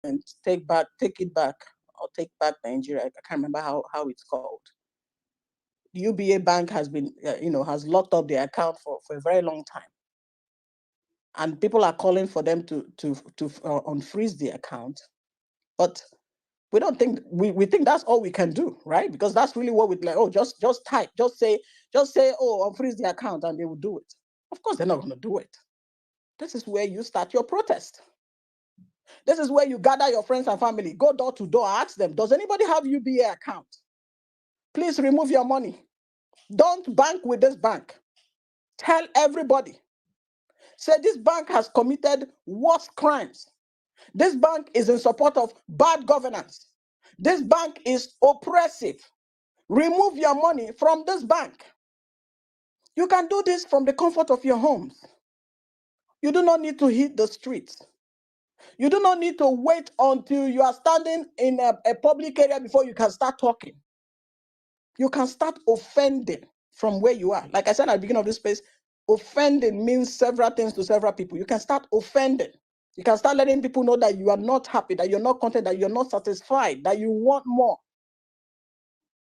movement, take it back, or take back Nigeria. I can't remember how it's called. UBA Bank has been, has locked up their account for a very long time, and people are calling for them to unfreeze the account. But we don't think we think that's all we can do, right? Because that's really what we'd like. Oh, just type, just say, oh, unfreeze the account, and they will do it. Of course, they're not going to do it. This is where you start your protest. This is where you gather your friends and family, go door to door, ask them, does anybody have UBA account? Please remove your money. Don't bank with this bank. Tell everybody. Say this bank has committed worse crimes. This bank is in support of bad governance. This bank is oppressive. Remove your money from this bank. You can do this from the comfort of your homes. You do not need to hit the streets. You do not need to wait until you are standing in a public area before you can start talking. You can start offending from where you are. Like I said at the beginning of this space, offending means several things to several people. You can start offending. You can start letting people know that you are not happy, that you're not content, that you're not satisfied, that you want more.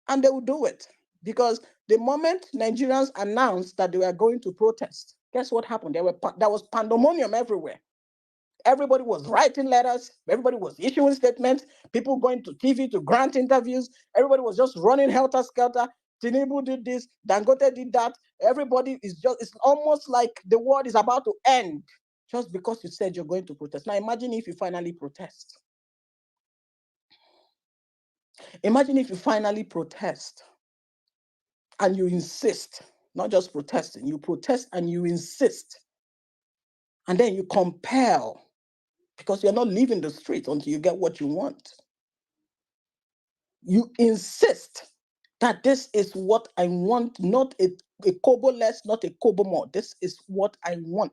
And they will do it. Because the moment Nigerians announced that they were going to protest, guess what happened? There was pandemonium everywhere. Everybody was writing letters. Everybody was issuing statements. People going to TV to grant interviews. Everybody was just running helter-skelter. Tinubu did this. Dangote did that. Everybody is it's almost like the world is about to end just because you said you're going to protest. Now imagine if you finally protest. Imagine if you finally protest and you insist, not just protesting, you protest and you insist. And then you compel, because you're not leaving the street until you get what you want. You insist that this is what I want, not a kobo less, not a kobo more. This is what I want.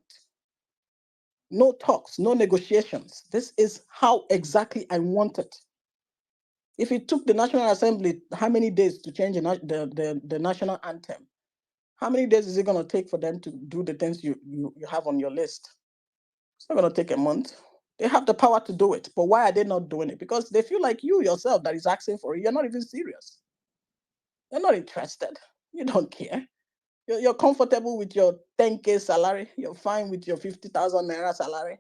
No talks, no negotiations. This is how exactly I want it. If it took the National Assembly how many days to change the national anthem, how many days is it going to take for them to do the things you have on your list? It's not going to take a month. They have the power to do it. But why are they not doing it? Because they feel like you yourself that is asking for it, you're not even serious. You're not interested. You don't care. You're comfortable with your 10K salary. You're fine with your 50,000 naira salary.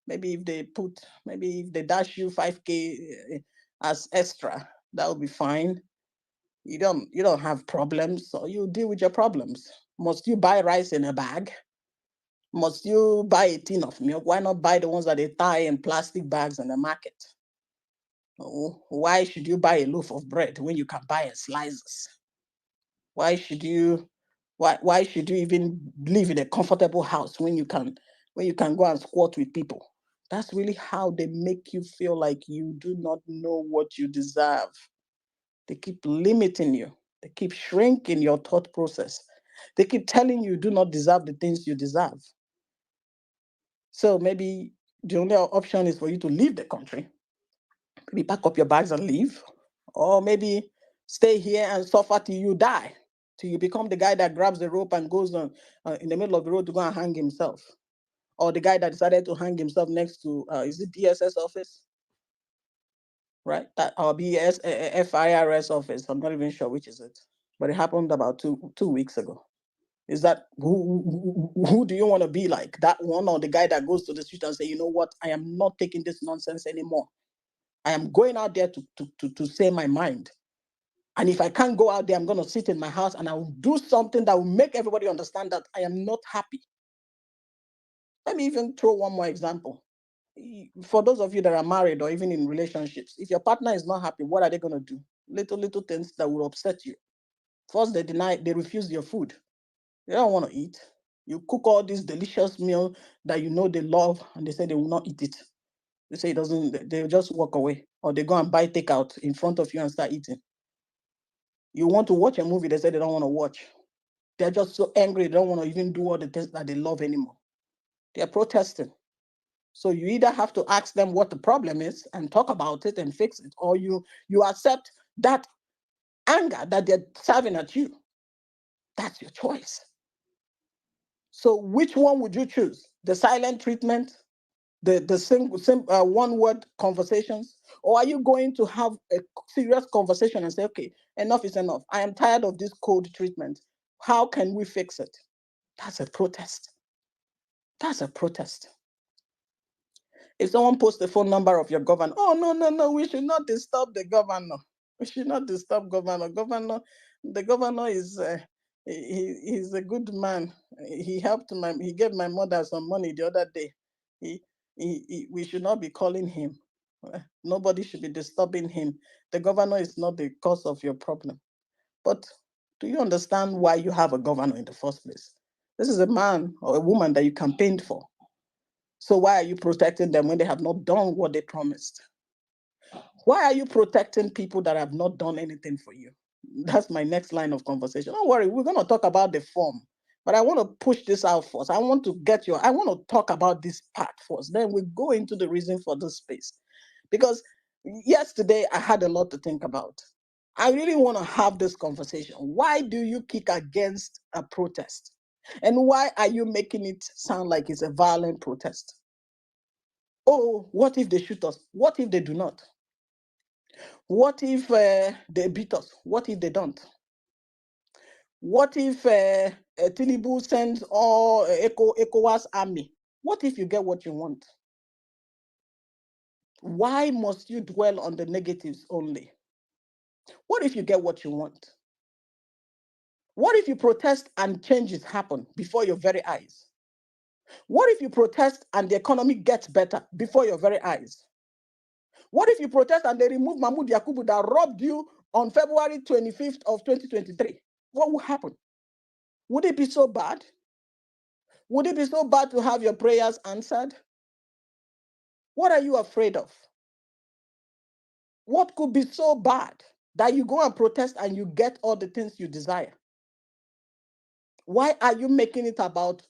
Maybe if they dash you 5K as extra, that would be fine. You don't have problems, so you deal with your problems. Must you buy rice in a bag? Must you buy a tin of milk? Why not buy the ones that they tie in plastic bags in the market? Oh, why should you buy a loaf of bread when you can buy in slices? Why should you even live in a comfortable house when you can go and squat with people? That's really how they make you feel like you do not know what you deserve. They keep limiting you. They keep shrinking your thought process. They keep telling you do not deserve the things you deserve. So maybe the only option is for you to leave the country. Maybe pack up your bags and leave. Or maybe stay here and suffer till you die. Till you become the guy that grabs the rope and goes on in the middle of the road to go and hang himself. Or the guy that decided to hang himself next to, is it DSS office? Right? That or BS, FIRS office. I'm not even sure which is it. But it happened about two weeks ago. Is that who do you want to be like? That one or the guy that goes to the street and say, you know what, I am not taking this nonsense anymore. I am going out there to say my mind. And if I can't go out there, I'm going to sit in my house and I will do something that will make everybody understand that I am not happy. Let me even throw one more example. For those of you that are married or even in relationships, if your partner is not happy, what are they going to do? Little things that will upset you. First, they refuse your food. They don't want to eat. You cook all this delicious meal that you know they love, and they say they will not eat it. They say it doesn't, they'll just walk away. Or they go and buy takeout in front of you and start eating. You want to watch a movie, they say they don't want to watch. They're just so angry, they don't want to even do all the things that they love anymore. They're protesting. So you either have to ask them what the problem is and talk about it and fix it, or you accept that anger that they're serving at you. That's your choice. So which one would you choose? The silent treatment, one-word conversations? Or are you going to have a serious conversation and say, okay, enough is enough. I am tired of this cold treatment. How can we fix it? That's a protest. That's a protest. If someone posts the phone number of your governor, oh, no, we should not disturb the governor. We should not disturb governor. The governor is, he's a good man. He gave my mother some money the other day. We should not be calling him. Nobody should be disturbing him. The governor is not the cause of your problem. But do you understand why you have a governor in the first place? This is a man or a woman that you campaigned for. So why are you protecting them when they have not done what they promised? Why are you protecting people that have not done anything for you? That's my next line of conversation. Don't worry, we're going to talk about the form, but I want to push this out first. I want to talk about this part first. Then we go into the reason for this space. Because yesterday I had a lot to think about. I really want to have this conversation. Why do you kick against a protest? And why are you making it sound like it's a violent protest? Oh, what if they shoot us? What if they do not? What if they beat us? What if they don't? What if Tinubu sends all ECOWAS army? What if you get what you want? Why must you dwell on the negatives only? What if you get what you want? What if you protest and changes happen before your very eyes? What if you protest and the economy gets better before your very eyes? What if you protest and they remove Mahmoud Yakubu that robbed you on February 25th of 2023? What will happen? Would it be so bad? Would it be so bad to have your prayers answered? What are you afraid of? What could be so bad that you go and protest and you get all the things you desire? Why are you making it about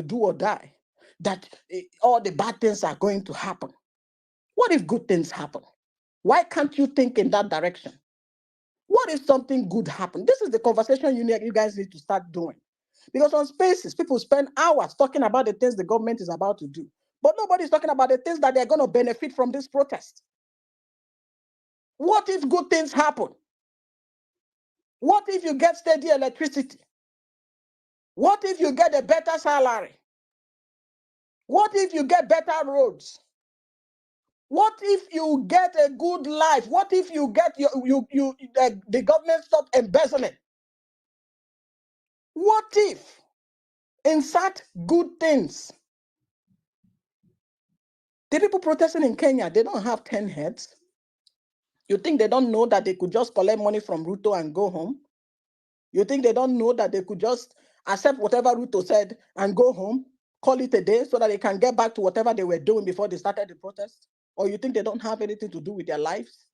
do or die? That all the bad things are going to happen. What if good things happen? Why can't you think in that direction? What if something good happens? This is the conversation you guys need to start doing. Because on spaces, people spend hours talking about the things the government is about to do. But nobody's talking about the things that they're going to benefit from this protest. What if good things happen? What if you get steady electricity? What if you get a better salary? What if you get better roads? What if you get a good life? What if you get the government stop embezzling? What if insert good things? The people protesting in Kenya, they don't have 10 heads. You think they don't know that they could just collect money from Ruto and go home? You think they don't know that they could just accept whatever Ruto said and go home, call it a day so that they can get back to whatever they were doing before they started the protest? Or you think they don't have anything to do with their lives?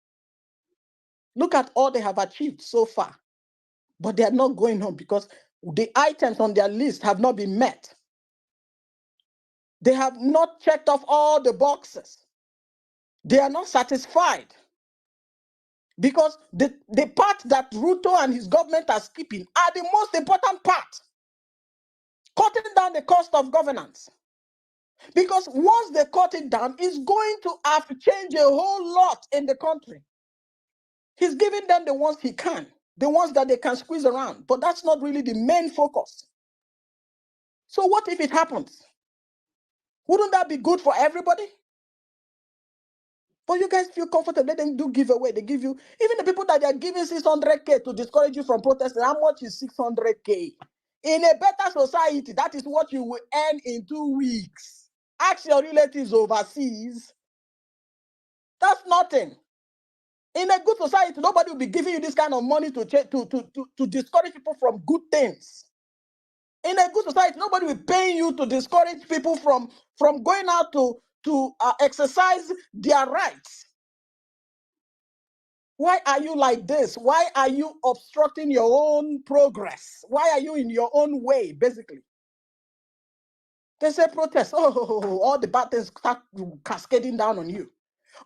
Look at all they have achieved so far. But they are not going home because the items on their list have not been met. They have not checked off all the boxes. They are not satisfied. Because the part that Ruto and his government are skipping are the most important part. Cutting down the cost of governance. Because once they cut it down, it's going to have to change a whole lot in the country. He's giving them the ones he can, the ones that they can squeeze around. But that's not really the main focus. So what if it happens? Wouldn't that be good for everybody? But you guys feel comfortable. Let them do giveaway. They give you, even the people that they are giving 600K to discourage you from protesting. How much is 600K? In a better society, that is what you will earn in 2 weeks. Ask your relatives overseas. That's nothing. In a good society, nobody will be giving you this kind of money to discourage people from good things. In a good society, nobody will pay you to discourage people from going out to exercise their rights. Why are you like this? Why are you obstructing your own progress? Why are you in your own way, basically? They say protest. Oh, all the bad things start cascading down on you.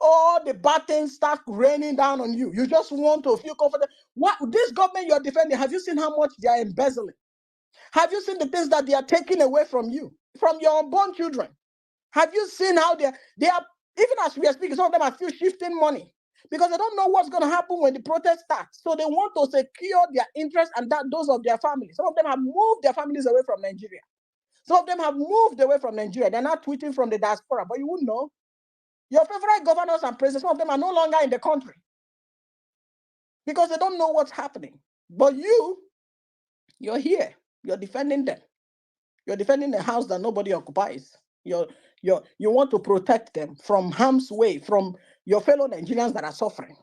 All the bad things start raining down on you. You just want to feel comfortable. What this government you're defending, have you seen how much they are embezzling? Have you seen the things that they are taking away from you, from your unborn children? Have you seen how they are, even as we are speaking, some of them are still shifting money because they don't know what's going to happen when the protest starts. So they want to secure their interests and those of their families. Some of them have moved their families away from Nigeria. Some of them have moved away from Nigeria. They're not tweeting from the diaspora, but you wouldn't know. Your favorite governors and presidents, some of them are no longer in the country because they don't know what's happening. But you're here. You're defending them. You're defending a house that nobody occupies. You want to protect them from harm's way, from your fellow Nigerians that are suffering.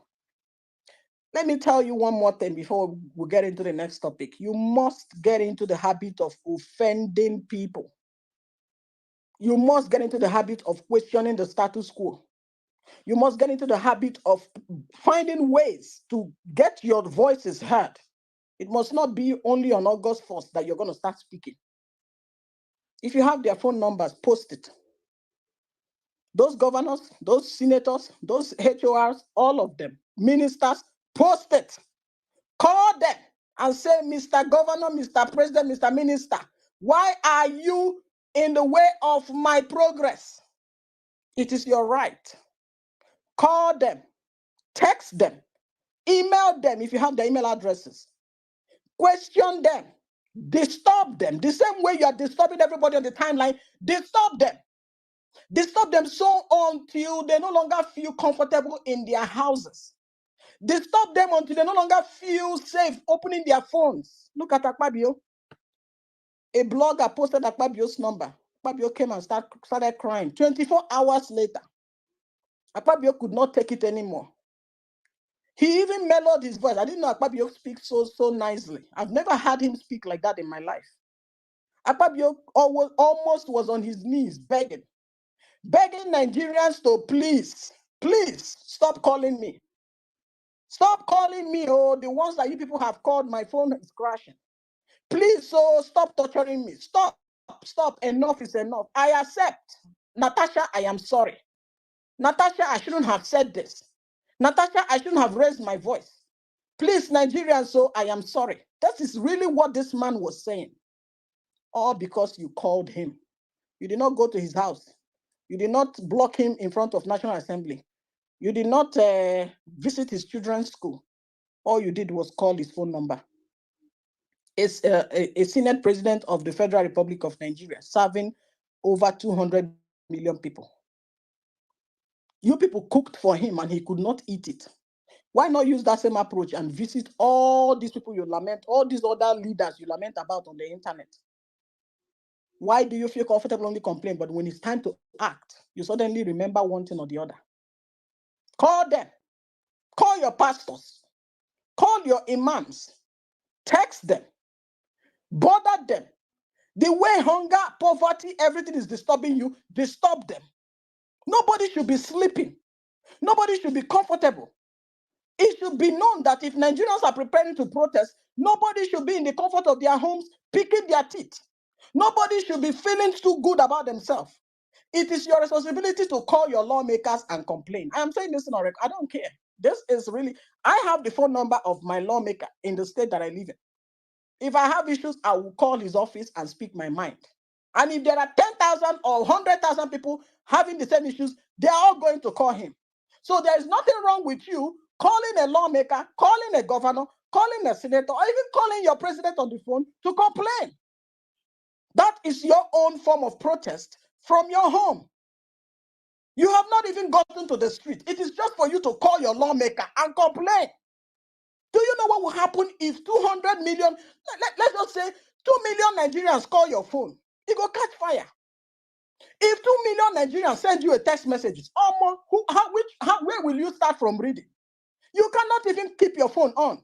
Let me tell you one more thing before we get into the next topic. You must get into the habit of offending people. You must get into the habit of questioning the status quo. You must get into the habit of finding ways to get your voices heard. It must not be only on August 1st that you're going to start speaking. If you have their phone numbers, post it. Those governors, those senators, those HORs, all of them, ministers, post it. Call them and say, Mr. Governor, Mr. President, Mr. Minister, why are you in the way of my progress? It is your right. Call them, text them, email them if you have their email addresses. Question them, disturb them. The same way you are disturbing everybody on the timeline, disturb them. Disturb them so until they no longer feel comfortable in their houses. Disturb them until they no longer feel safe opening their phones. Look at Akpabio. A blogger posted Akpabio's number. Akpabio came and started crying. 24 hours later, Akpabio could not take it anymore. He even mellowed his voice. I didn't know Akpabio speaks so nicely. I've never heard him speak like that in my life. Akpabio almost was on his knees begging Nigerians to please stop calling me. Stop calling me. Oh, the ones that you people have called, my phone is crashing. Please, stop torturing me. Stop. Enough is enough. I accept. Natasha, I am sorry. Natasha, I shouldn't have said this. Natasha, I shouldn't have raised my voice. Please, Nigerians, I am sorry. That is really what this man was saying. All because you called him. You did not go to his house. You did not block him in front of National Assembly. You did not visit his children's school. All you did was call his phone number. It's a Senate president of the Federal Republic of Nigeria, serving over 200 million people. You people cooked for him and he could not eat it. Why not use that same approach and visit all these people you lament, all these other leaders you lament about on the internet? Why do you feel comfortable only complain, but when it's time to act, you suddenly remember one thing or the other? Call them. Call your pastors. Call your imams. Text them. Bother them. The way hunger, poverty, everything is disturbing you, disturb them. Nobody should be sleeping. Nobody should be comfortable. It should be known that if Nigerians are preparing to protest, nobody should be in the comfort of their homes picking their teeth. Nobody should be feeling too good about themselves. It is your responsibility to call your lawmakers and complain. I am saying this in a record. I don't care. This is really, I have the phone number of my lawmaker in the state that I live in. If I have issues, I will call his office and speak my mind. And if there are 10,000 or 100,000 people having the same issues, they are all going to call him. So there is nothing wrong with you calling a lawmaker, calling a governor, calling a senator, or even calling your president on the phone to complain. That is your own form of protest from your home. You have not even gotten to the street. It is just for you to call your lawmaker and complain. Do you know what will happen if 200 million, let's just say 2 million Nigerians call your phone? It will catch fire. If 2 million Nigerians send you a text message, where will you start from reading? You cannot even keep your phone on.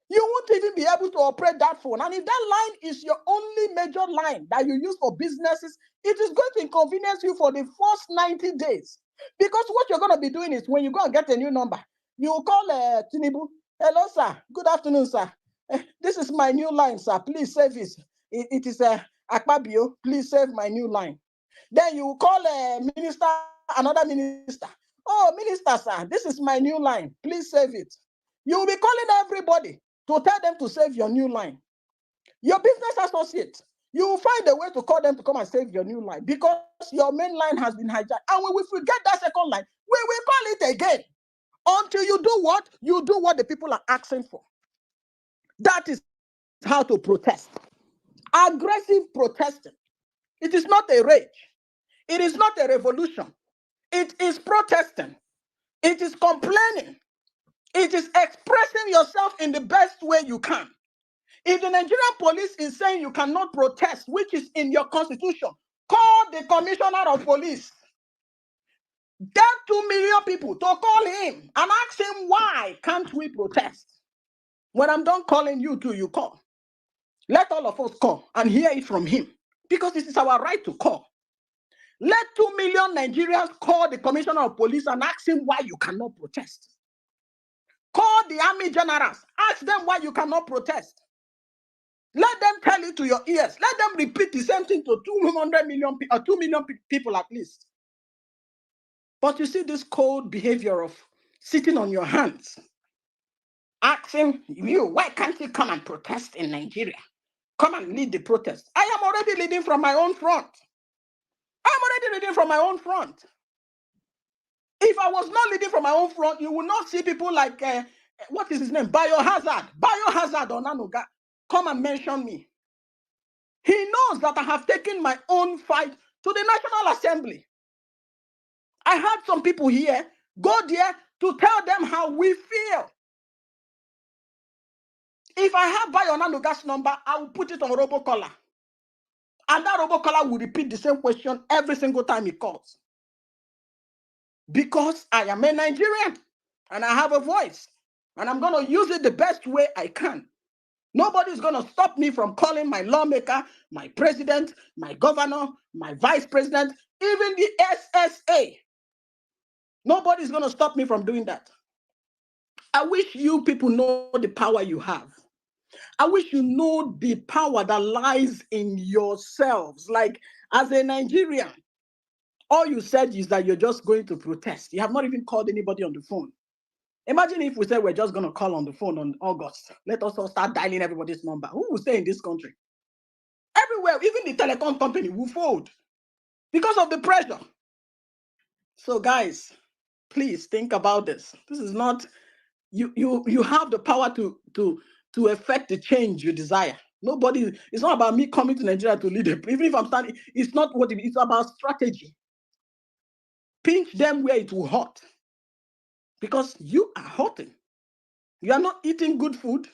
You won't even be able to operate that phone. And if that line is your only major line that you use for businesses, it is going to inconvenience you for the first 90 days. Because what you're going to be doing is when you go and get a new number, you will call Tinubu. Hello, sir. Good afternoon, sir. This is my new line, sir. Please save it. It is Akpabio. Please save my new line. Then you will call minister, another minister. Oh, minister, sir, this is my new line. Please save it. You will be calling everybody to tell them to save your new line. Your business associate, You will find a way to call them to come and save your new line because your main line has been hijacked. And when we forget that second line, we will call it again until you do what? You do what the people are asking for. That is how to protest. Aggressive protesting. It is not a rage. It is not a revolution. It is protesting. It is complaining. It is expressing yourself in the best way you can. If the Nigerian police is saying you cannot protest, which is in your constitution, call the commissioner of police. Get 2 million people to call him and ask him why can't we protest? When I'm done calling you too, you call. Let all of us call and hear it from him because it is our right to call. Let 2 million Nigerians call the commissioner of police and ask him why you cannot protest. Call the army generals. Ask them why you cannot protest. Let them tell it to your ears. Let them repeat the same thing to 200 million or 2 million people at least. But you see this cold behavior of sitting on your hands, asking you, why can't you come and protest in Nigeria? Come and lead the protest. I am already leading from my own front. If I was not leading from my own front, you will not see people like, what is his name? Biohazard Onanuga. Come and mention me. He knows that I have taken my own fight to the National Assembly. I had some people here go there to tell them how we feel. If I have Biohazard's number, I will put it on robocaller. And that robocaller will repeat the same question every single time he calls. Because I am a Nigerian and I have a voice. And I'm going to use it the best way I can. Nobody's going to stop me from calling my lawmaker, my president, my governor, my vice president, even the SSA. Nobody's going to stop me from doing that. I wish you people know the power you have. I wish you know the power that lies in yourselves. Like, as a Nigerian, all you said is that you're just going to protest. You have not even called anybody on the phone. Imagine if we said we're just going to call on the phone on August. Let us all start dialing everybody's number. Who will stay in this country? Everywhere, even the telecom company will fold because of the pressure. So guys, please think about this. This is not, you have the power to effect the change you desire. Nobody, it's not about me coming to Nigeria to lead it. Even if I'm standing, it's not what it's about strategy. Pinch them where it will hurt. Because you are hurting. You are not eating good food.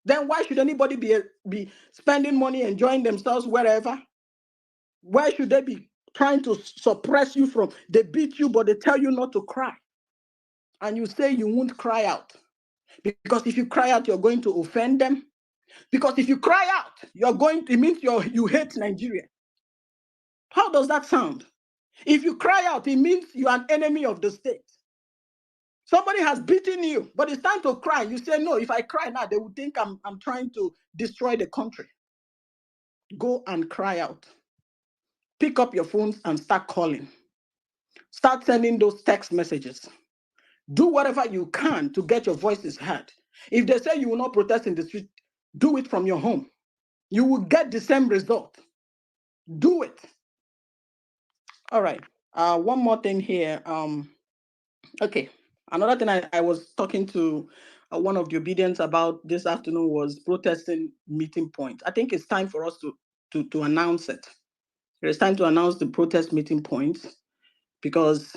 Then why should anybody be spending money, enjoying themselves wherever? Why should they be trying to suppress you from? They beat you, but they tell you not to cry. And you say you won't cry out. Because if you cry out, you're going to offend them. Because if you cry out, it means you hate Nigeria. How does that sound? If you cry out, it means you are an enemy of the state. Somebody has beaten you, but it's time to cry. You say, no, if I cry now, they will think I'm trying to destroy the country. Go and cry out. Pick up your phones and start calling. Start sending those text messages. Do whatever you can to get your voices heard. If they say you will not protest in the street, do it from your home. You will get the same result. Do it. All right. One more thing here. Okay. Another thing I was talking to one of the obedience about this afternoon was protesting meeting point. I think it's time for us to announce it. It's time to announce the protest meeting points because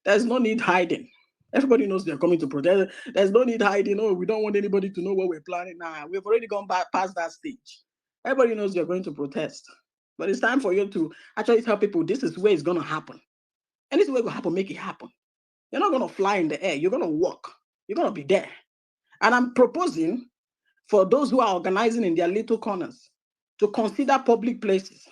there's no need hiding. Everybody knows they're coming to protest. There's no need hiding. Oh, we don't want anybody to know what we're planning. Nah, we've already gone past that stage. Everybody knows you're going to protest. But it's time for you to actually tell people this is where it's going to happen. And this is where it will happen, make it happen. You're not going to fly in the air. You're going to walk. You're going to be there. And I'm proposing for those who are organizing in their little corners to consider public places.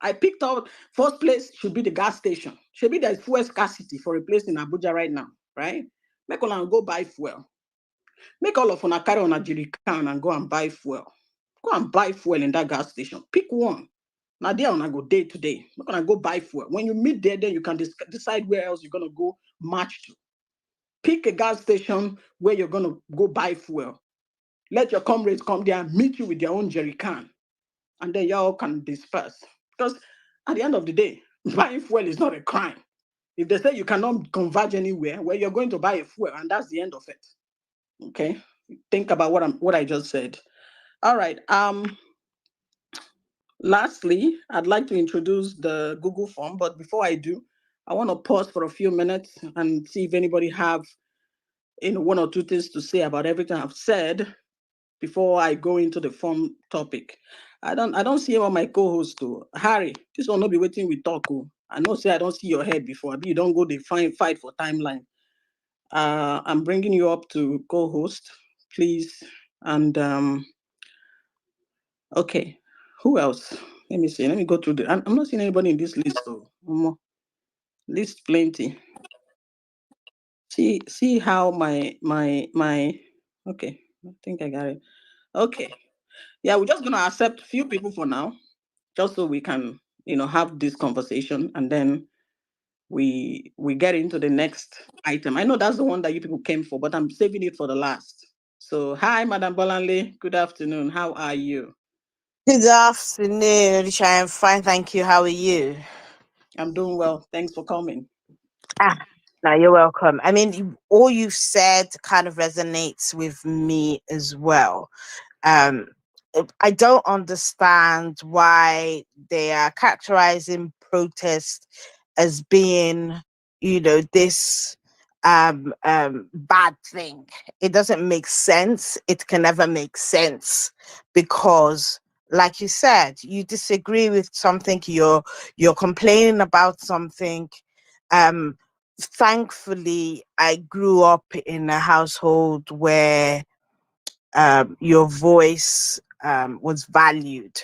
I picked out first place should be the gas station. Should be there's fuel scarcity for a place in Abuja right now, right? Make all go buy fuel. Make all of una carry on a jerrycan and go and buy fuel. Go and buy fuel in that gas station. Pick one. Now there on go day to day. Make una go buy fuel. When you meet there, then you can decide where else you're gonna go march to. Pick a gas station where you're gonna go buy fuel. Let your comrades come there and meet you with their own jerrycan. and then y'all can disperse. Because at the end of the day, buying fuel is not a crime. If they say you cannot converge anywhere, well, you're going to buy a fuel, and that's the end of it. Okay, think about what I just said. All right. Lastly, I'd like to introduce the Google form, but before I do, I want to pause for a few minutes and see if anybody have one or two things to say about everything I've said before I go into the form topic. I don't see all my co-hosts too. Harry, this will not be waiting we talk. Oh. I know say I don't see your head before. You don't go the fight for timeline. I'm bringing you up to co-host, please. And okay, who else? Let me see. Let me go through the. I'm not seeing anybody in this list though. List plenty. See how my. Okay, I think I got it. Okay, yeah, we're just gonna accept few people for now, just so we can have this conversation, and then we get into the next item. I know that's the one that you people came for, but I'm saving it for the last. So hi, Madam Bolanle. Good afternoon. How are you? Good afternoon, Risha. I'm fine, thank you. How are you? I'm doing well. Thanks for coming. Ah, no, you're welcome. I mean, all you've said kind of resonates with me as well. Um, I don't understand why they are characterizing protest as being, this bad thing. It doesn't make sense. It can never make sense because, like you said, you disagree with something. You're complaining about something. Um, Thankfully, I grew up in a household where your voice was valued,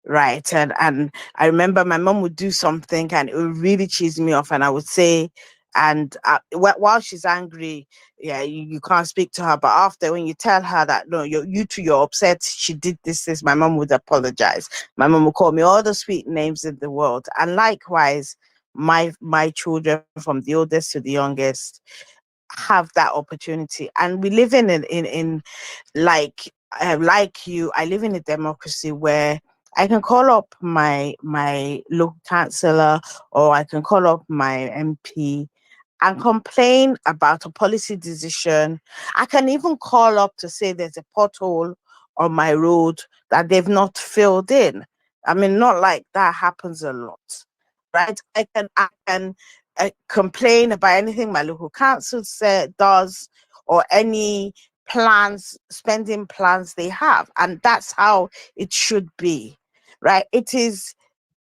right? And I remember my mom would do something and it would really cheese me off, and I would say, and while she's angry, yeah, you can't speak to her, but after, when you tell her that no, you're upset, she did this, my mom would apologize. My mom would call me all the sweet names in the world, and likewise, my children, from the oldest to the youngest, have that opportunity. And we live in like like you, I live in a democracy where I can call up my local councillor, or I can call up my MP and complain about a policy decision. I can even call up to say there's a pothole on my road that they've not filled in. I mean, not like that happens a lot, right? I can complain about anything my local council does, or any spending plans they have, and that's how it should be, right? It is.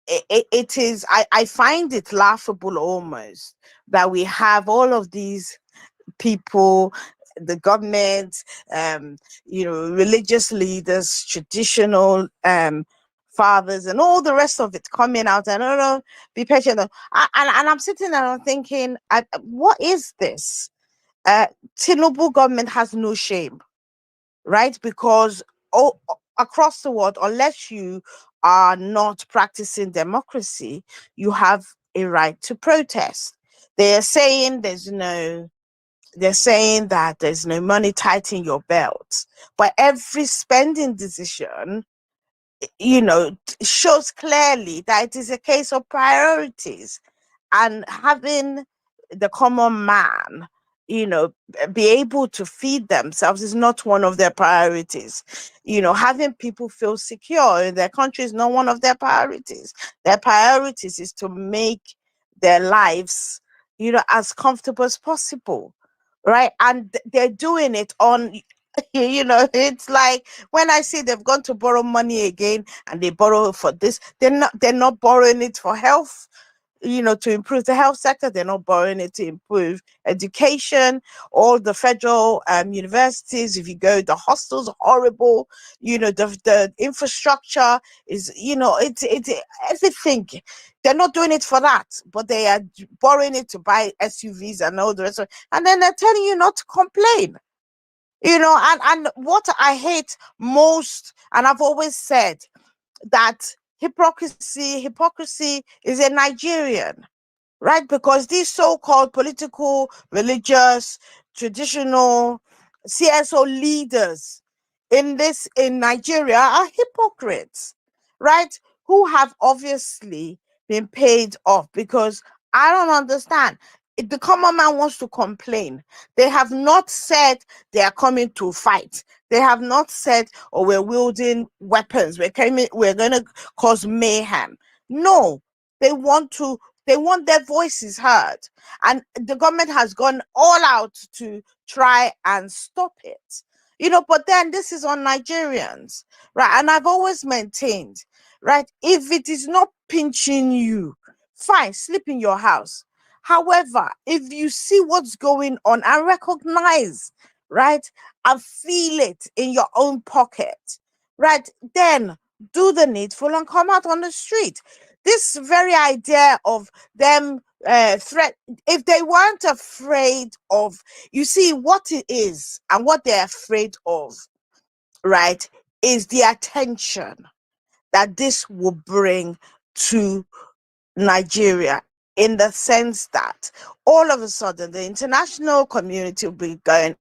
I find it laughable almost that we have all of these people, the government, religious leaders, traditional fathers, and all the rest of it coming out and, oh no, be patient. And I'm sitting there and I'm thinking, what is this? Tinubu government has no shame, right? Because all across the world, unless you are not practicing democracy, you have a right to protest. They are saying they're saying that there's no money tighten your belt, but every spending decision, shows clearly that it is a case of priorities, and having the common man, be able to feed themselves is not one of their priorities. Having people feel secure in their country is not one of their priorities. Their priorities is to make their lives, as comfortable as possible, right? And they're doing it on it's like when I see they've gone to borrow money again, and they borrow for this, they're not borrowing it for health, to improve the health sector. They're not borrowing it to improve education. All the federal universities, if you go, the hostels are horrible. The infrastructure is, it's everything. They're not doing it for that, but they are borrowing it to buy SUVs and all the rest of it. And then they're telling you not to complain. And what I hate most, and I've always said that hypocrisy is a Nigerian, right? Because these so-called political, religious, traditional CSO leaders in Nigeria are hypocrites, right? Who have obviously been paid off, because I don't understand. If the common man wants to complain, they have not said they are coming to fight. They have not said, oh, we're wielding weapons. We're going to cause mayhem. No, they want to, they want their voices heard. And the government has gone all out to try and stop it. But then this is on Nigerians, right? And I've always maintained, right? If it is not pinching you, fine, sleep in your house. However, if you see what's going on and recognize, right, and feel it in your own pocket, right, then do the needful and come out on the street. This very idea of them threat, if they weren't afraid of, you see, what it is and what they're afraid of, right, is the attention that this will bring to Nigeria, in the sense that all of a sudden the international community will be going,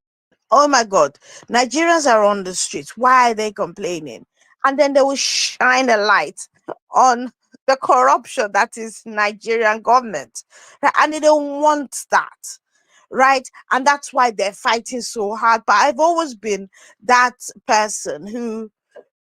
oh my God, Nigerians are on the streets. Why are they complaining? And then they will shine a light on the corruption that is Nigerian government. And they don't want that. Right. And that's why they're fighting so hard. But I've always been that person who,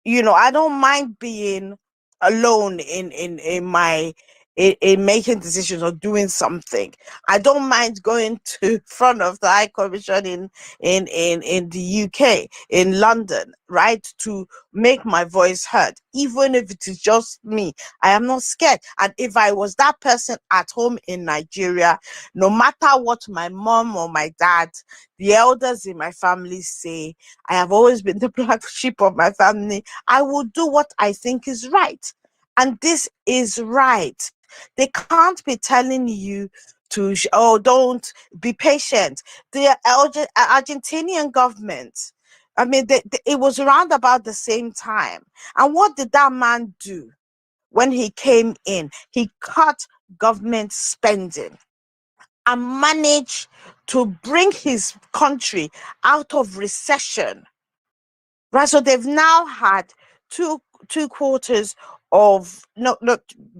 I don't mind being alone in my in making decisions or doing something. I don't mind going to front of the High Commission in the UK, in London, right, to make my voice heard, even if it is just me. I am not scared. And if I was that person at home in Nigeria, no matter what my mom or my dad, the elders in my family say, I have always been the black sheep of my family. I will do what I think is right. And this is right. They can't be telling you to, oh, don't be patient. The Argentinian government, I mean, it was around about the same time. And what did that man do when he came in? He cut government spending and managed to bring his country out of recession. Right, so they've now had two quarters of, no,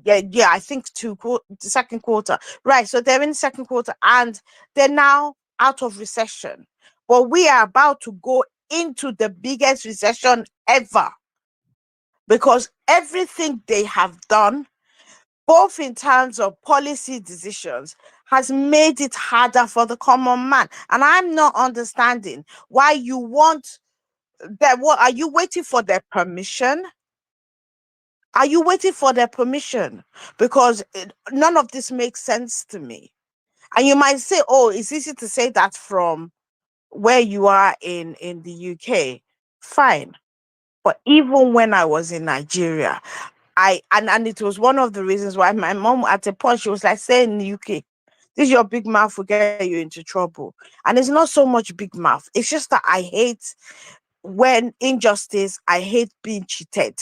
yeah, I think the second quarter. Right, so they're in the second quarter and they're now out of recession. But we are about to go into the biggest recession ever, because everything they have done, both in terms of policy decisions, has made it harder for the common man. And I'm not understanding why you want that. What are you waiting for their permission? Are you waiting for their permission? Because none of this makes sense to me. And you might say, oh, it's easy to say that from where you are in the UK. Fine. But even when I was in Nigeria, and it was one of the reasons why my mom at a point, she was like, say in the UK, this your big mouth will get you into trouble. And it's not so much big mouth. It's just that I hate when injustice, I hate being cheated.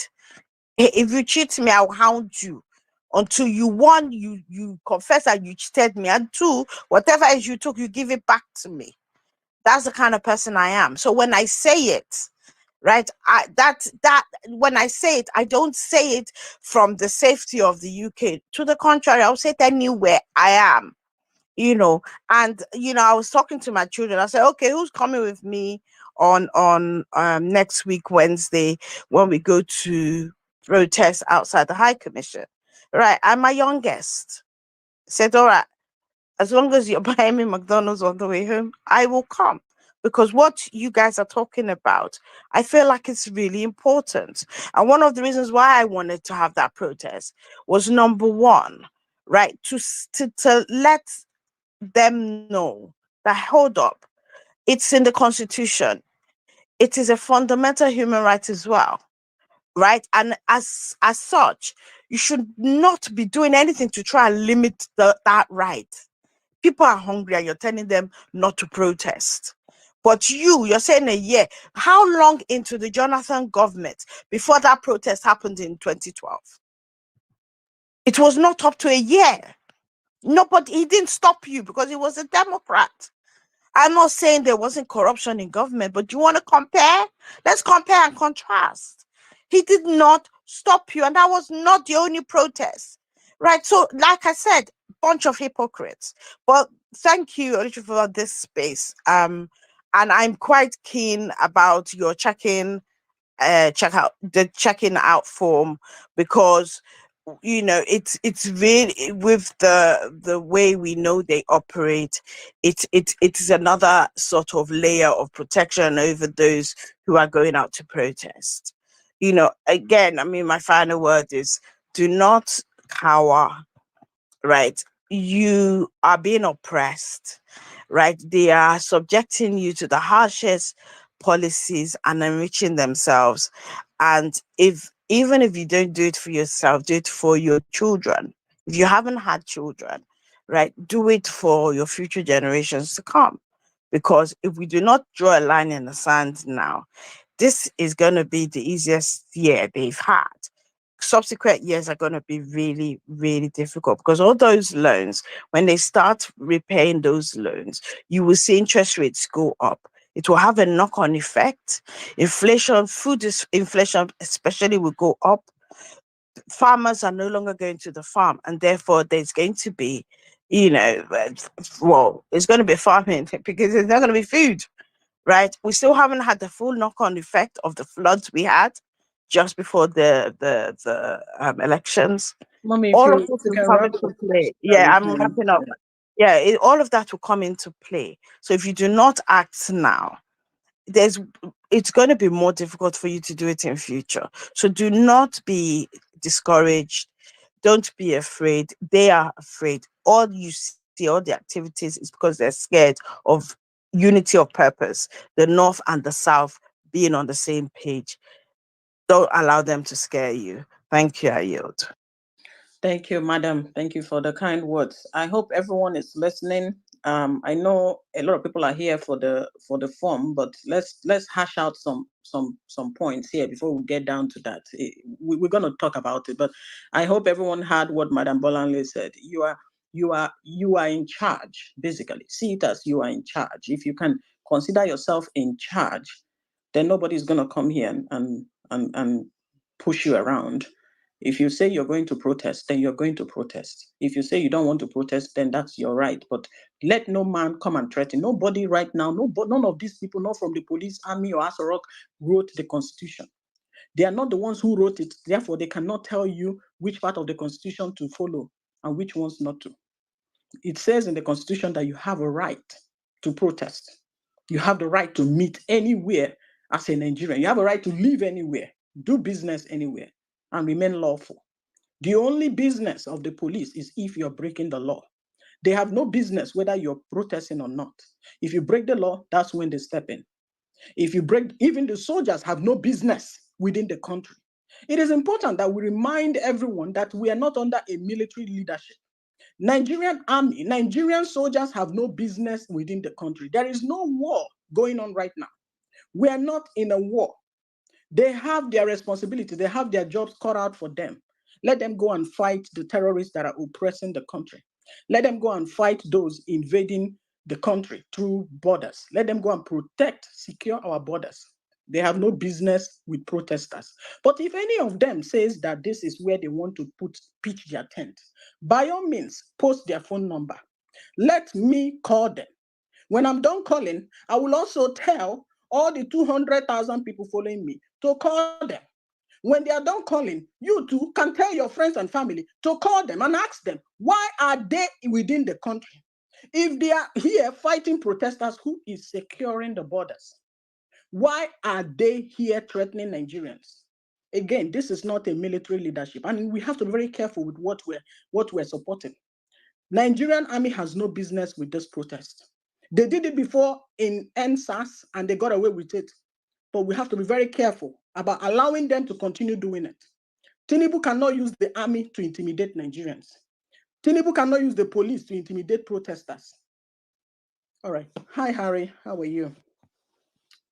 If you cheat me, I'll hound you until you, one, you confess that you cheated me, and two, whatever else you took, you give it back to me. That's the kind of person I am. So when I say it, right, that when I say it, I don't say it from the safety of the UK. To the contrary, I'll say it anywhere I am. you know I was talking to my children. I said, okay, who's coming with me on next week Wednesday, when we go to protest outside the High Commission, right? And my youngest said, all right, as long as you're buying me McDonald's on the way home, I will come. Because what you guys are talking about, I feel like it's really important. And one of the reasons why I wanted to have that protest was, number one, right, to let them know that, hold up, it's in the Constitution. It is a fundamental human right as well, right? And as such, you should not be doing anything to try and limit that right. People are hungry and you're telling them not to protest. But you're saying a year. How long into the Jonathan government before that protest happened in 2012? It was not up to a year. Nobody, he didn't stop you because he was a Democrat. I'm not saying there wasn't corruption in government, but you want to compare? Let's compare and contrast. He did not stop you. And that was not the only protest, right? So, like I said, bunch of hypocrites. But thank you, Alicia, for this space. And I'm quite keen about your checking out form, because it's really, with the way we know they operate, it's another sort of layer of protection over those who are going out to protest. Again, I mean, my final word is, do not cower, right? You are being oppressed, right? They are subjecting you to the harshest policies and enriching themselves. And even if you don't do it for yourself, do it for your children. If you haven't had children, right, do it for your future generations to come. Because if we do not draw a line in the sand now, this is going to be the easiest year they've had. Subsequent years are going to be really, really difficult, because all those loans, when they start repaying those loans, you will see interest rates go up. It will have a knock-on effect. Inflation, inflation especially, will go up. Farmers are no longer going to the farm, and therefore there's going to be, well, it's going to be farming because there's not going to be food, right? We still haven't had the full knock-on effect of the floods we had just before the elections. Mommy, All of if this you will can come wrap into up play. so that Yeah, we I'm can. wrapping up. Yeah, all of that will come into play. So if you do not act now, there's it's going to be more difficult for you to do it in future. So do not be discouraged. Don't be afraid. They are afraid. All you see, all the activities, is because they're scared of unity of purpose, the North and the South being on the same page. Don't allow them to scare you. Thank you. I yield. Thank you, madam. Thank you for the kind words. I hope everyone is listening. I know a lot of people are here for the form, but let's hash out some points here before we get down to that. We're going to talk about it, but I hope everyone heard what Madam Bolanle said. You are in charge, basically. See it as you are in charge. If you can consider yourself in charge, then nobody's going to come here and push you around. If you say you're going to protest, then you're going to protest. If you say you don't want to protest, then that's your right. But let no man come and threaten. Nobody right now, none of these people, not from the police, army, or Asorok, wrote the Constitution. They are not the ones who wrote it. Therefore, they cannot tell you which part of the Constitution to follow and which ones not to. It says in the Constitution that you have a right to protest. You have the right to meet anywhere as a Nigerian. You have a right to live anywhere, do business anywhere, and remain lawful. The only business of the police is if you're breaking the law. They have no business whether you're protesting or not. If you break the law, that's when they step in. If you break, even the soldiers have no business within the country. It is important that we remind everyone that we are not under a military leadership. Nigerian army, Nigerian soldiers have no business within the country. There is no war going on right now. We are not in a war. They have their responsibility. They have their jobs cut out for them. Let them go and fight the terrorists that are oppressing the country. Let them go and fight those invading the country through borders. Let them go and protect, secure our borders. They have no business with protesters. But if any of them says that this is where they want to pitch their tent, by all means, post their phone number. Let me call them. When I'm done calling, I will also tell all the 200,000 people following me to call them. When they are done calling, you too can tell your friends and family to call them and ask them, why are they within the country? If they are here fighting protesters, who is securing the borders? Why are they here threatening Nigerians? Again, this is not a military leadership, and we have to be very careful with what we're supporting. Nigerian army has no business with this protest. They did it before in NSAS and they got away with it. But we have to be very careful about allowing them to continue doing it. Tinubu cannot use the army to intimidate Nigerians. Tinubu cannot use the police to intimidate protesters. All right. Hi, Harry. How are you?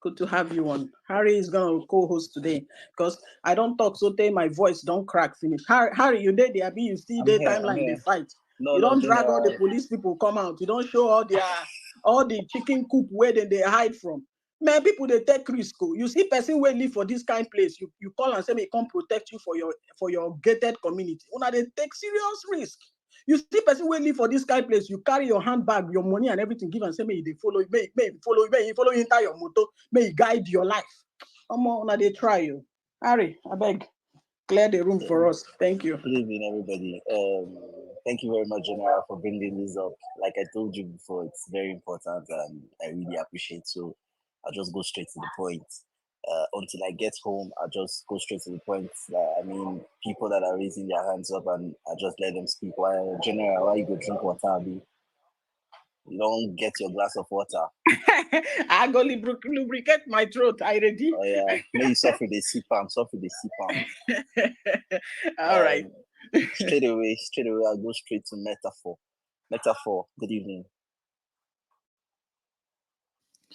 Good to have you on. Harry is going to co-host today because I don't talk so my voice don't crack finish. Harry, you did the you see the timeline they fight. No, You no, don't doing drag all all the right. police people come out. You don't show all the chicken coop where they hide from. Man, people they take risk. You see person wey live for this kind of place, you call and say me come protect you for your gated community. Una they take serious risk. You see person wey live for this kind of place, you carry your handbag, your money and everything, give and say me they follow, may follow you into your motor, may guide your life. Una they try you. Harry, I beg, clear the room for us. Thank you. Good evening, everybody. Thank you very much, General, for bringing this up. Like I told you before, it's very important, and I really appreciate. So I'll just go straight to the point. Until I get home, I'll just go straight to the point. I mean, people that are raising their hands up, and I just let them speak. While General, why you go drink water? Abi? You don't get your glass of water. I go lubricate my throat. I ready? Oh yeah, may you suffer the sip suffer the sip. All right. Straight away, I'll go straight to metaphor. Metaphor, good evening.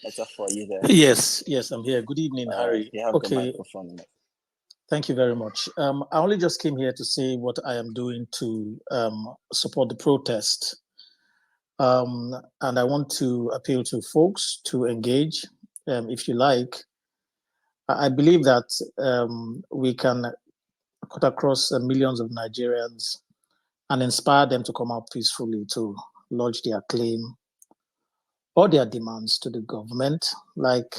Metaphor, you there? Yes, I'm here. Good evening, Harry. You have the microphone. Thank you very much. I only just came here to say what I am doing to support the protest. And I want to appeal to folks to engage, if you like. I believe that we can cut across millions of Nigerians and inspire them to come out peacefully to lodge their claim or their demands to the government. Like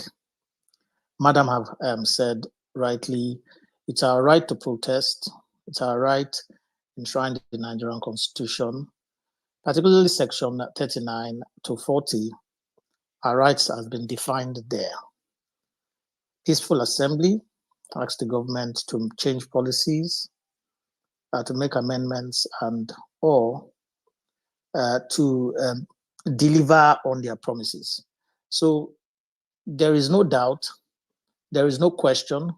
Madam have said rightly, it's our right to protest. It's our right enshrined in the Nigerian Constitution, particularly Section 39 to 40. Our rights have been defined there. Peaceful assembly asks the government to change policies, to make amendments, and or to deliver on their promises. So there is no doubt, there is no question.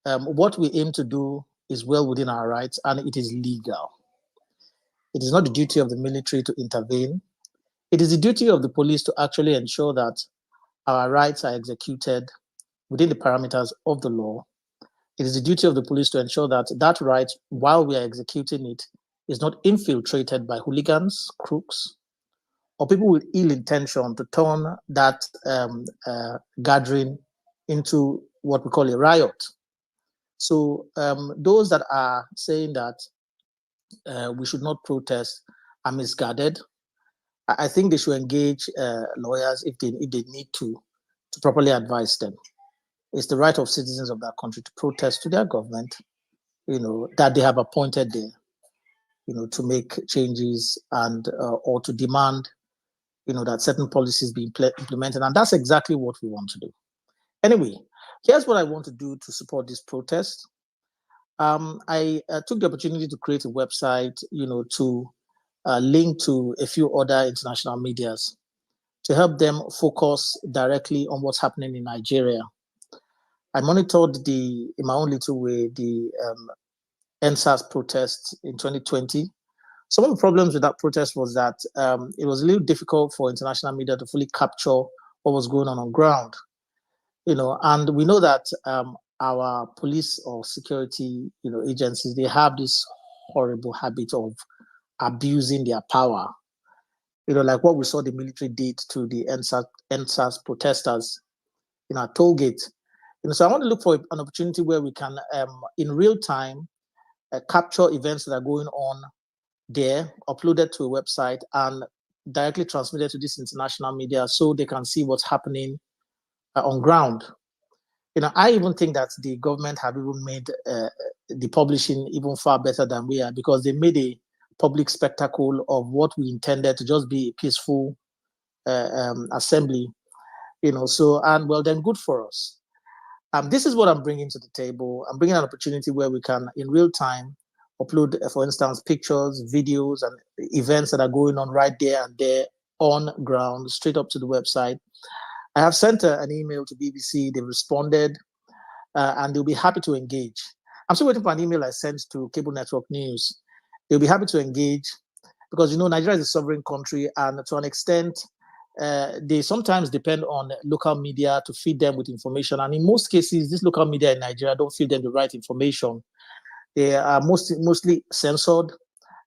What we aim to do is well within our rights, and it is legal. It is not the duty of the military to intervene. It is the duty of the police to actually ensure that our rights are executed within the parameters of the law. It is the duty of the police to ensure that that right, while we are executing it, is not infiltrated by hooligans, crooks, or people with ill intention to turn that gathering into what we call a riot. So those that are saying that we should not protest are misguided. I think they should engage lawyers if they need to properly advise them. It's the right of citizens of that country to protest to their government, that they have appointed there, to make changes and or to demand, that certain policies be implemented. And that's exactly what we want to do. Anyway, here's what I want to do to support this protest. I took the opportunity to create a website, to link to a few other international medias to help them focus directly on what's happening in Nigeria. I monitored in my own little way, the NSAS protest in 2020. Some of the problems with that protest was that it was a little difficult for international media to fully capture what was going on ground. And we know that our police or security, agencies, they have this horrible habit of abusing their power. Like what we saw the military did to the NSAS protesters in our toll gate. So I want to look for an opportunity where we can, in real time, capture events that are going on there, uploaded to a website, and directly transmitted to this international media so they can see what's happening on ground. I even think that the government have even made the publishing even far better than we are, because they made a public spectacle of what we intended to just be a peaceful assembly. Then good for us. This is what I'm bringing to the table. I'm bringing an opportunity where we can, in real time, upload, for instance, pictures, videos, and events that are going on right there and there on ground, straight up to the website. I have sent an email to BBC. They've responded, and they'll be happy to engage. I'm still waiting for an email I sent to Cable Network News. They'll be happy to engage because, Nigeria is a sovereign country, and to an extent, they sometimes depend on local media to feed them with information. And in most cases, this local media in Nigeria don't feed them the right information. They are mostly censored.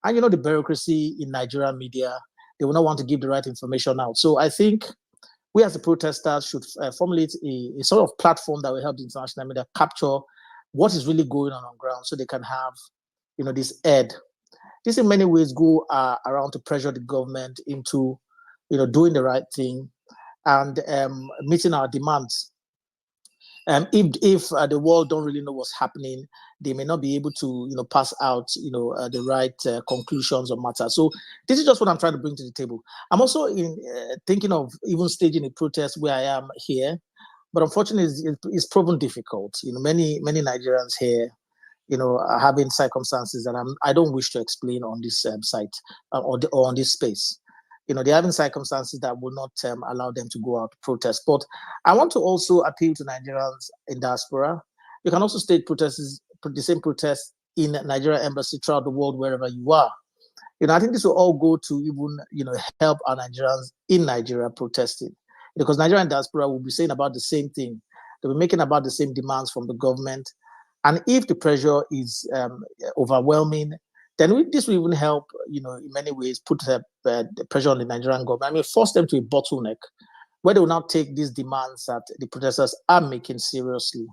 And the bureaucracy in Nigerian media, they will not want to give the right information out. So I think we as the protesters should formulate a sort of platform that will help the international media capture what is really going on ground, so they can have, this ed. This in many ways go around to pressure the government into, doing the right thing and meeting our demands. If the world don't really know what's happening, they may not be able to, pass out, the right conclusions or matter. So this is just what I'm trying to bring to the table. I'm also thinking of even staging a protest where I am here, but unfortunately, it's proven difficult. Many Nigerians here, are having circumstances that I don't wish to explain on this site or on this space. They're having circumstances that will not allow them to go out to protest. But I want to also appeal to Nigerians in diaspora. You can also stage protests, the same protests in Nigeria embassy throughout the world, wherever you are. I think this will all go to even, help our Nigerians in Nigeria protesting. Because Nigerian diaspora will be saying about the same thing. They'll be making about the same demands from the government. And if the pressure is overwhelming, then this will even help, in many ways, put the pressure on the Nigerian government. I mean, force them to a bottleneck where they will now take these demands that the protesters are making seriously.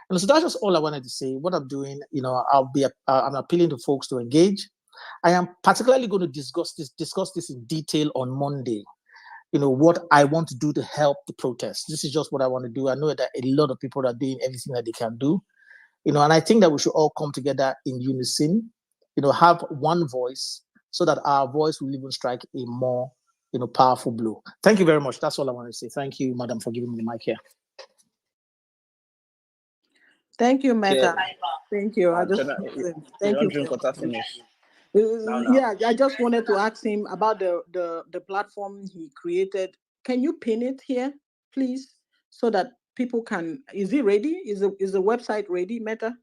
And so that's just all I wanted to say. What I'm doing, I'm appealing to folks to engage. I am particularly going to discuss this in detail on Monday. What I want to do to help the protest. This is just what I want to do. I know that a lot of people are doing everything that they can do. And I think that we should all come together in unison, have one voice so that our voice will even strike a more, powerful blow. Thank you very much. That's all I want to say. Thank you, madam, for giving me the mic here. Thank you, Meta. Yeah. Thank you. I just thank you. Drink water finish. Yeah, I just wanted to ask him about the platform he created. Can you pin it here, please, so that people can? Is it ready? Is the website ready, Meta?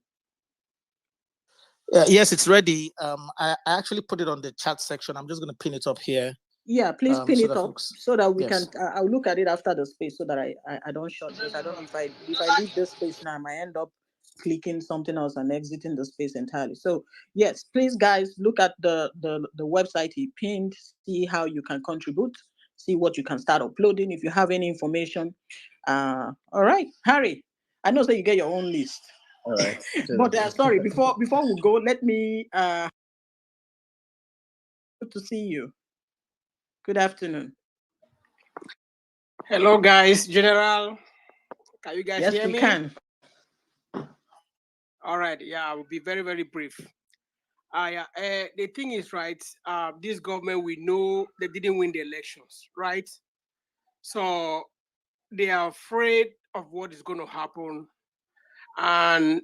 Yes, it's ready. I actually put it on the chat section. I'm just going to pin it up here. Yeah, please pin it up folks, so that we yes. can. I'll look at it after the space so that I don't shut, because I don't know if I leave this space now, I might end up clicking something else and exiting the space entirely. So yes, please guys, look at the website he pinned, see how you can contribute, see what you can start uploading if you have any information. All right, Harry, I know that you get your own list. All right. But sorry, before we go, let me good to see you. Good afternoon. Hello, guys. General, can you guys hear me? Yes, we can. All right. Yeah, I will be very, very brief. The thing is, right, this government, we know they didn't win the elections, right? So they are afraid of what is going to happen. And,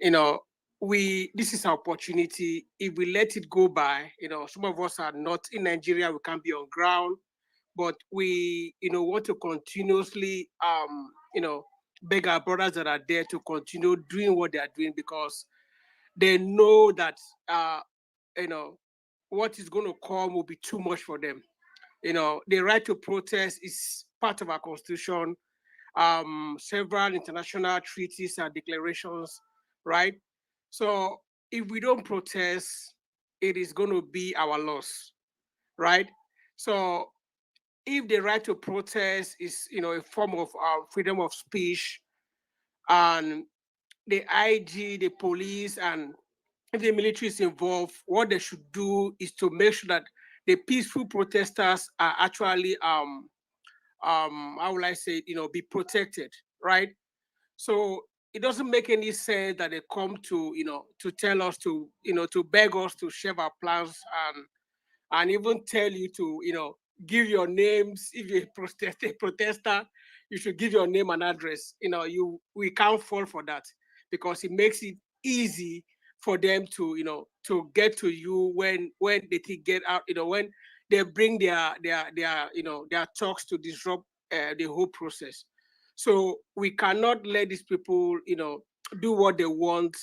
this is our opportunity. If we let it go by, some of us are not in Nigeria, we can't be on ground, but we, want to continuously, beg our brothers that are there to continue doing what they are doing, because they know that, what is going to come will be too much for them. The right to protest is part of our constitution, several international treaties and declarations, right? So if we don't protest, it is going to be our loss, right? So if the right to protest is, a form of freedom of speech, and the IG, the police, and if the military is involved, what they should do is to make sure that the peaceful protesters are actually, how will I say, be protected, right? So it doesn't make any sense that they come to, to tell us to, to beg us to share our plans, and even tell you to, give your names. If you're a protester, you should give your name and address. We can't fall for that, because it makes it easy for them to, to get to you when they get out, when they bring their their talks to disrupt the whole process. So we cannot let these people, do what they want,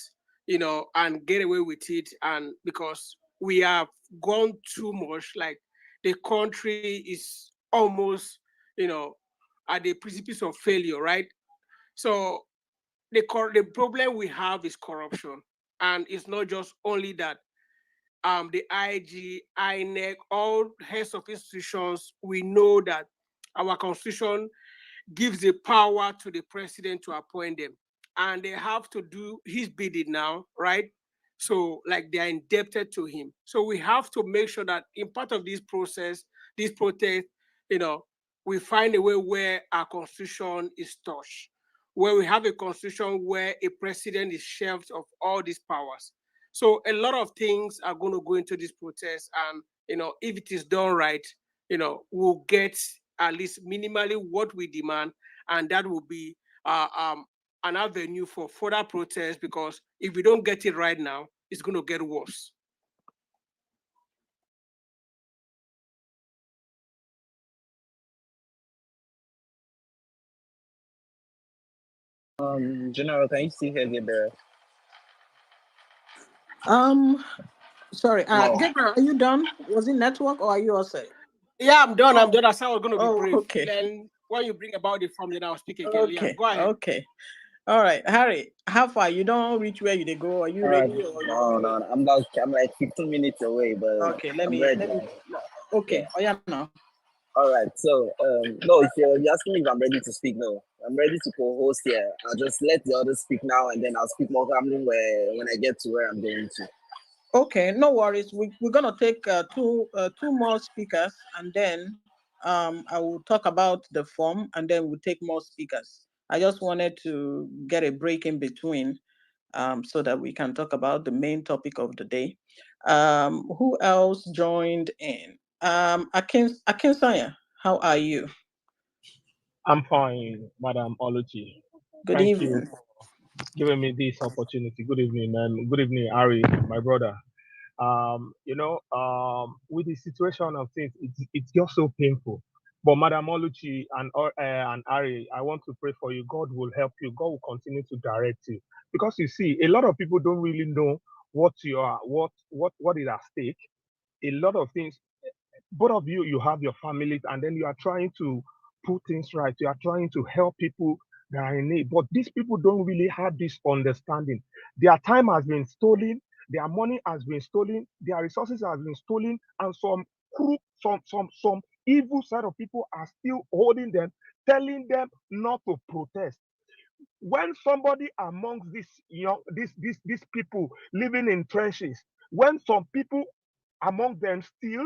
and get away with it. And because we have gone too much, like the country is almost, at the precipice of failure, right? So the problem we have is corruption, and it's not just only that. The IG, INEC, all heads of institutions, we know that our constitution gives the power to the president to appoint them. And they have to do his bidding now, right? So, like, they are indebted to him. So we have to make sure that in part of this process, this protest, we find a way where our constitution is touched, where we have a constitution where a president is shelved of all these powers. So a lot of things are going to go into this protest, and if it is done right, we'll get at least minimally what we demand, and that will be an avenue for further protests. Because if we don't get it right now, it's going to get worse. General, can you still hear Gabriel? Sorry, No. Gabriel, are you done? Was it network or are you all set? Yeah, I'm done. I'm done. I said I was going to be brief. Okay. Then when you bring about the form, then I'll speak again. Okay. Yeah, go ahead. Okay. All right, Harry. How far? You don't reach where you go? Are you ready? Or No. I'm like 15 minutes away, but okay. Let I'm me. ready. Okay. Yeah. Oh yeah, now. All right. So, no, if you're asking me if I'm ready to speak, no, I'm ready to co-host here. I'll just let the others speak now, and then I'll speak more calmly when I get to where I'm going to. Okay, no worries. We're gonna take two more speakers, and then I will talk about the form, and then we'll take more speakers. I just wanted to get a break in between, so that we can talk about the main topic of the day. Who else joined in? Akinsanya, how are you? I'm fine, Madam Oluchi. Good Thank evening. you for giving me this opportunity. Good evening, man. Good evening, Ari, my brother. With the situation of things, it's just so painful. But Madam Oluchi and Ari, I want to pray for you. God will help you. God will continue to direct you, because you see, a lot of people don't really know what you are, what is at stake. A lot of things. Both of you have your families, and then you are trying to put things right. You are trying to help people that are in need, but these people don't really have this understanding. Their time has been stolen, their money has been stolen, their resources has been stolen, and some crook, some evil set of people are still holding them, telling them not to protest. When somebody amongst these people living in trenches, when some people among them steal,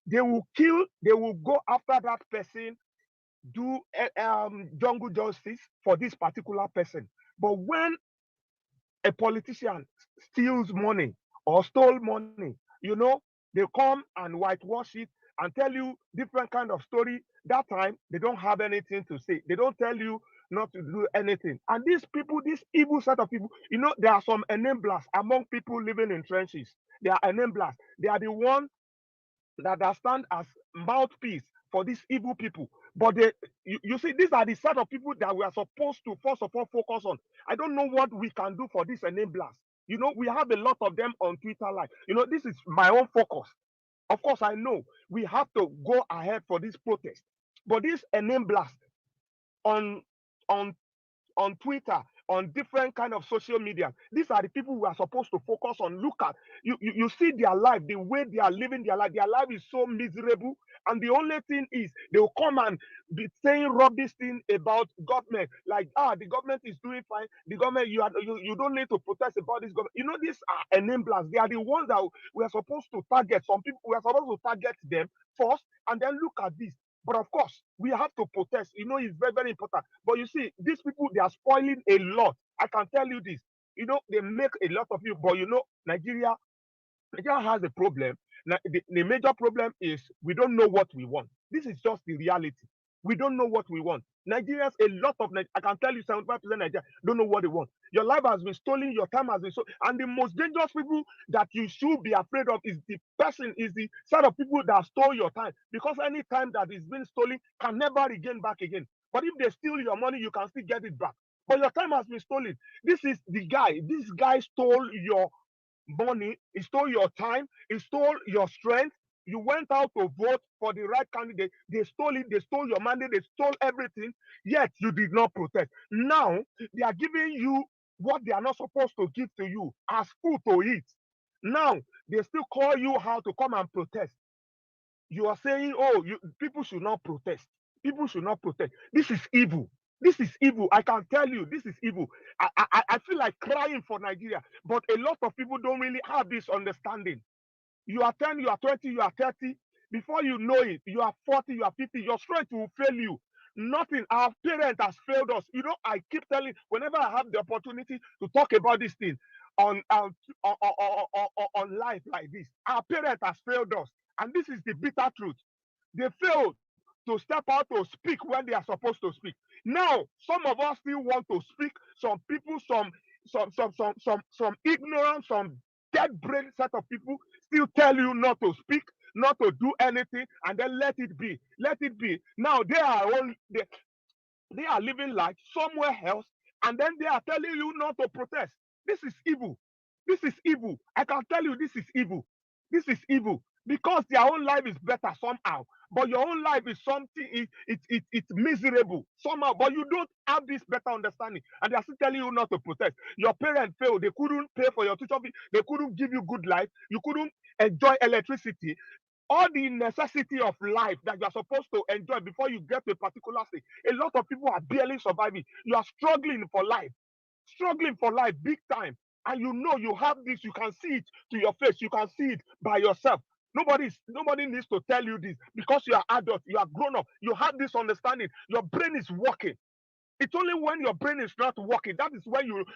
they will kill, they will go after that person, do jungle justice for this particular person. But when a politician steals money or stole money, they come and whitewash it and tell you different kind of story. That time they don't have anything to say. They don't tell you not to do anything. And these people, this evil set of people, there are some enablers among people living in trenches. They are enablers. They are the ones that stand as mouthpiece for these evil people. But you see, these are the set of people that we are supposed to first of all focus on. I don't know what we can do for these enablers. We have a lot of them on Twitter. This is my own focus. Of course, I know we have to go ahead for this protest. But these enablers on on on Twitter, on different kind of social media. These are the people we are supposed to focus on. Look at you see their life, the way they are living their life. Their life is so miserable, and the only thing is they will come and be saying rubbish thing about government, like the government is doing fine. The government, you don't need to protest about this government. These are enablers. They are the ones that we are supposed to target. Some people we are supposed to target them first, and then look at this. But of course, we have to protest. It's very, very important. But you see, these people, they are spoiling a lot. I can tell you this. They make a lot of you, but Nigeria has a problem. Now, the major problem is we don't know what we want. This is just the reality. We don't know what we want. Nigerians, a lot of I can tell you 75% Nigerians don't know what they want. Your life has been stolen, your time has been stolen. And the most dangerous people that you should be afraid of is the set of people that stole your time. Because any time that is being stolen can never regain back again. But if they steal your money, you can still get it back. But your time has been stolen. This guy stole your money, he stole your time, he stole your strength. You went out to vote for the right candidate. They stole it, they stole your money, they stole everything, yet you did not protest. Now they are giving you what they are not supposed to give to you as food to eat. Now they still call you how to come and protest. You are saying, oh, people should not protest. People should not protest. This is evil. This is evil. I can tell you, this is evil. I feel like crying for Nigeria, but a lot of people don't really have this understanding. You are 10, you are 20, you are 30. Before you know it, you are 40, you are 50. Your strength will fail you. Nothing. Our parent has failed us. You know, I keep telling, whenever I have the opportunity to talk about this thing on life like this, our parent has failed us. And this is the bitter truth. They failed to step out to speak when they are supposed to speak. Now, some of us still want to speak. Some people, some ignorant, some dead brain set of people still tell you not to speak, not to do anything, and then let it be. Let it be. Now they are living life somewhere else, and then they are telling you not to protest. This is evil. This is evil. I can tell you this is evil. This is evil because their own life is better somehow, but your own life is something. It's miserable somehow, but you don't have this better understanding, and they are still telling you not to protest. Your parents failed. They couldn't pay for your tuition fee. They couldn't give you good life. You couldn't enjoy electricity. All the necessity of life that you are supposed to enjoy before you get to a particular stage. A lot of people are barely surviving. You are struggling for life big time. And you know you have this, you can see it to your face, you can see it by yourself. Nobody needs to tell you this because you are adult, you are grown up, you have this understanding, your brain is working. It's only when your brain is not working that is when you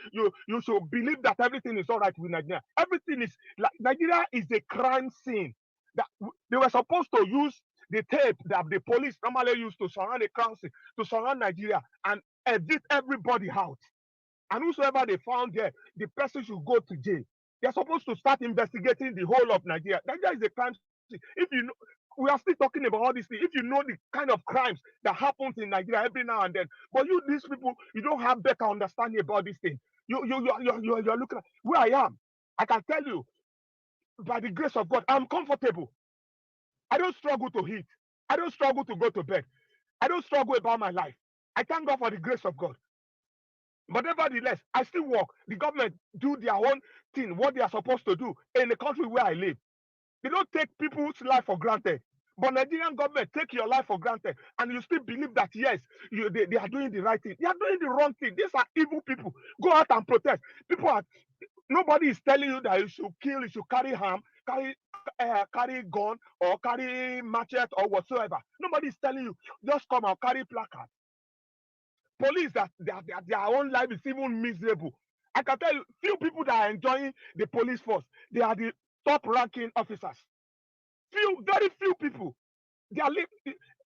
should believe that everything is all right with Nigeria. Everything is like Nigeria is a crime scene. That they were supposed to use the tape that the police normally use to surround a crime scene, to surround Nigeria and edit everybody out. And whosoever they found there, the person should go to jail. They're supposed to start investigating the whole of Nigeria. Nigeria is a crime scene. If you know, we are still talking about all these things. If you know the kind of crimes that happens in Nigeria every now and then, but these people, you don't have better understanding about these things. You're looking at where I am. I can tell you, by the grace of God, I'm comfortable. I don't struggle to eat. I don't struggle to go to bed. I don't struggle about my life. I thank God for the grace of God. But nevertheless, I still work. The government do their own thing, what they are supposed to do in the country where I live. They don't take people's life for granted. But Nigerian government take your life for granted, and you still believe that yes, they are doing the right thing. They are doing the wrong thing. These are evil people. Go out and protest. Nobody is telling you that you should kill, you should carry harm, carry gun or carry machete or whatsoever. Nobody is telling you just come and carry placard. Police that their own life is even miserable. I can tell you, few people that are enjoying the police force, they are the top ranking officers. Very few people. They are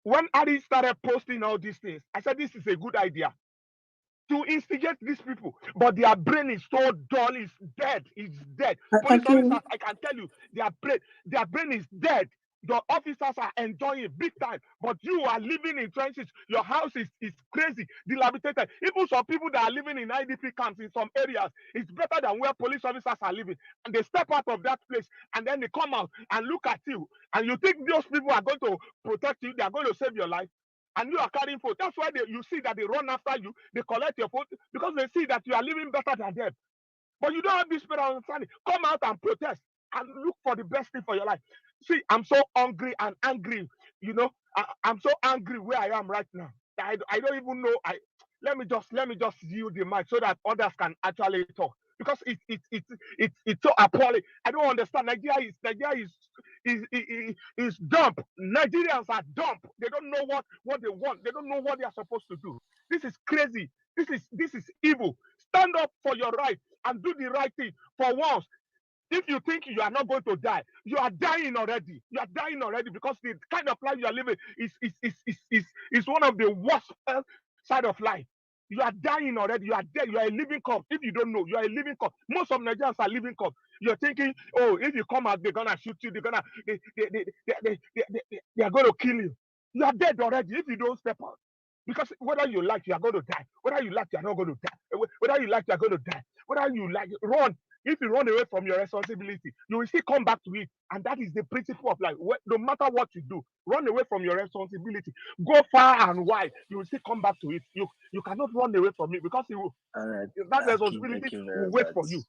when Ari started posting all these things, I said this is a good idea to instigate these people, but their brain is so dull, it's dead. It's dead. Police Again, officers, I can tell you, their brain is dead. The officers are enjoying it big time, but you are living in trenches. Your house is crazy, dilapidated. Even some people that are living in IDP camps in some areas, it's better than where police officers are living. And they step out of that place, and then they come out and look at you, and you think those people are going to protect you, they are going to save your life, and you are carrying food. That's why you see that they run after you, they collect your food, because they see that you are living better than them. But you don't have this better understanding. Come out and protest and look for the best thing for your life. See, I'm so hungry and angry. You know, I'm so angry where I am right now. I don't even know. Let me just yield the mic so that others can actually talk, because it's so appalling. I don't understand. Nigeria is dumb. Nigerians are dumb. They don't know what they want. They don't know what they are supposed to do. This is crazy. This is evil. Stand up for your right and do the right thing for once. If you think you are not going to die, you are dying already. You are dying already, because the kind of life you are living is one of the worst side of life. You are dying already. You are dead. You are a living corpse. If you don't know, you are a living corpse. Most of Nigerians are living corpse. You're thinking, oh, if you come out, they're gonna shoot you. They are gonna kill you. You are dead already if you don't step out. Because whether you like, you are going to die. Whether you like, you are not going to die. Whether you like, you are going to die. Whether you like, run. If you run away from your responsibility, you will still come back to it. And that is the principle of life. No matter what you do, run away from your responsibility. Go far and wide. You will still come back to it. You cannot run away from it, because that responsibility will wait for you.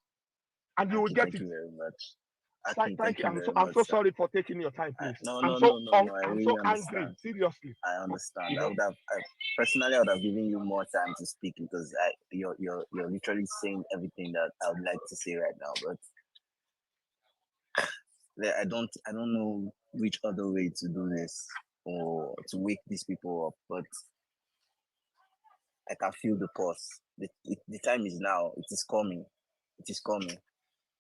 And you will get it. Thank you very much. Akin, Thank thank you. you very I'm much, so sir. sorry for taking your time, please. No, I'm no, so no, no, no. I I'm really so angry. understand. Seriously. I understand. You I know. would have, personally, I would have given you more time to speak because you're literally saying everything that I would like to say right now. But I don't know which other way to do this or to wake these people up. But I can feel the pulse. The time is now. It is coming. It is coming.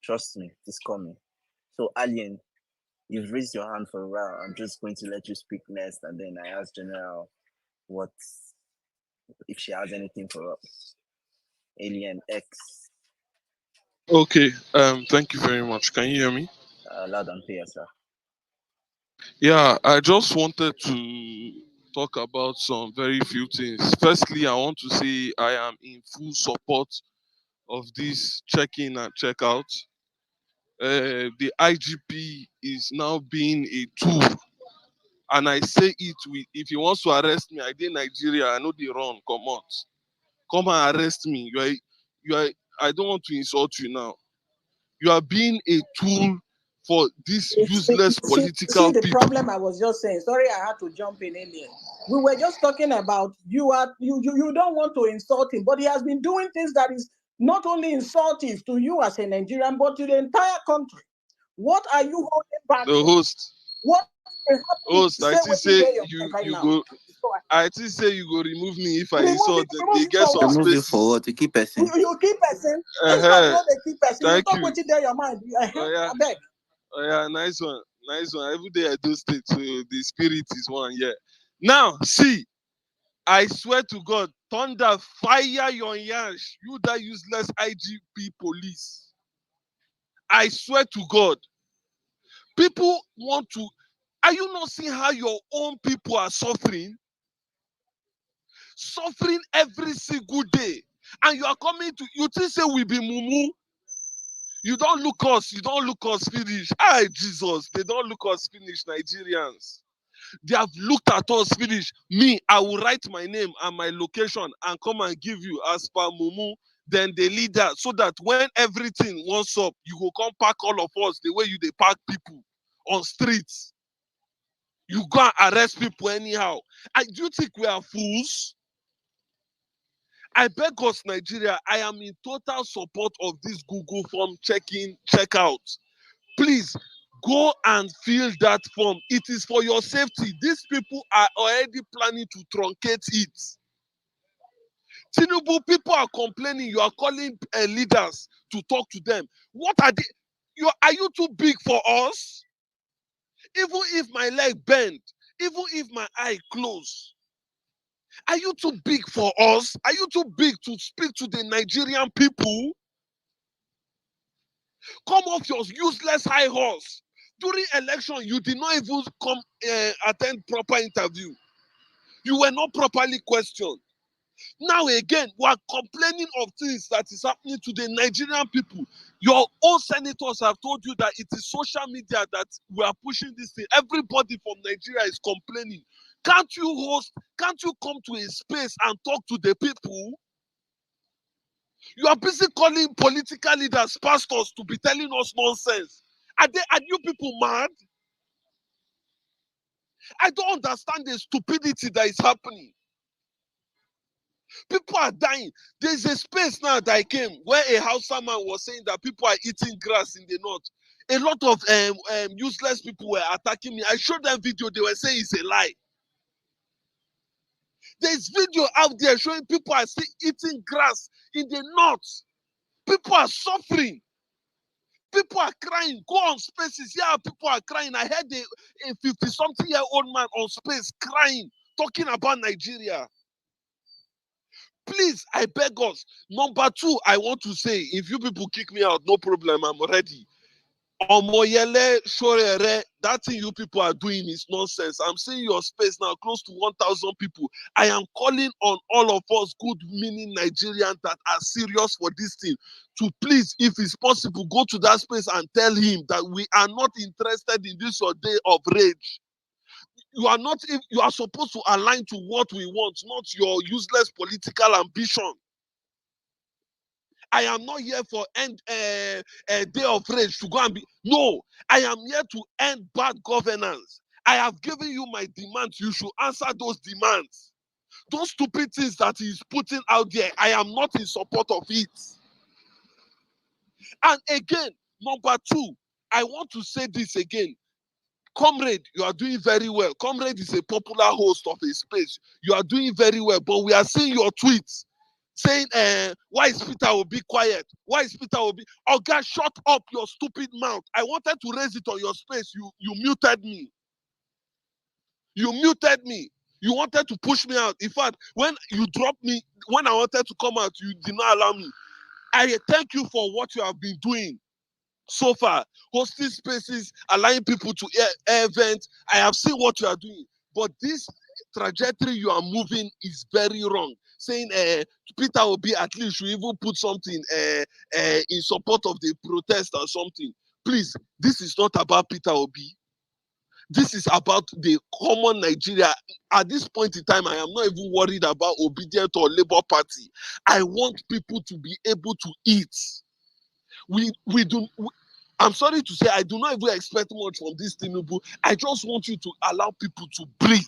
Trust me, it is coming. So, Alien, you've raised your hand for a while. I'm just going to let you speak next, and then I ask General what if she has anything for us. Alien X, Okay, thank you very much. Can you hear me? loud and clear, sir. Yeah, I just wanted to talk about some very few things. Firstly, I want to say I am in full support of this check-in and check-out. The IGP is now being a tool, and I say it with if he wants to arrest me, I did Nigeria, I know they run, come out. Come and arrest me. You are I don't want to insult you now. You are being a tool for these useless See political the people. problem I was just saying. Sorry, I had to jump in, Alien. We were just talking about you don't want to insult him, but he has been doing things that is not only insultive to you as a Nigerian, but to the entire country. What are you holding back The for? host, What is happening? I Say think what is say there your mind you right you now. go. So I think say you go remove me if I remove insult it, them. remove They it get for some what? Remove it for spaces. what? To keep person. You keep person. It's not Uh-huh. what they keep person. You Thank talk you. what is there your mind. Oh yeah, I beg. oh yeah, nice one, nice one. Every day I do state, so the spirit is one. Yeah. Now see, I swear to God, thunder fire your yansh. You that useless IGP police. I swear to God, people want to. Are you not seeing how your own people are suffering? Suffering every single day. And you are coming to, you think say we be mumu. You don't look us finish. Ah, Jesus, they don't look us finish, Nigerians. They have looked at us finish. Me, I will write my name and my location and come and give you as per mumu. Then the leader, so that when everything wants up, you will come pack all of us the way you they pack people on streets. You go and arrest people anyhow. Do you think we are fools? I beg us, Nigeria, I am in total support of this Google form check-in, check-out. Please go and fill that form. It is for your safety. These people are already planning to truncate it. Tinubu, people are complaining. You are calling leaders to talk to them. What are they? Are you too big for us? Even if my leg bend, even if my eye close, are you too big for us? Are you too big to speak to the Nigerian people? Come off your useless high horse. During election, you did not even come attend proper interview. You were not properly questioned. Now again, we are complaining of things that is happening to the Nigerian people. Your own senators have told you that it is social media that we are pushing this thing. Everybody from Nigeria is complaining. Can't you host? Can't you come to a space and talk to the people? You are busy calling political leaders, pastors to be telling us nonsense. Are you people mad? I don't understand the stupidity that is happening. People are dying. There's a space now that I came where a Hausa man was saying that people are eating grass in the north. A lot of useless people were attacking me. I showed them video. They were saying it's a lie. There's video out there showing people are still eating grass in the north. People are suffering. People are crying. Go on spaces. Yeah, people are crying. I heard a 50-something-year-old man on space crying, talking about Nigeria. Please, I beg us. Number two, I want to say, if you people kick me out, no problem, I'm ready. Omoyele, Shorere, that thing you people are doing is nonsense. I'm seeing your space now, close to 1,000 people. I am calling on all of us good-meaning Nigerians that are serious for this thing to please, if it's possible, go to that space and tell him that we are not interested in this your day of rage. You are not. You are supposed to align to what we want, not your useless political ambition. I am not here for end a day of rage to go and be. No, I am here to end bad governance. I have given you my demands. You should answer those demands. Those stupid things that he's putting out there, I am not in support of it. And again, number two, I want to say this again. Comrade, you are doing very well. Comrade is a popular host of a space. You are doing very well, but we are seeing your tweets saying, why is Peter Obi quiet? Why is Peter Obi? Oh, God, shut up your stupid mouth. I wanted to raise it on your space. You muted me. You muted me. You wanted to push me out. In fact, when you dropped me, when I wanted to come out, you did not allow me. I thank you for what you have been doing so far, hosting spaces, allowing people to air events. I have seen what you are doing, but this trajectory you are moving is very wrong. Saying Peter Obi at least should even put something in support of the protest or something. Please, this is not about Peter Obi. This is about the common Nigeria. At this point in time, I am not even worried about Obedient or Labour Party. I want people to be able to eat. I'm sorry to say, I do not even expect much from this Tinubu. I just want you to allow people to breathe.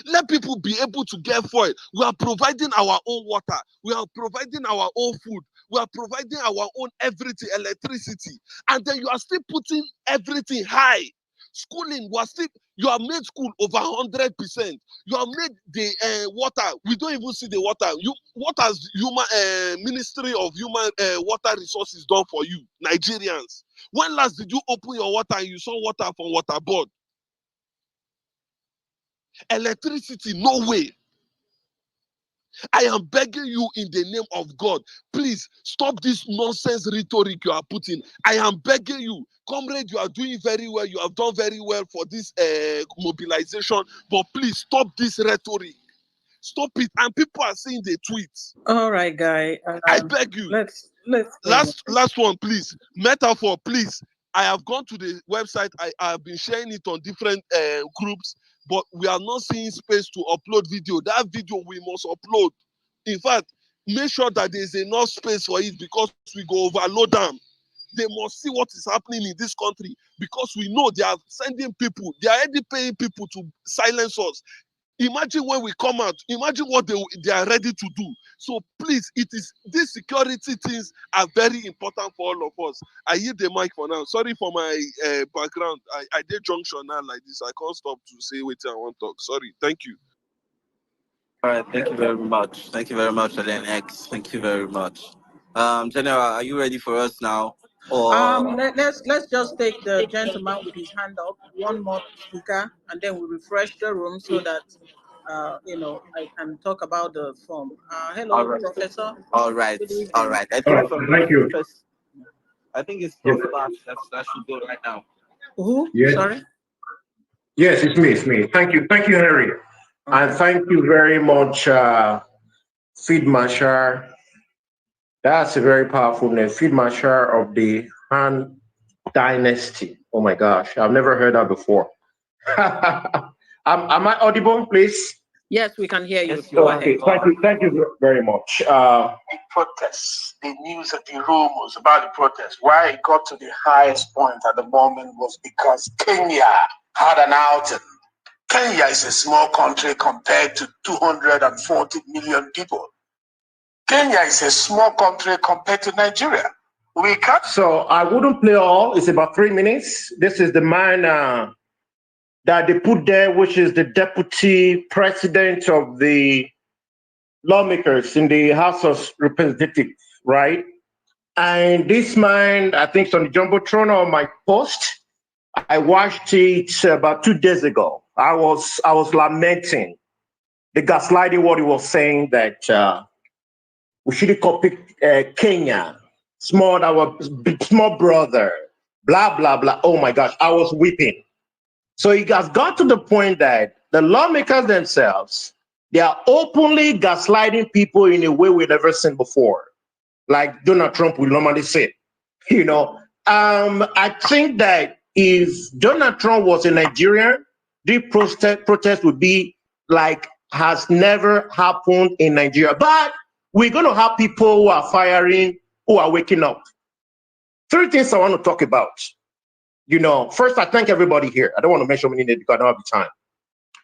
Let people be able to get food. We are providing our own water. We are providing our own food. We are providing our own everything, electricity. And then you are still putting everything high. Schooling, you have made school over 100%. You have made the water. We don't even see the water. What has Ministry of Human Water Resources done for you, Nigerians? When last did you open your water and you saw water from water board? Electricity, no way. I am begging you in the name of God, please stop this nonsense rhetoric you are putting. I am begging you, comrade, you are doing very well. You have done very well for this mobilization, but please stop this rhetoric. Stop it. And people are saying the tweets. All right, Guy. I beg you. Let's last one, please. Metaphor, please. I have gone to the website. I have been sharing it on different groups, but we are not seeing space to upload video. That video we must upload. In fact, make sure that there is enough space for it, because we go overload them. They must see what is happening in this country, because we know they are sending people. They are already paying people to silence us. Imagine when we come out, imagine what they are ready to do. So please, these security things are very important for all of us. I yield the mic for now. Sorry for my background. I did junction now like this. I can't stop to say what I want to talk. Sorry. Thank you. All right, thank you very much. Thank you very much, LNX. Thank you very much. General, are you ready for us now? Or let's just take the gentleman with his hand up, one more speaker, and then we refresh the room so that I can talk about the form. Hello, right. Professor. All right, all right. I think thank you. I think it's Yes. that should go right now. Who? Yes. Sorry. Yes, it's me. Thank you, Henry, and thank you very much, Field Marshal. That's a very powerful name, Field Marshal of the Han Dynasty. Oh my gosh, I've never heard that before. Am I audible, please? Yes, we can hear you. Yes, Go Okay, ahead. thank you very much. The protests, the news of the rumors about the protests, why it got to the highest point at the moment was because Kenya had an outing. Kenya is a small country compared to 240 million people. Kenya is a small country compared to Nigeria. We can't. So I wouldn't play all. It's about 3 minutes. This is the man that they put there, which is the deputy president of the lawmakers in the House of Representatives, right? And this man, I think it's on the Jumbotron on my post. I watched it about 2 days ago. I was lamenting the gaslighting, what he was saying, that we should copy Kenya, small brother, blah, blah, blah. Oh my gosh, I was weeping. So it has got to the point that the lawmakers themselves, they are openly gaslighting people in a way we've never seen before, like Donald Trump will normally say. I think that if Donald Trump was a Nigerian, the protest would be like has never happened in Nigeria. But we're going to have people who are firing, who are waking up. 3 things I want to talk about. You know, first, I thank everybody here. I don't want to mention many names because I don't have the time.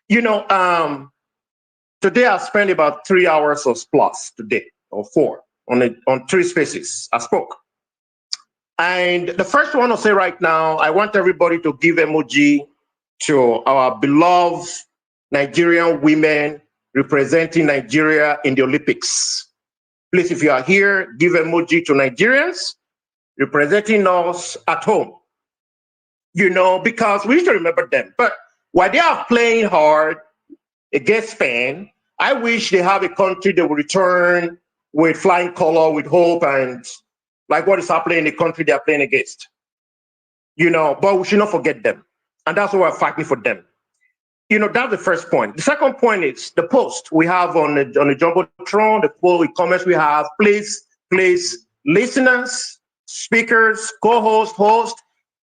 You know, today I spent about 3 hours or plus today, or 4, on 3 spaces. I spoke. And the first one I'll say right now, I want everybody to give emoji to our beloved Nigerian women representing Nigeria in the Olympics. Please, if you are here, give emoji to Nigerians representing us at home. You know, because we need to remember them. But while they are playing hard against Spain, I wish they have a country that will return with flying color, with hope, and like what is happening in the country they are playing against. You know, but we should not forget them. And that's why we're fighting for them. You know, that's the first point. The second point is the post we have on the Jumbotron, the poll with comments we have. Please, listeners, speakers, co-host, host,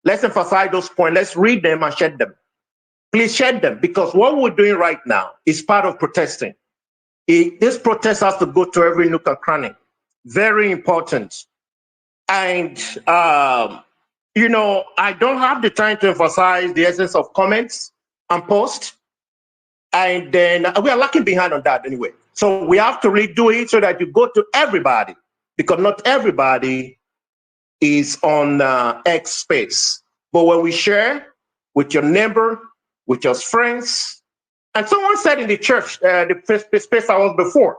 let's emphasize those points. Let's read them and share them. Please share them, because what we're doing right now is part of protesting. This protest has to go to every nook and cranny. Very important. And, you know, I don't have the time to emphasize the essence of comments and posts. And then we are lacking behind on that anyway. So we have to redo it so that you go to everybody, because not everybody is on X space. But when we share with your neighbor, with your friends, and someone said in the church, the space I was before,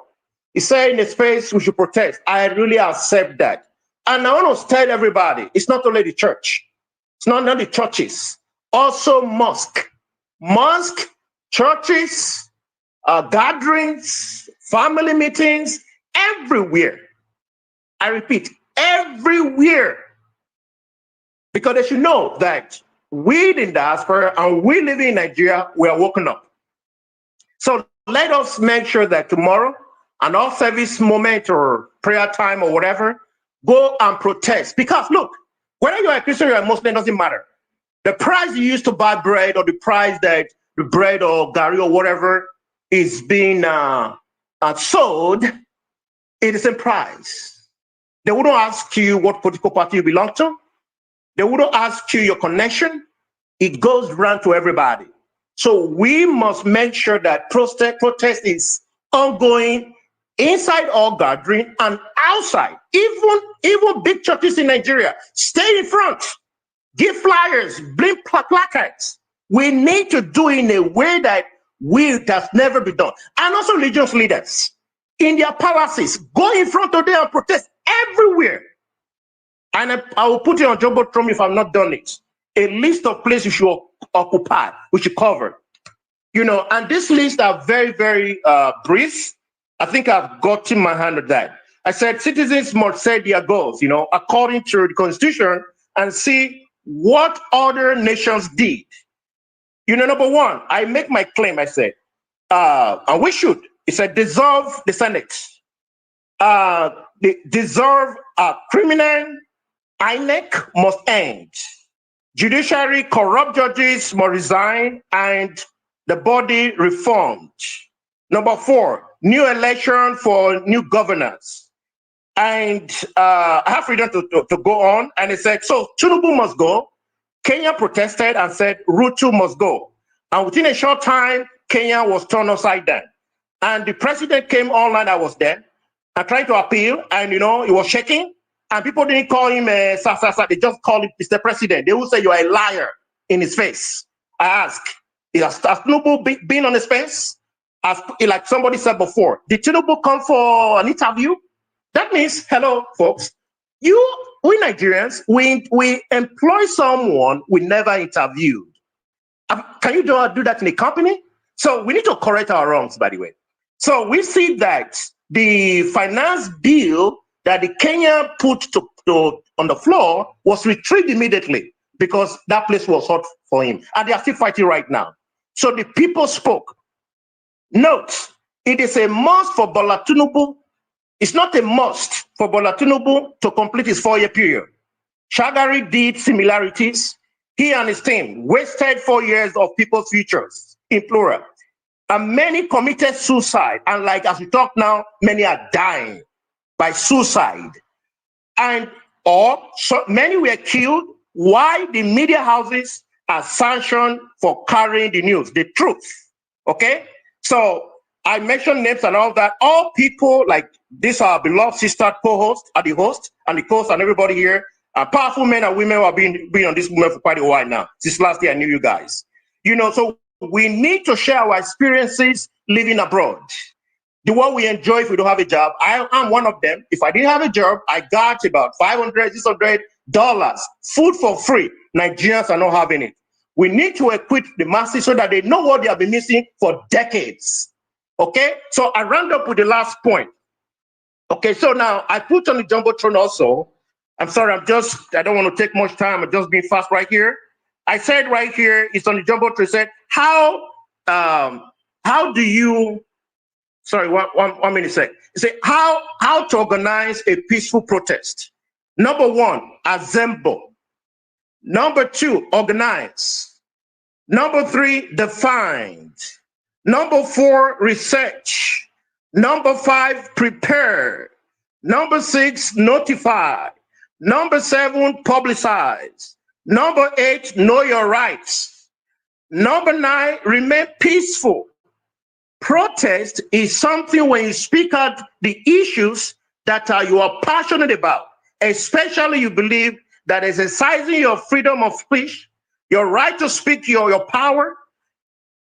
he said in the space we should protest. I really accept that. And I want to tell everybody, it's not only the church. It's not only churches. Also mosque, churches, gatherings, family meetings, everywhere. I repeat, everywhere. Because they should know that we in diaspora and we living in Nigeria, we are woken up. So let us make sure that tomorrow, an off-service moment or prayer time or whatever, go and protest. Because look, whether you're a Christian or a Muslim, doesn't matter. The price you use to buy bread, or the price that the bread or gari or whatever is being sold, it is a price. They wouldn't ask you what political party you belong to. They wouldn't ask you your connection. It goes round to everybody. So we must make sure that protest is ongoing inside our gathering and outside. Even big churches in Nigeria, stay in front. Give flyers, bring placards. We need to do it in a way that has never been done. And also religious leaders in their palaces, go in front of them and protest everywhere. And I will put it on Jumbotron if I've not done it. A list of places we should occupy, we should cover. You know, and this list are very, very brief. I think I've gotten my hand on that. I said citizens must set their goals, you know, according to the Constitution, and see what other nations did. You know, number one, I make my claim, I said, and we should, it said dissolve the Senate. Dissolve criminal INEC must end. Judiciary corrupt judges must resign and the body reformed. Number 4, new election for new governors. And I have freedom to go on. And it said, so Tinubu must go. Kenya protested and said Ruto must go. And within a short time, Kenya was turned upside down. And the president came online, I was there, and tried to appeal. And, you know, he was shaking. And people didn't call him they just called him Mr. President. They will say you are a liar in his face. I ask, has Tinubu been on his face? Like somebody said before, did Tinubu come for an interview? That means, hello, folks, we Nigerians, we employ someone we never interviewed. Can you do that in a company? So we need to correct our wrongs, by the way. So we see that the finance bill that the Kenya put on the floor was retrieved immediately because that place was hot for him. And they are still fighting right now. So the people spoke. Note, it is a must for Bola Tinubu. It's not a must for Bola Tinubu to complete his 4-year period. Shagari did similarities. He and his team wasted 4 years of people's futures, in plural. And many committed suicide. And like as we talk now, many are dying by suicide. And or so many were killed. Why the media houses are sanctioned for carrying the news, the truth. Okay? So I mentioned names and all that. All people like this, our beloved sister co-host, are the host and the co-host and everybody here, powerful men and women who have been on this movement for quite a while now. Since last year I knew you guys. You know, so we need to share our experiences living abroad. The one we enjoy if we don't have a job. I'm one of them. If I didn't have a job, I got about $500, $600, food for free. Nigerians are not having it. We need to equip the masses so that they know what they have been missing for decades. Okay, so I round up with the last point. Okay, so now I put on the Jumbotron also. I'm sorry, I don't want to take much time. I'm just being fast right here. I said right here, it's on the Jumbotron, said, how do you, sorry, one minute sec. It said, how to organize a peaceful protest. Number one, assemble. Number two, organize. Number three, define. Number four, research. Number five, prepare. Number six, notify. Number seven, publicize. Number eight, know your rights. Number nine, remain peaceful. Protest is something when you speak out the issues that you are passionate about, especially you believe that exercising your freedom of speech, your right to speak, your power,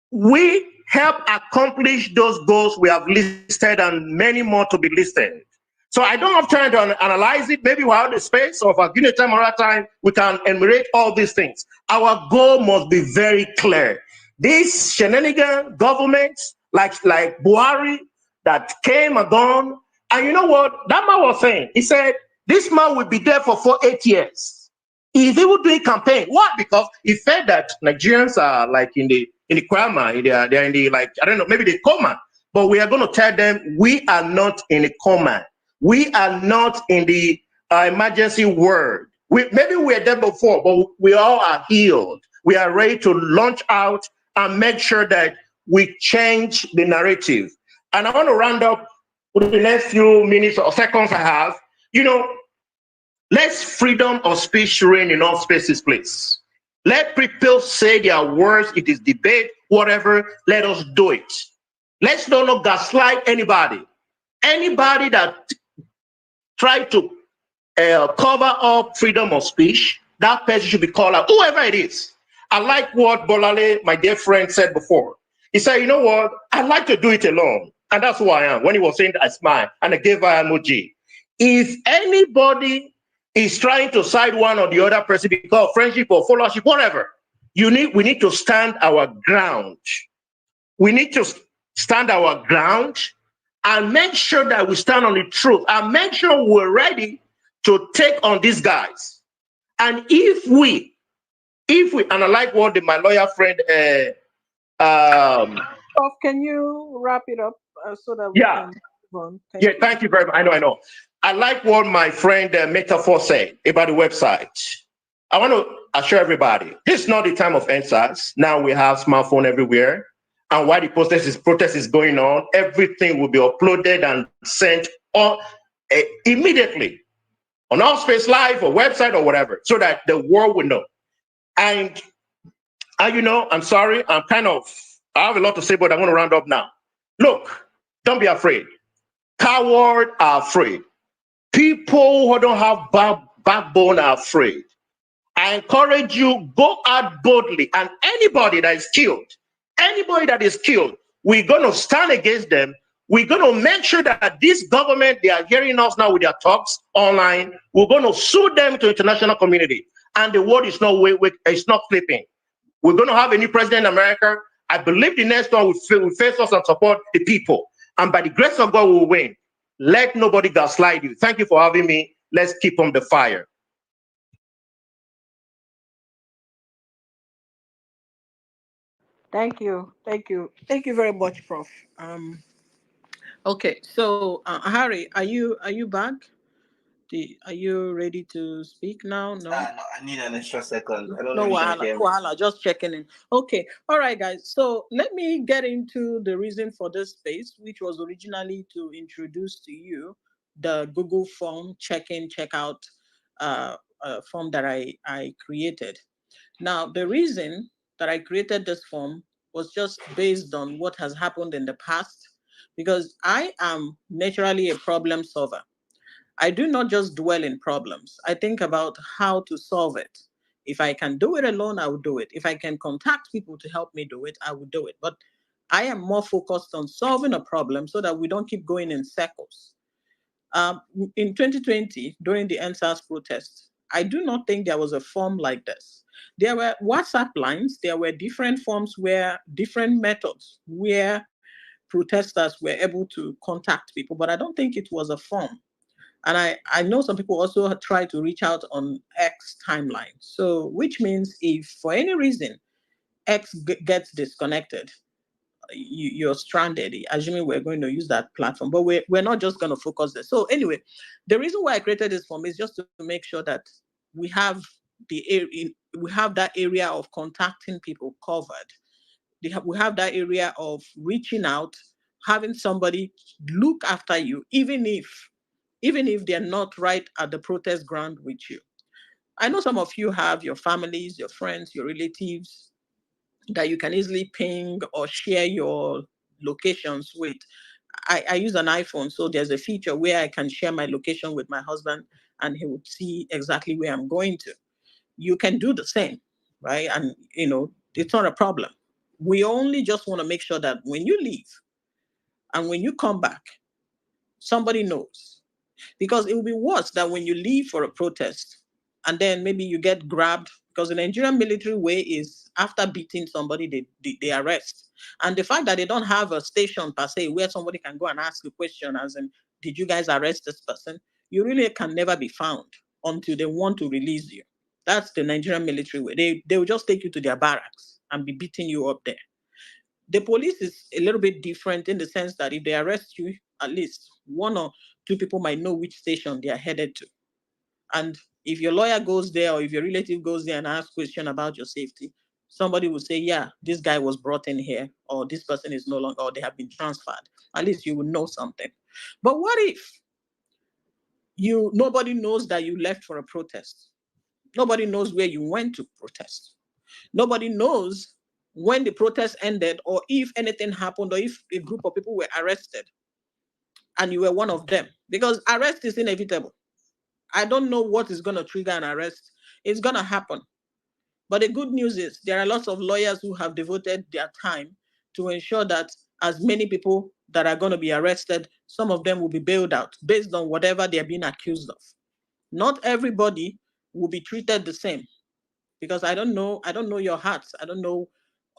we help accomplish those goals we have listed and many more to be listed. So I don't have time to analyze it. Maybe we'll have the space, or if I give you time or time, we can enumerate all these things. Our goal must be very clear. These shenanigan governments, like Buhari, that came and gone, and you know what that man was saying? He said, this man will be there for 8 years. He's even doing campaign. Why? Because he felt that Nigerians are like in the coma, they're in the, like, I don't know, maybe the coma. But we are going to tell them we are not in a coma. We are not in the emergency ward. Maybe we were there before, but we all are healed. We are ready to launch out and make sure that we change the narrative. And I want to round up with the next few minutes or seconds I have. You know, let's freedom of speech reign in all spaces, please. Let people say their words. It is debate, whatever. Let us do it. Let's not gaslight anybody. Anybody that try to cover up freedom of speech, that person should be called out, whoever it is. I like what Bolale, my dear friend, said before. He said, you know what? I like to do it alone. And that's who I am. When he was saying that, I smiled and I gave her an emoji. If anybody is trying to side one or the other person because of friendship or followership, whatever, we need to stand our ground. We need to stand our ground and make sure that we stand on the truth and make sure we're ready to take on these guys. And if we, and I like what my lawyer friend, can you wrap it up so that we can move on? Thank you very much. I know. I like what my friend Metaphor said about the website. I want to assure everybody, this is not the time of answers. Now we have smartphone everywhere. And while the protest is going on, everything will be uploaded and sent on immediately on our Space Live or website or whatever, so that the world will know. And you know, I'm sorry, I have a lot to say, but I'm going to round up now. Look, don't be afraid. Cowards are afraid. People who don't have backbone are afraid. I encourage you, go out boldly, and anybody that is killed, we're going to stand against them. We're going to make sure that this government, they are hearing us now with their talks online. We're going to sue them to international community. And the world is not sleeping. We're going to have a new president in America. I believe the next one will face us and support the people. And by the grace of God, we will win. Let nobody gaslight you. Thank you for having me. Let's keep on the fire. Thank you. Thank you. Thank you very much, Prof. Okay, so Harry, are you back? Are you ready to speak now? No. No, I need an extra second. I don't know No if you can wahala, hear no me. wahala, just checking in. Okay, all right, guys. So let me get into the reason for this space, which was originally to introduce to you the Google form check-in, check-out form that I created. Now, the reason that I created this form was just based on what has happened in the past, because I am naturally a problem solver. I do not just dwell in problems. I think about how to solve it. If I can do it alone, I will do it. If I can contact people to help me do it, I will do it. But I am more focused on solving a problem so that we don't keep going in circles. Um, in 2020, during the NSAS protest, I do not think there was a form like this. There were WhatsApp lines, there were different forms where different methods where protesters were able to contact people, but I don't think it was a form. And I know some people also try to reach out on X timeline. So, which means if for any reason X gets disconnected, you're stranded, assuming we're going to use that platform. But we're not just going to focus there. So, anyway, the reason why I created this form is just to make sure that we have we have that area of contacting people covered. We have that area of reaching out, having somebody look after you, even if they're not right at the protest ground with you. I know some of you have your families, your friends, your relatives that you can easily ping or share your locations with. I use an iPhone, so there's a feature where I can share my location with my husband and he would see exactly where I'm going to. You can do the same, right? And, it's not a problem. We only just want to make sure that when you leave and when you come back, somebody knows. Because it will be worse that when you leave for a protest and then maybe you get grabbed, because the Nigerian military way is after beating somebody, they arrest. And the fact that they don't have a station per se where somebody can go and ask a question as in, did you guys arrest this person? You really can never be found until they want to release you. That's the Nigerian military way. They will just take you to their barracks and be beating you up there. The police is a little bit different in the sense that if they arrest you, at least one or two people might know which station they are headed to. And if your lawyer goes there or if your relative goes there and asks question about your safety, somebody will say, yeah, this guy was brought in here, or this person is no longer, or they have been transferred. At least you will know something. But what if nobody knows that you left for a protest? Nobody knows where you went to protest. Nobody knows when the protest ended or if anything happened or if a group of people were arrested and you were one of them. Because arrest is inevitable. I don't know what is going to trigger an arrest. It's going to happen. But the good news is there are lots of lawyers who have devoted their time to ensure that as many people that are going to be arrested, some of them will be bailed out based on whatever they're being accused of. Not everybody will be treated the same because I don't know your hearts. I don't know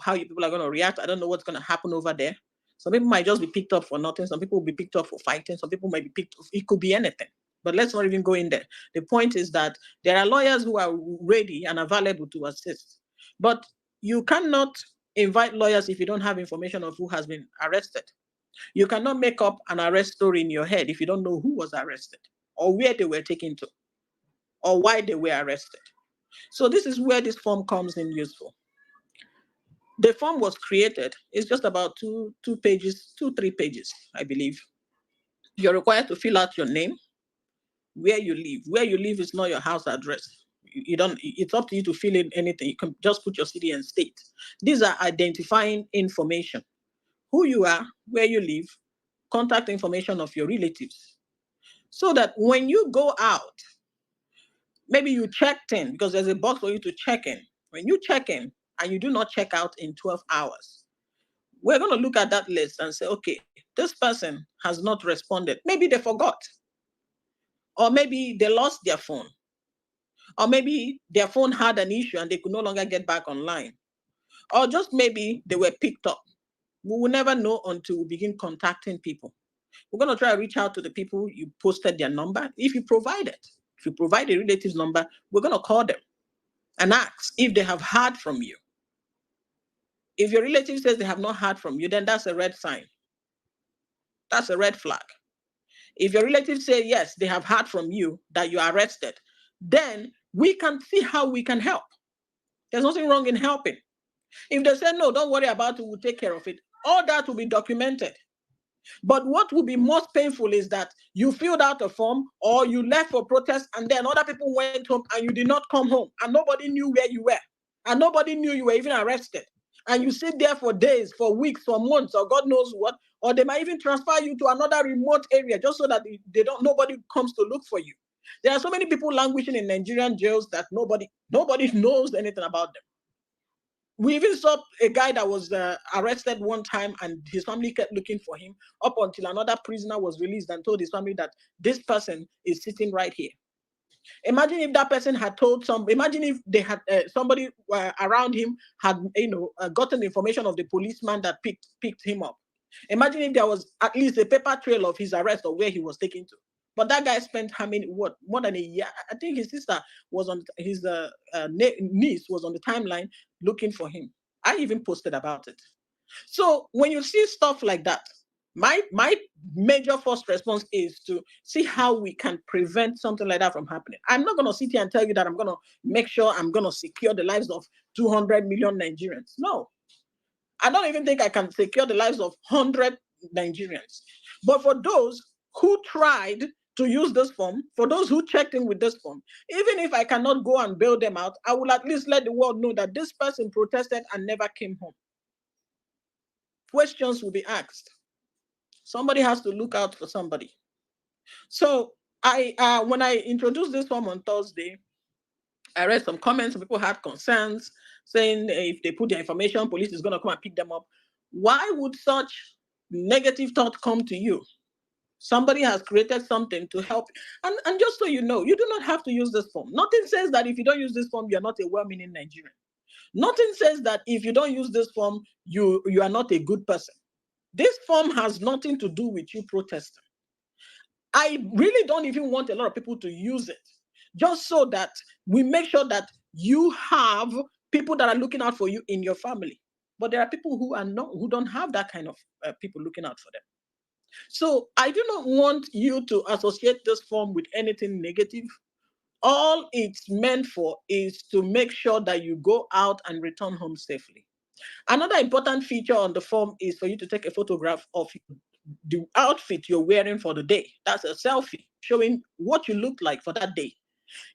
how you people are going to react. I don't know what's going to happen over there. Some people might just be picked up for nothing. Some people will be picked up for fighting. Some people might be picked up. It could be anything. But let's not even go in there. The point is that there are lawyers who are ready and available to assist. But you cannot invite lawyers if you don't have information of who has been arrested. You cannot make up an arrest story in your head if you don't know who was arrested or where they were taken to or why they were arrested. So this is where this form comes in useful. The form was created. It's just about two pages, 3 pages, I believe. You're required to fill out your name, where you live. Where you live is not your house address. You don't. It's up to you to fill in anything. You can just put your city and state. These are identifying information: who you are, where you live, contact information of your relatives, so that when you go out, maybe you checked in because there's a box for you to check in. When you check in and you do not check out in 12 hours, we're going to look at that list and say, okay, this person has not responded. Maybe they forgot, or maybe they lost their phone, or maybe their phone had an issue and they could no longer get back online, or just maybe they were picked up. We will never know until we begin contacting people. We're going to try to reach out to the people you posted their number. If you provide it, if you provide a relative's number, we're going to call them and ask if they have heard from you. If your relative says they have not heard from you, then that's a red sign. That's a red flag. If your relatives say, yes, they have heard from you that you are arrested, then we can see how we can help. There's nothing wrong in helping. If they say, no, don't worry about it, we'll take care of it, all that will be documented. But what will be most painful is that you filled out a form or you left for protest and then other people went home and you did not come home and nobody knew where you were and nobody knew you were even arrested. And you sit there for days, for weeks, for months, or God knows what, or they might even transfer you to another remote area just so that nobody comes to look for you. There are so many people languishing in Nigerian jails that nobody knows anything about them. We even saw a guy that was arrested one time and his family kept looking for him up until another prisoner was released and told his family that this person is sitting right here. Imagine if that person had told imagine if they had somebody around him had, gotten information of the policeman that picked him up. Imagine if there was at least a paper trail of his arrest or where he was taken to. But that guy spent more than a year. I think his sister was on his niece was on the timeline looking for him. I even posted about it. So when you see stuff like that, my major first response is to see how we can prevent something like that from happening. I'm not going to sit here and tell you that I'm going to make sure I'm going to secure the lives of 200 million Nigerians. No, I don't even think I can secure the lives of 100 Nigerians. But for those who tried to use this form, for those who checked in with this form, even if I cannot go and bail them out, I will at least let the world know that this person protested and never came home. Questions will be asked. Somebody has to look out for somebody. So when I introduced this form on Thursday, I read some comments. People had concerns saying if they put their information, police is going to come and pick them up. Why would such negative thought come to you? Somebody has created something to help. And just so you know, you do not have to use this form. Nothing says that if you don't use this form, you're not a well-meaning Nigerian. Nothing says that if you don't use this form, you are not a good person. This form has nothing to do with you protesting. I really don't even want a lot of people to use it, just so that we make sure that you have people that are looking out for you in your family. But there are people who don't have that kind of people looking out for them. So I do not want you to associate this form with anything negative. All it's meant for is to make sure that you go out and return home safely. Another important feature on the form is for you to take a photograph of the outfit you're wearing for the day. That's a selfie showing what you look like for that day.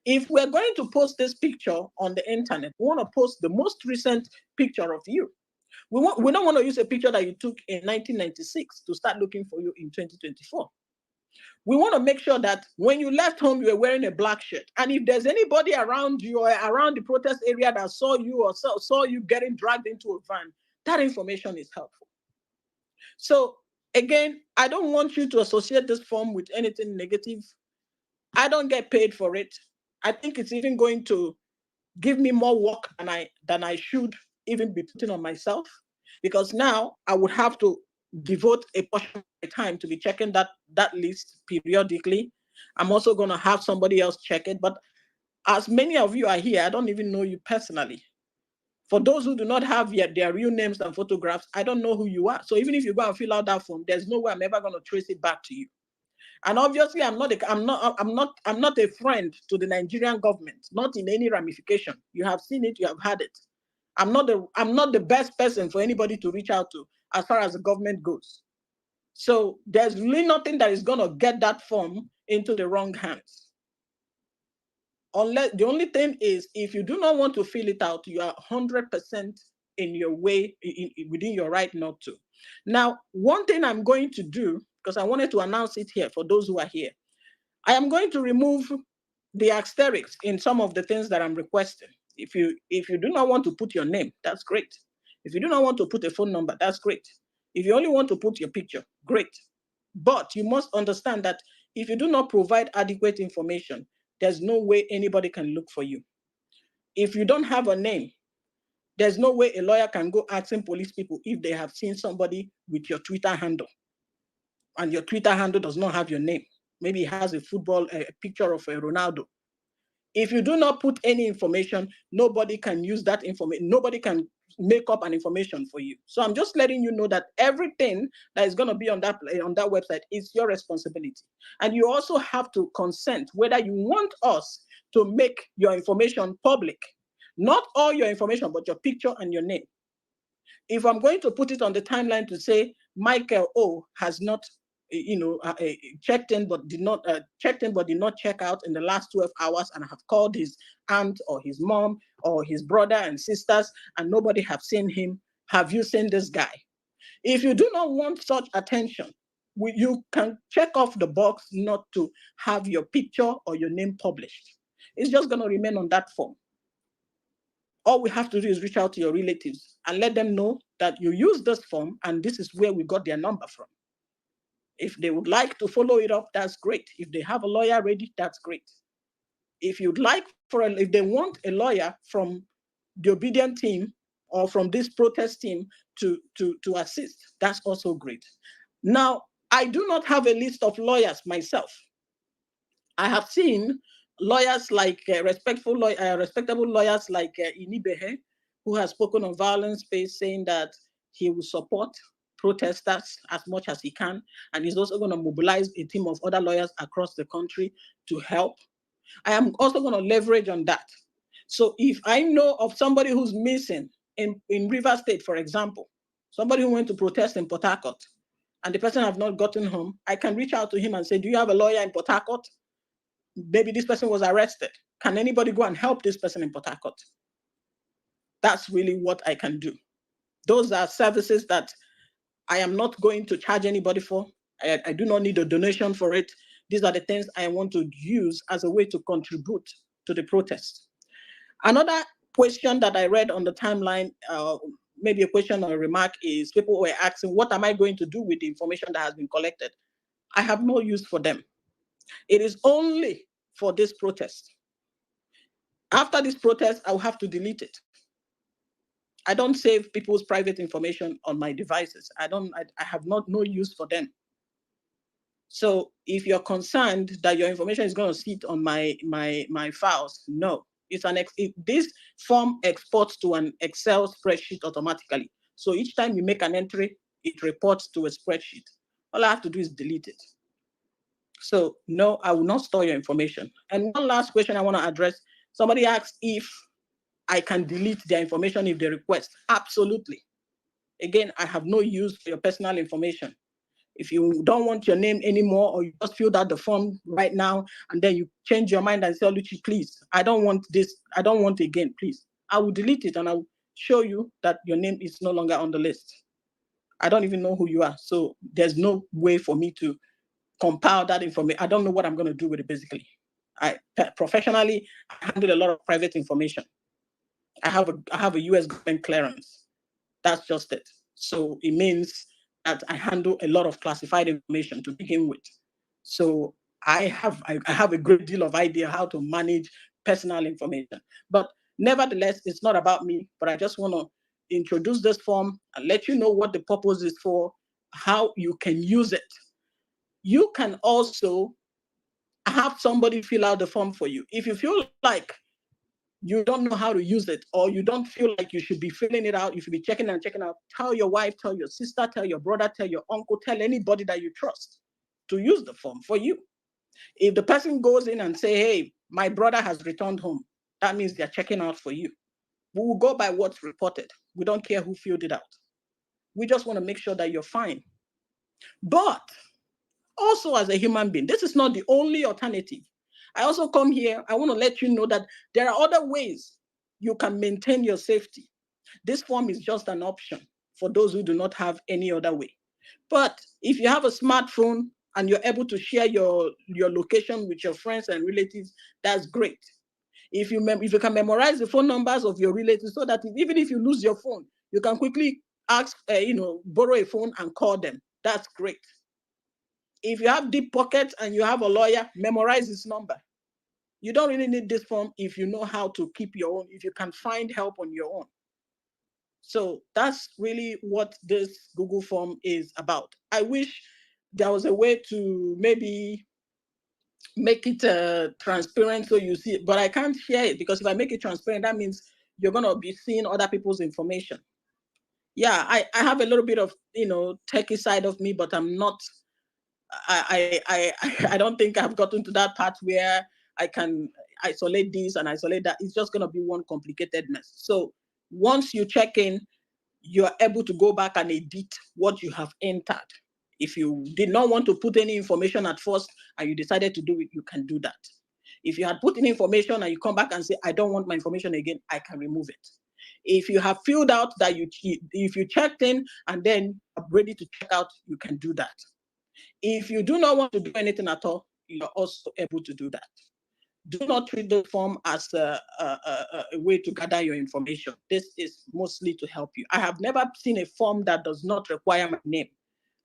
If we're going to post this picture on the internet, we want to post the most recent picture of you. We don't want to use a picture that you took in 1996 to start looking for you in 2024. We want to make sure that when you left home, you were wearing a black shirt. And if there's anybody around you or around the protest area that saw you or saw you getting dragged into a van, that information is helpful. So again, I don't want you to associate this form with anything negative. I don't get paid for it. I think it's even going to give me more work than I should even be putting on myself, because now I would have to devote a portion of my time to be checking that list periodically. I'm also going to have somebody else check it. But as many of you are here, I don't even know you personally. For those who do not have yet their real names and photographs, I don't know who you are. So even if you go and fill out that form, there's no way I'm ever going to trace it back to you. And obviously, I'm not a friend to the Nigerian government, not in any ramification. You have seen it, you have had it. I'm not the best person for anybody to reach out to as far as the government goes. So there's really nothing that is going to get that form into the wrong hands. Unless the only thing is, if you do not want to fill it out, you are 100% in your way, within your right not to. Now, one thing I'm going to do, because I wanted to announce it here for those who are here, I am going to remove the asterisks in some of the things that I'm requesting. If you do not want to put your name, that's great. If you do not want to put a phone number, that's great. If you only want to put your picture, great. But you must understand that if you do not provide adequate information, there's no way anybody can look for you. If you don't have a name, there's no way a lawyer can go asking police people if they have seen somebody with your Twitter handle, and your Twitter handle does not have your name. Maybe it has a picture of Ronaldo. If you do not put any information, nobody can use that information. Nobody can make up an information for you. So I'm just letting you know that everything that is going to be on that website is your responsibility. And you also have to consent whether you want us to make your information public. Not all your information, but your picture and your name. If I'm going to put it on the timeline to say Michael O has not, checked in but did not check out in the last 12 hours, and I have called his aunt or his mom or his brother and sisters, and nobody have seen him, have you seen this guy? If you do not want such attention, you can check off the box not to have your picture or your name published. It's just going to remain on that form. All we have to do is reach out to your relatives and let them know that you use this form and this is where we got their number from. If they would like to follow it up, that's great. If they have a lawyer ready, that's great. If you'd like if they want a lawyer from the obedient team or from this protest team to assist, that's also great. Now, I do not have a list of lawyers myself. I have seen lawyers like respectable lawyers like Inibehe, who has spoken on violence space, saying that he will support protesters as much as he can, and he's also going to mobilize a team of other lawyers across the country to help. I am also going to leverage on that. So if I know of somebody who's missing in River State, for example, somebody who went to protest in Port Harcourt, and the person have not gotten home, I can reach out to him and say, do you have a lawyer in Port Harcourt? Maybe this person was arrested. Can anybody go and help this person in Port Harcourt? That's really what I can do. Those are services that I am not going to charge anybody for. I do not need a donation for it. These are the things I want to use as a way to contribute to the protest. Another question that I read on the timeline, maybe a question or a remark, is people were asking, what am I going to do with the information that has been collected? I have no use for them. It is only for this protest. After this protest, I'll have to delete it. I don't save people's private information on my devices. I have no use for them. So if you're concerned that your information is going to sit on my files, no. This form exports to an Excel spreadsheet automatically. So each time you make an entry, it reports to a spreadsheet. All I have to do is delete it. So no, I will not store your information. And one last question I want to address. Somebody asked if I can delete their information if they request. Absolutely. Again, I have no use for your personal information. If you don't want your name anymore, or you just filled out the form right now, and then you change your mind and say, Luchi, please, I don't want this, I don't want it again, please. I will delete it and I will show you that your name is no longer on the list. I don't even know who you are. So there's no way for me to compile that information. I don't know what I'm going to do with it, basically. Professionally, I handle a lot of private information. I have a US government clearance. That's just it. So it means that I handle a lot of classified information to begin with. So I have a great deal of idea how to manage personal information. But nevertheless, it's not about me, but I just want to introduce this form and let you know what the purpose is for, how you can use it. You can also have somebody fill out the form for you. If you feel like you don't know how to use it, or you don't feel like you should be filling it out, you should be checking and checking out, tell your wife, tell your sister, tell your brother, tell your uncle, tell anybody that you trust to use the form for you. If the person goes in and say, hey, my brother has returned home, that means they're checking out for you. We will go by what's reported. We don't care who filled it out. We just want to make sure that you're fine. But also, as a human being, this is not the only alternative. I also come here, I want to let you know that there are other ways you can maintain your safety. This form is just an option for those who do not have any other way. But if you have a smartphone and you're able to share your location with your friends and relatives, that's great. If you can memorize the phone numbers of your relatives, so that even if you lose your phone, you can quickly ask, borrow a phone and call them. That's great. If you have deep pockets and you have a lawyer, memorize his number. You don't really need this form if you know how to keep your own, if you can find help on your own. So that's really what this Google form is about. I wish there was a way to maybe make it transparent so you see it, but I can't share it because if I make it transparent, that means you're gonna be seeing other people's information. Yeah, I have a little bit of techie side of me, but I'm not. I don't think I've gotten to that part where I can isolate this and isolate that. It's just gonna be one complicated mess. So once you check in, you're able to go back and edit what you have entered. If you did not want to put any information at first and you decided to do it, you can do that. If you had put in information and you come back and say, I don't want my information again, I can remove it. If you have filled out that if you checked in and then are ready to check out, you can do that. If you do not want to do anything at all, you're also able to do that. Do not treat the form as a way to gather your information. This is mostly to help you. I have never seen a form that does not require my name.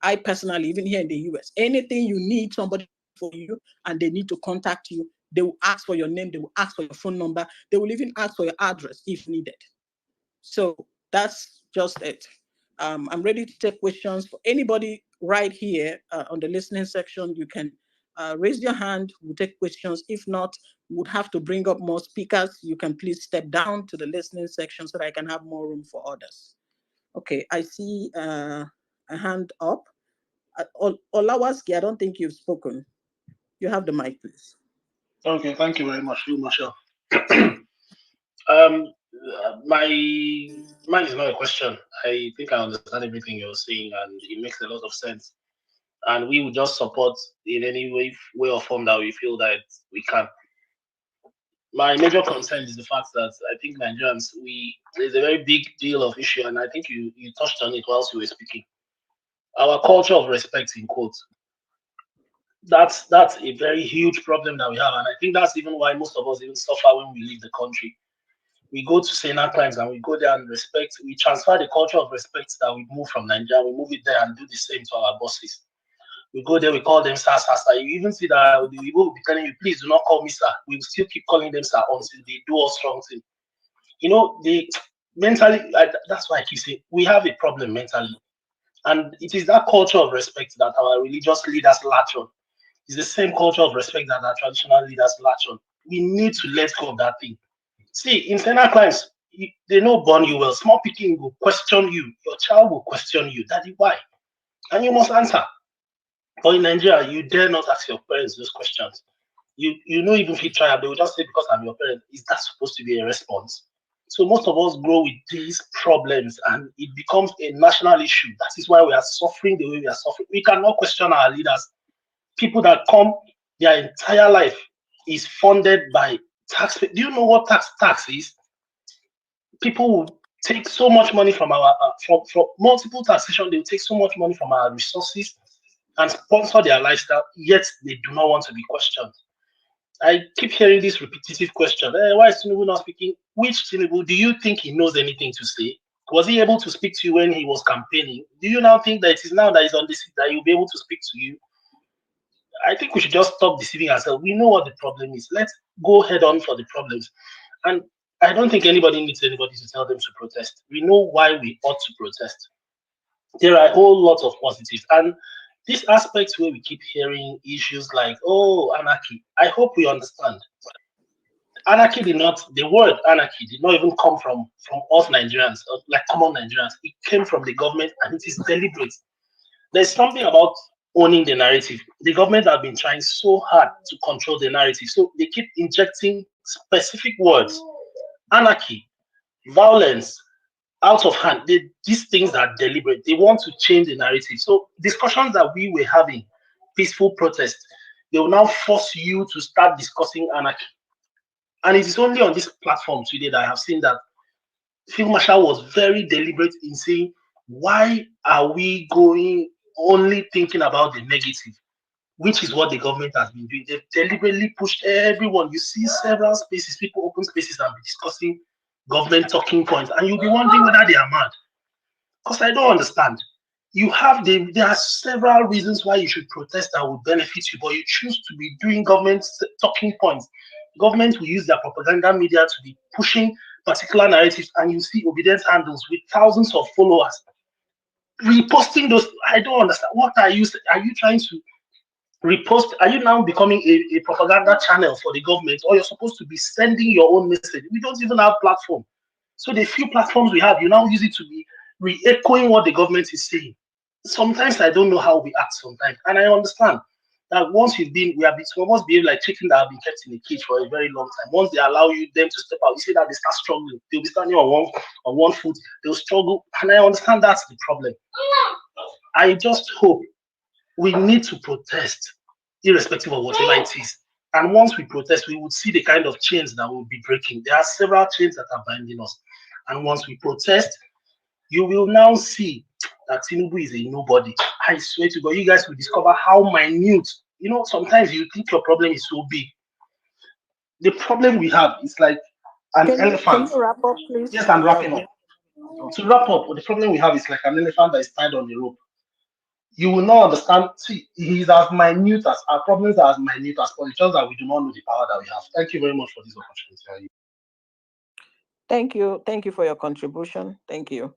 I personally, even here in the US, anything you need somebody for you and they need to contact you, they will ask for your name, they will ask for your phone number, they will even ask for your address if needed. So that's just it. I'm ready to take questions for anybody right here on the listening section. You can raise your hand, we'll take questions. If not, we would have to bring up more speakers. You can please step down to the listening section so that I can have more room for others. Okay, I see a hand up. Olawaski, I don't think you've spoken. You have the mic, please. Okay, thank you very much, Michelle. Mine is not a question. I think I understand everything you're saying, and it makes a lot of sense. And we will just support in any way or form that we feel that we can. My major concern is the fact that I think Nigerians, there's a very big deal of issue, and I think you touched on it whilst you were speaking. Our culture of respect, in quotes. That's a very huge problem that we have, and I think that's even why most of us even suffer when we leave the country. We go to Sena clients and we go there and we transfer the culture of respect that we move from Nigeria, we move it there and do the same to our bosses. We go there, we call them sir, sir, sir. You even see that the people will be telling you, please do not call me sir. We will still keep calling them sir until they do us wrong thing. They mentally, that's why I keep saying, we have a problem mentally. And it is that culture of respect that our religious leaders latch on. It's the same culture of respect that our traditional leaders latch on. We need to let go of that thing. See, internal clients, they know born you well. Small picking will question you. Your child will question you. Daddy, why? And you must answer. But in Nigeria, you dare not ask your parents those questions. You know, even if you try, they will just say, because I'm your parent. Is that supposed to be a response? So most of us grow with these problems and it becomes a national issue. That is why we are suffering the way we are suffering. We cannot question our leaders. People that come, their entire life is funded by tax. Do you know what tax is? People will take so much money from our from multiple taxation. They will take so much money from our resources and sponsor their lifestyle. Yet they do not want to be questioned. I keep hearing this repetitive question. Why is Tinubu not speaking? Which Tinubu? Do you think he knows anything to say? Was he able to speak to you when he was campaigning? Do you now think that it is now that he's on the seat that he'll be able to speak to you? I think we should just stop deceiving ourselves. We know what the problem is. Let's go head on for the problems. And I don't think anybody needs anybody to tell them to protest. We know why we ought to protest. There are a whole lot of positives. And these aspects where we keep hearing issues like, oh, anarchy, I hope we understand. Anarchy the word anarchy did not even come from us Nigerians, like common Nigerians. It came from the government and it is deliberate. There's something about owning the narrative. The government have been trying so hard to control the narrative. So they keep injecting specific words. Anarchy, violence, out of hand. These things are deliberate. They want to change the narrative. So discussions that we were having, peaceful protest, they will now force you to start discussing anarchy. And it is only on this platform today that I have seen that Field Marshal was very deliberate in saying, why are we only thinking about the negative, which is what the government has been doing. They've deliberately pushed everyone. You see several spaces, people open spaces and be discussing government talking points, and you'll be wondering whether they are mad. Because I don't understand. There are several reasons why you should protest that will benefit you, but you choose to be doing government talking points. Government will use their propaganda media to be pushing particular narratives, and you see obedience handles with thousands of followers reposting those. I don't understand. What are you trying to repost. Are you now becoming a propaganda channel for the government, or you're supposed to be sending your own message? We don't even have platform. So the few platforms we have, you now use it to be re-echoing what the government is saying. Sometimes I don't know how we act sometimes, and I understand that once we have been, some of us behave like chicken that have been kept in a cage for a very long time. Once they allow them to step out, you see that they start struggling. They'll be standing on one foot. They'll struggle, and I understand that's the problem. I just hope we need to protest, irrespective of whatever it is. And once we protest, we would see the kind of chains that will be breaking. There are several chains that are binding us. And once we protest, you will now see that Tinubu is a nobody. I swear to God, you guys will discover how minute. Sometimes you think your problem is so big. The problem we have is like an Can elephant. you wrap up, please? Yes, I'm wrapping up. To wrap up, the problem we have is like an elephant that is tied on the rope. You will not understand. See, he is as minute as our problems are as minute as well. It's just that we do not know the power that we have. Thank you very much for this opportunity. Thank you for your contribution. Thank you.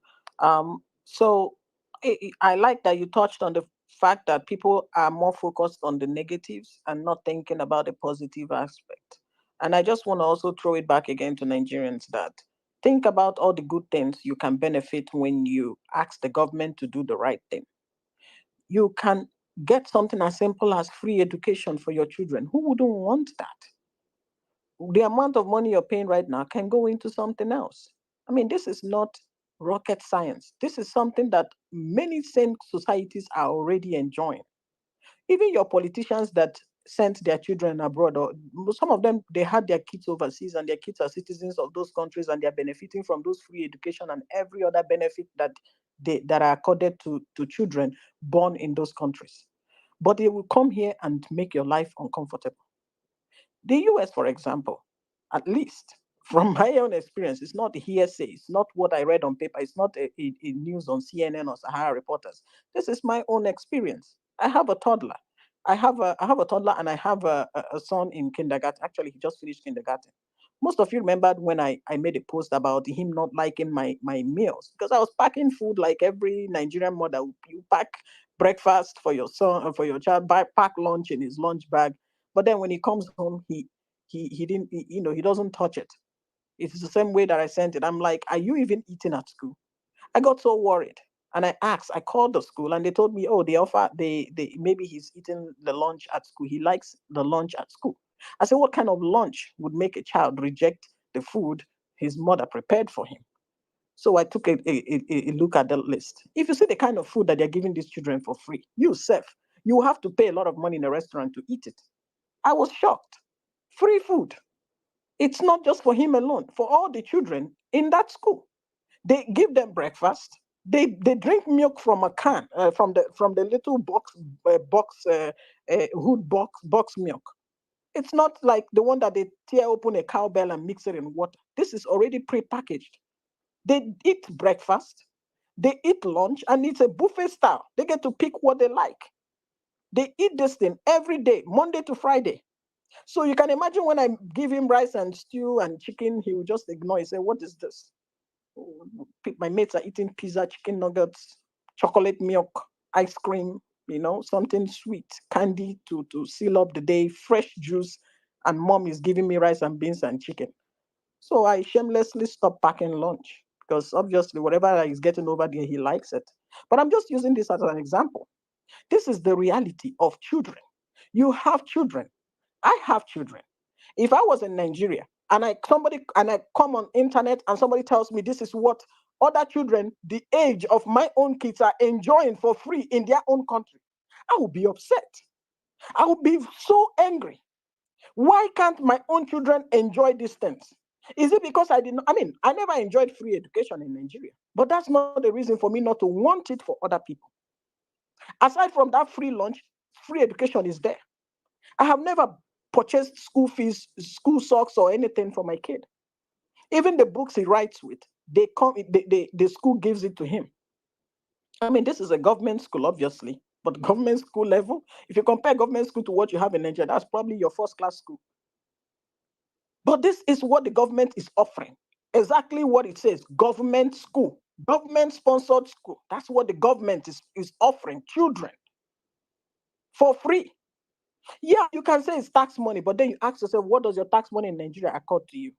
So I like that you touched on the fact that people are more focused on the negatives and not thinking about the positive aspect. And I just want to also throw it back again to Nigerians that think about all the good things you can benefit when you ask the government to do the right thing. You can get something as simple as free education for your children. Who wouldn't want that? The amount of money you're paying right now can go into something else. I mean, this is not rocket science. This is something that many sane societies are already enjoying. Even your politicians that sent their children abroad, or some of them, they had their kids overseas and their kids are citizens of those countries and they're benefiting from those free education and every other benefit that are accorded to children born in those countries. But they will come here and make your life uncomfortable. The US, for example, at least from my own experience, it's not a hearsay, it's not what I read on paper, it's not a news on CNN or Sahara Reporters. This is my own experience. I have a toddler. I have a toddler and I have a son in kindergarten. Actually, he just finished kindergarten. Most of you remembered when I made a post about him not liking my meals because I was packing food like every Nigerian mother. You pack breakfast for your son for your child, pack lunch in his lunch bag, but then when he comes home, he didn't, he doesn't touch it. It's the same way that I sent it. I'm like, are you even eating at school? I got so worried. And I called the school and they told me, oh, they offer, they maybe he's eating the lunch at school. He likes the lunch at school. I said, what kind of lunch would make a child reject the food his mother prepared for him? So I took a look at the list. If you see the kind of food that they're giving these children for free, you have to pay a lot of money in a restaurant to eat it. I was shocked. Free food. It's not just for him alone, for all the children in that school. They give them breakfast. They drink milk from a can, from the little hood box milk. It's not like the one that they tear open a cowbell and mix it in water. This is already pre-packaged. They eat breakfast, they eat lunch, and it's a buffet style. They get to pick what they like. They eat this thing every day, Monday to Friday. So you can imagine when I give him rice and stew and chicken, he will just ignore. He say, "What is this?" My mates are eating pizza, chicken nuggets, chocolate milk, ice cream, something sweet, candy to seal up the day, fresh juice, and mom is giving me rice and beans and chicken. So I shamelessly stopped packing lunch because obviously whatever he's getting over there, he likes it. But I'm just using this as an example. This is the reality of children. You have children. I have children. If I was in Nigeria and I come on internet and somebody tells me this is what other children the age of my own kids are enjoying for free in their own country, I will be upset. I will be so angry. Why can't my own children enjoy these things? Is it because I did not? I mean, I never enjoyed free education in Nigeria, but that's not the reason for me not to want it for other people. Aside from that free lunch, free education is there. I have never purchased school fees, school socks, or anything for my kid. Even the books he writes with, the school gives it to him. I mean, this is a government school, obviously, but government school level, if you compare government school to what you have in Nigeria, that's probably your first class school. But this is what the government is offering. Exactly what it says, government school, government sponsored school. That's what the government is offering children for free. Yeah, you can say it's tax money, but then you ask yourself, what does your tax money in Nigeria accord to you?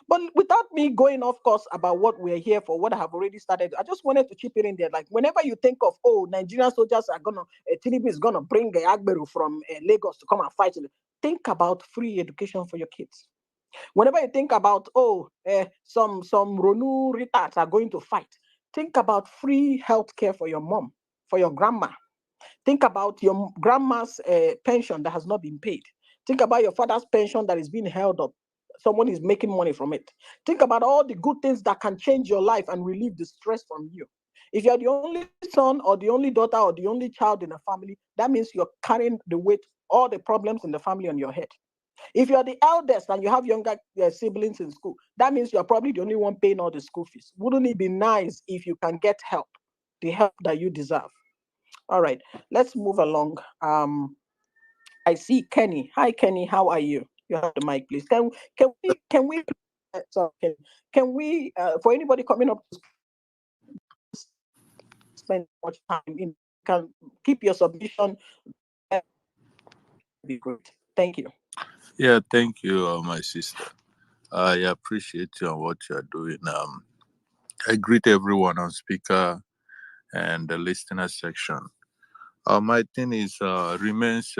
But without me going off course about what we're here for, what I have already started, I just wanted to chip it in there. Like whenever you think of, oh, Nigerian soldiers are gonna, Tinubu is gonna bring Agberu from Lagos to come and fight, think about free education for your kids. Whenever you think about, oh, some Ronu retards are going to fight, think about free healthcare for your mom, for your grandma. Think about your grandma's pension that has not been paid. Think about your father's pension that is being held up. Someone is making money from it. Think about all the good things that can change your life and relieve the stress from you. If you're the only son or the only daughter or the only child in a family, that means you're carrying the weight, all the problems in the family on your head. If you're the eldest and you have younger siblings in school, that means you're probably the only one paying all the school fees. Wouldn't it be nice if you can get help, the help that you deserve? All right, let's move along. I see Kenny. Hi, Kenny. How are you? You have the mic, please. Can we sorry, can we for anybody coming up to spend much time in, can keep your submission, be great. Thank you. Yeah, thank you, my sister. I appreciate you and what you're doing. I greet everyone on speaker and the listener section. My thing is remains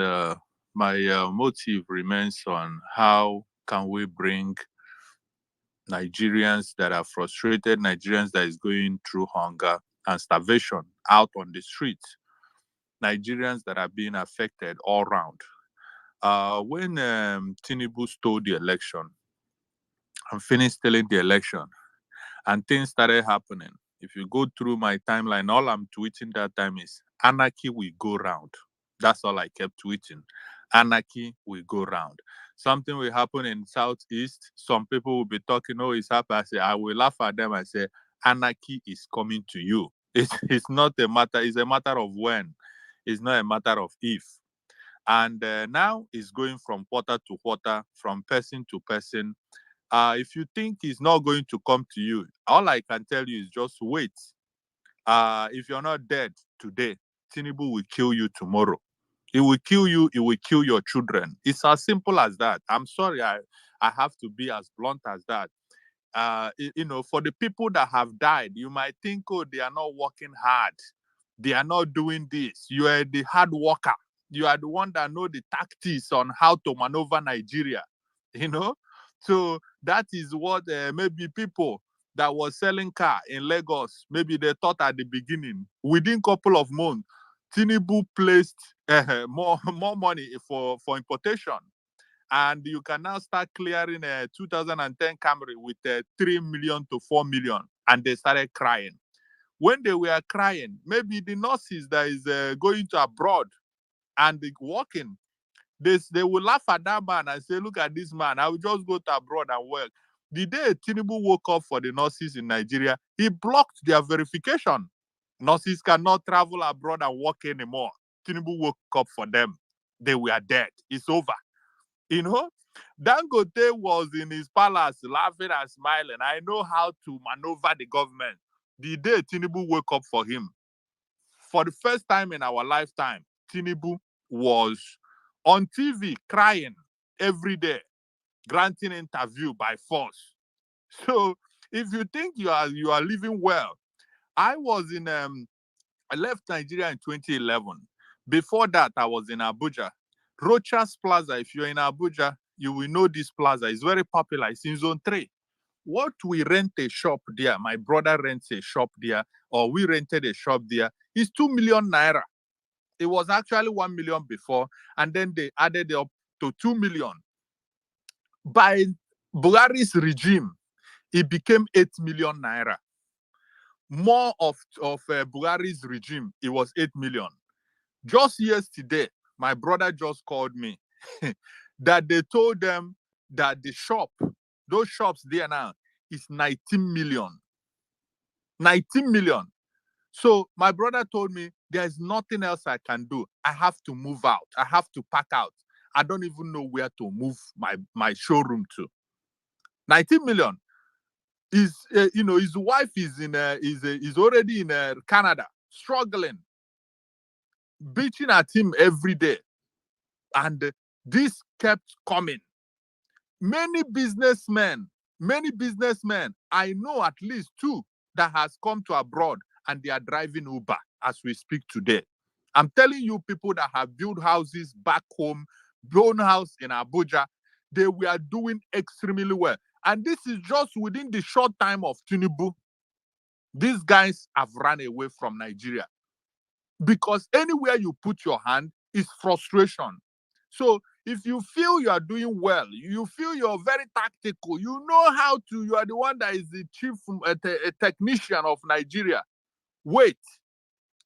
my motive remains on how can we bring Nigerians that are frustrated, Nigerians that is going through hunger and starvation out on the streets, Nigerians that are being affected all round. When Tinubu stole the election and finished stealing the election, and things started happening. If you go through my timeline, all I'm tweeting that time is anarchy will go round. That's all I kept tweeting. Anarchy will go round. Something will happen in Southeast. Some people will be talking, oh, it's happening. I say, I will laugh at them and say, anarchy is coming to you. It's not a matter, it's a matter of when. It's not a matter of if. And now it's going from quarter to quarter, from person to person. If you think it's not going to come to you, all I can tell you is just wait. If you're not dead today, Tinubu will kill you tomorrow. It will kill you. It will kill your children. It's as simple as that. I'm sorry, I have to be as blunt as that. For the people that have died, you might think, oh, they are not working hard. They are not doing this. You are the hard worker. You are the one that know the tactics on how to maneuver Nigeria. So that is what maybe people that was selling car in Lagos, maybe they thought at the beginning. Within couple of months, Tinubu placed more money for importation. And you can now start clearing a 2010 Camry with 3 million to 4 million. And they started crying. When they were crying, maybe the nurses that is going to abroad and working, they will laugh at that man and say, look at this man, I will just go to abroad and work. The day Tinubu woke up for the nurses in Nigeria, he blocked their verification. Nurses cannot travel abroad and work anymore. Tinubu woke up for them. They were dead. It's over. Dangote was in his palace laughing and smiling. I know how to maneuver the government. The day Tinubu woke up for him, for the first time in our lifetime, Tinubu was on TV crying every day, granting interview by force. So if you think you are living well, I left Nigeria in 2011. Before that, I was in Abuja. Rochas Plaza, if you're in Abuja, you will know this plaza. It's very popular. It's in Zone 3. What we rent a shop there, my brother rents a shop there, or we rented a shop there, is 2 million naira. It was actually 1 million before, and then they added up to 2 million. By Buhari's regime, it became 8 million naira. More of Buhari's regime, it was 8 million. Just yesterday, my brother just called me that they told them that those shops there now, is 19 million. 19 million. So my brother told me, there's nothing else I can do. I have to move out. I have to pack out. I don't even know where to move my showroom to. 19 million. His wife is already in Canada, struggling, bitching at him every day. And this kept coming. Many businessmen, I know at least 2 that has come to abroad and they are driving Uber as we speak today. I'm telling you, people that have built houses back home, built house in Abuja, they were doing extremely well. And this is just within the short time of Tinubu. These guys have run away from Nigeria because anywhere you put your hand is frustration. So if you feel you are doing well, you feel you're very tactical, you know how to, you are the one that is the chief technician of Nigeria. Wait,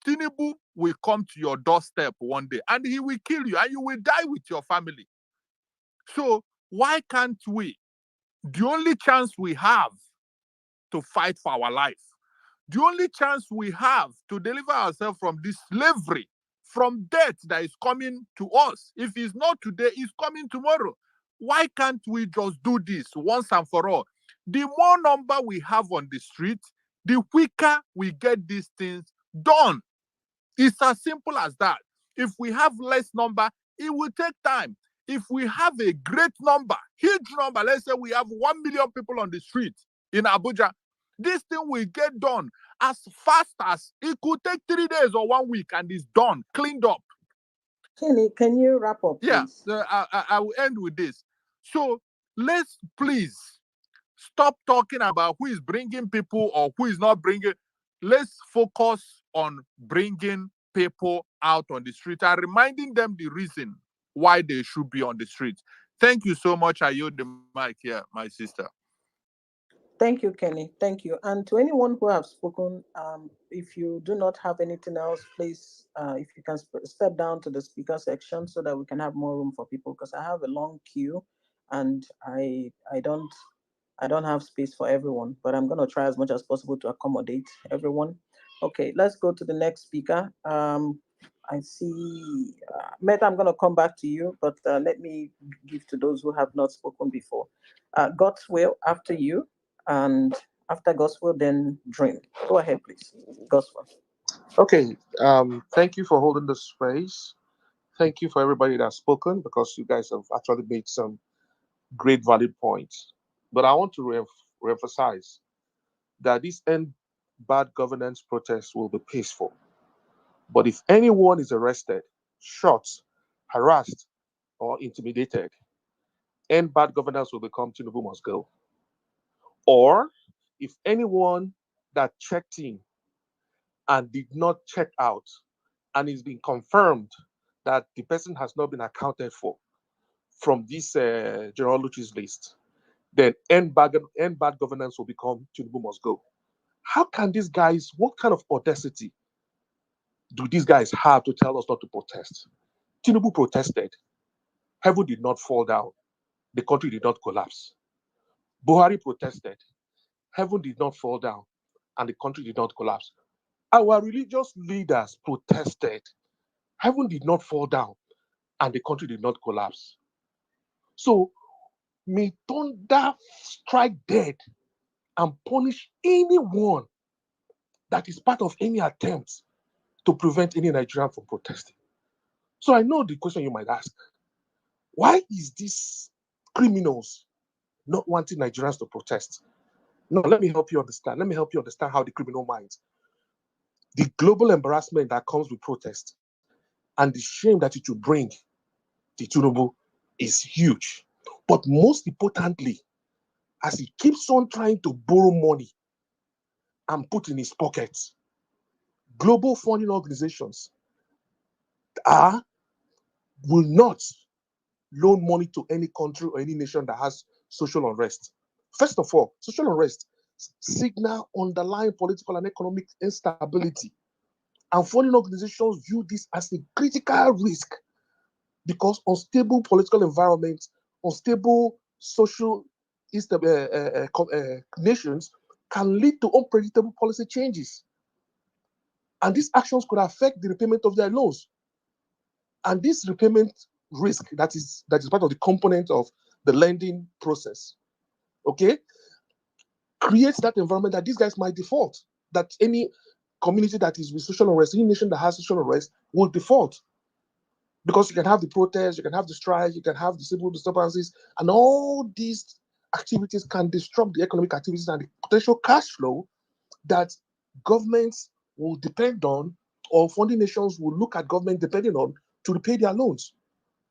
Tinubu will come to your doorstep one day and he will kill you and you will die with your family. So why can't we? The only chance we have to fight for our life, the only chance we have to deliver ourselves from this slavery, from death that is coming to us. If it's not today, it's coming tomorrow. Why can't we just do this once and for all? The more number we have on the street, the quicker we get these things done. It's as simple as that. If we have less number, it will take time. If we have a great number, huge number, let's say we have 1 million people on the street in Abuja, this thing will get done as fast as it could take 3 days or 1 week and it's done, cleaned up. Kenny, can you wrap up, please? Yeah, I will end with this. So let's please stop talking about who is bringing people or who is not bringing. Let's focus on bringing people out on the street and reminding them the reason why they should be on the street. Thank you so much. I yield the mic here, my sister. Thank you, Kenny. Thank you. And to anyone who have spoken, if you do not have anything else, please, if you can step down to the speaker section so that we can have more room for people, because I have a long queue and I don't have space for everyone, but I'm going to try as much as possible to accommodate everyone. Okay, let's go to the next speaker. I see, Meta, I'm going to come back to you, but let me give to those who have not spoken before. God's will after you, and after Gospel, then Dream. Go ahead, please. Gospel. Okay. Thank you for holding the space. Thank you for everybody that's spoken, because you guys have actually made some great valid points. But I want to reemphasize that this end bad governance protest will be peaceful. But if anyone is arrested, shot, harassed, or intimidated, end bad governance will become Tinubu must go. Or if anyone that checked in and did not check out, and it's been confirmed that the person has not been accounted for from this General Lucci's list, then end bad governance will become Tinubu must go. How can these guys, what kind of audacity do these guys have to tell us not to protest? Tinubu protested. Heaven did not fall down. The country did not collapse. Buhari protested. Heaven did not fall down and the country did not collapse. Our religious leaders protested. Heaven did not fall down and the country did not collapse. So may thunder strike dead and punish anyone that is part of any attempt to prevent any Nigerian from protesting. So I know the question you might ask, why is these criminals not wanting Nigerians to protest? No, let me help you understand. Let me help you understand how the criminal minds, the global embarrassment that comes with protest and the shame that it will bring to Tinubu is huge. But most importantly, as he keeps on trying to borrow money and put in his pockets, global funding organizations will not loan money to any country or any nation that has social unrest. First of all, social unrest signal underlying political and economic instability. And foreign organizations view this as a critical risk because unstable political environments, unstable social nations can lead to unpredictable policy changes. And these actions could affect the repayment of their loans. And this repayment risk that is part of the component of the lending process, okay, creates that environment that these guys might default, that any community that is with social unrest, any nation that has social unrest will default. Because you can have the protests, you can have the strike, you can have the civil disturbances, and all these activities can disrupt the economic activities and the potential cash flow that governments will depend on, or funding nations will look at government depending on to repay their loans.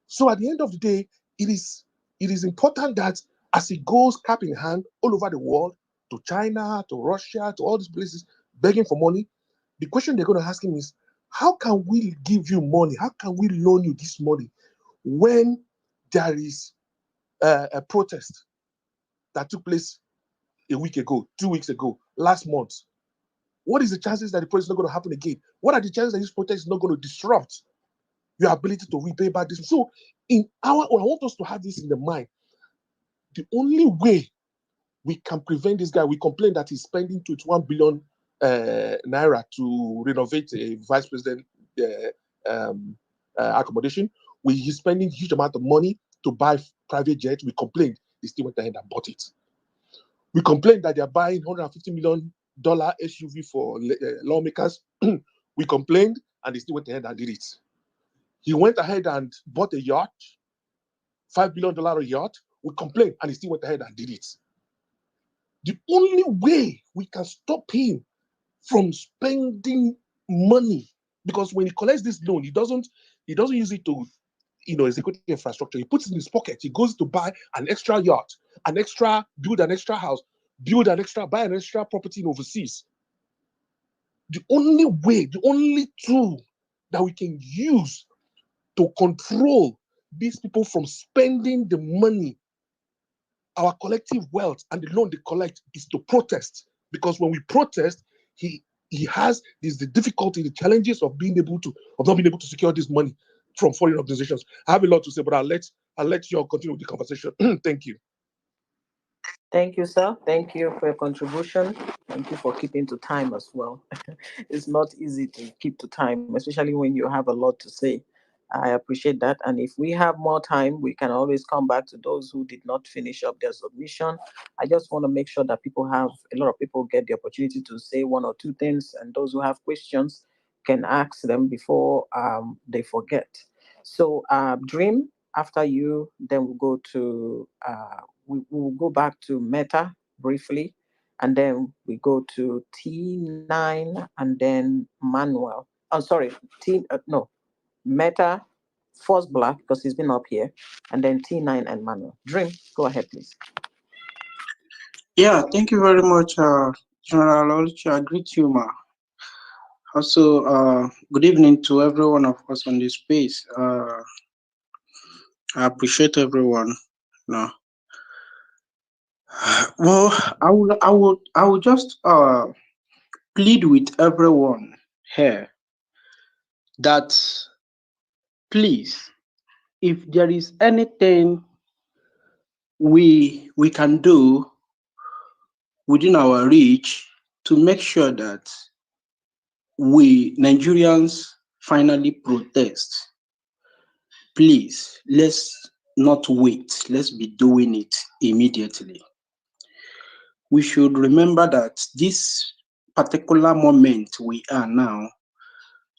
So at the end of the day, it is important that as it goes cap in hand all over the world, to China, to Russia, to all these places begging for money, the question they're going to ask him is, how can we give you money? How can we loan you this money when there is a protest that took place a week ago, 2 weeks ago, last month? What is the chances that the protest is not going to happen again? What are the chances that this protest is not going to disrupt your ability to repay back this? So, I want us to have this in the mind. The only way we can prevent this guy, we complain that he's spending 21 billion naira to renovate a vice president accommodation. He's spending huge amount of money to buy private jets. We complained. He still went ahead and bought it. We complained that they're buying $150 million SUV for lawmakers. We complained, and he still went ahead and did it. He went ahead and bought a yacht, $5 billion yacht. We complained, and he still went ahead and did it. The only way we can stop him from spending money, because when he collects this loan, he doesn't use it to execute infrastructure. He puts it in his pocket. He goes to buy an extra yacht, build an extra house, buy an extra property in overseas. The only way, the only tool that we can use to control these people from spending the money, our collective wealth and the loan they collect, is to protest. Because when we protest, he has the difficulty, the challenges of not being able to secure this money from foreign organizations. I have a lot to say, but I'll let you all continue with the conversation. Thank you. Thank you, sir. Thank you for your contribution. Thank you for keeping to time as well. It's not easy to keep to time, especially when you have a lot to say. I appreciate that. And if we have more time, we can always come back to those who did not finish up their submission. I just want to make sure that a lot of people get the opportunity to say one or two things, and those who have questions can ask them before they forget. So, Dream, after you, then we'll go to we will go back to Meta briefly, and then we go to T9, and then Manuel. Oh, sorry, no, Meta, first Black, because he's been up here, and then T9 and Manuel. Dream, go ahead, please. Yeah, thank you very much, General Oluchi. I greet you, ma. Also, good evening to every one of us on this space. I appreciate everyone. No. Well, I will just plead with everyone here that please, if there is anything we can do within our reach to make sure that we Nigerians finally protest, please, let's not wait. Let's be doing it immediately. We should remember that this particular moment we are now,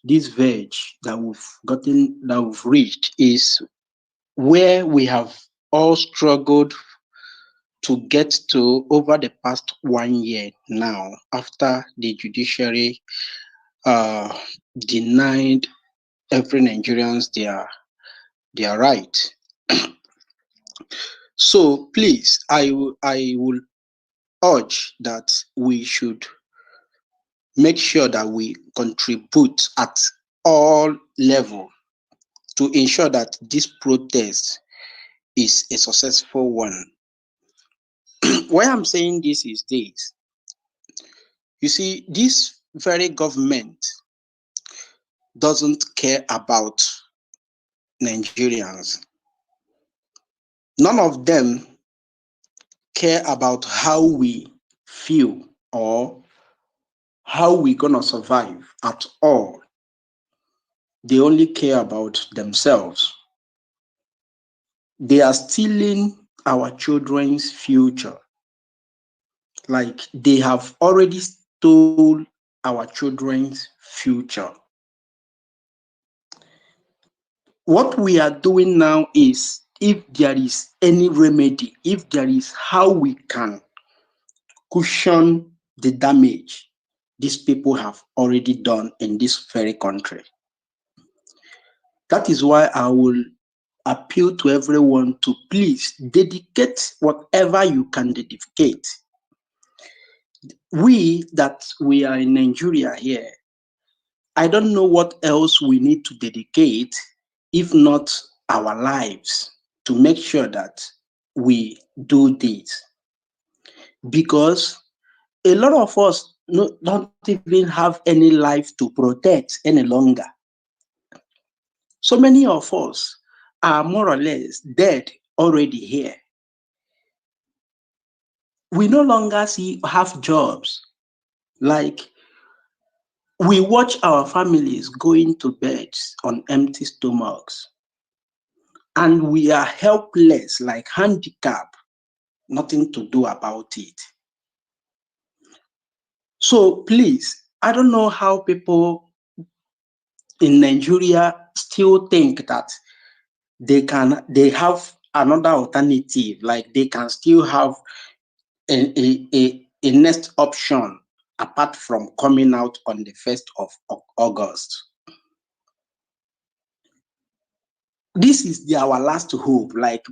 this verge that we've reached, is where we have all struggled to get to over the past 1 year now, after the judiciary denied every Nigerians their right. So please, I will urge that we should make sure that we contribute at all levels to ensure that this protest is a successful one. Why I'm saying this is this. You see, this very government doesn't care about Nigerians. None of them care about how we feel or how we're gonna survive at all. They only care about themselves. They are stealing our children's future. Like, they have already stole our children's future. What we are doing now is, if there is any remedy, if there is how we can cushion the damage these people have already done in this very country. That is why I will appeal to everyone to please dedicate whatever you can dedicate. We are in Nigeria here, I don't know what else we need to dedicate, if not our lives, to make sure that we do this. Because a lot of us don't even have any life to protect any longer. So many of us are more or less dead already here. We no longer have jobs. Like, we watch our families going to bed on empty stomachs, and we are helpless, like handicapped, nothing to do about it. So please, I don't know how people in Nigeria still think that they have another alternative, like they can still have a next option apart from coming out on the 1st of August. This is our last hope. Like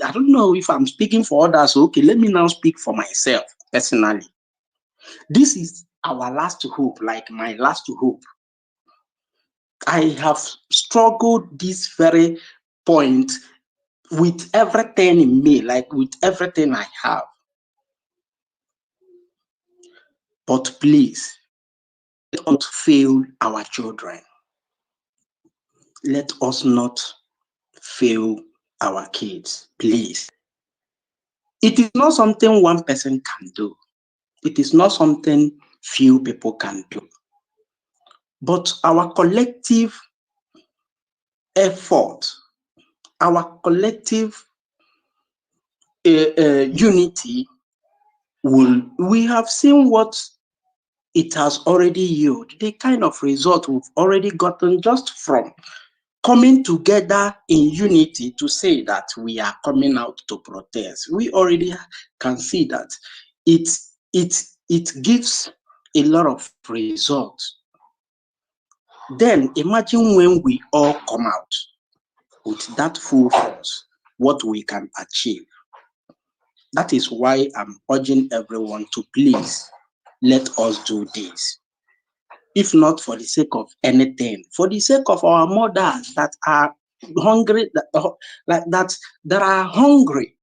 I don't know if I'm speaking for others. Okay, let me now speak for myself personally. This is our last hope, like my last hope. I have struggled this very point with everything in me, like with everything I have. But please, let us not fail our children. Let us not fail our kids, please. It is not something one person can do. It is not something few people can do. But our collective effort, our collective unity we have seen what it has already yielded, the kind of result we've already gotten just from coming together in unity to say that we are coming out to protest. We already can see that it gives a lot of results. Then imagine when we all come out with that full force, what we can achieve. That is why I'm urging everyone to please let us do this. If not for the sake of anything, for the sake of our mothers that are hungry, that are hungry.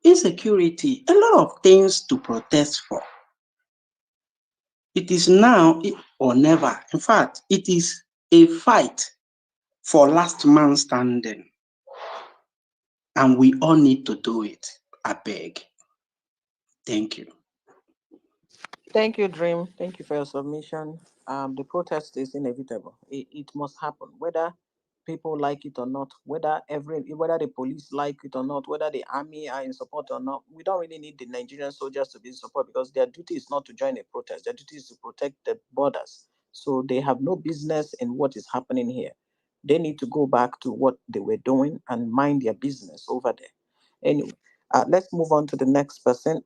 Insecurity, a lot of things to protest for. It is now or never. In fact, it is a fight for last man standing. And we all need to do it. I beg. Thank you. Thank you, Dream. Thank you for your submission. The protest is inevitable. It must happen, whether people like it or not, whether the police like it or not, whether the army are in support or not. We don't really need the Nigerian soldiers to be in support, because their duty is not to join a protest. Their duty is to protect the borders. So they have no business in what is happening here. They need to go back to what they were doing and mind their business over there. Anyway, let's move on to the next person.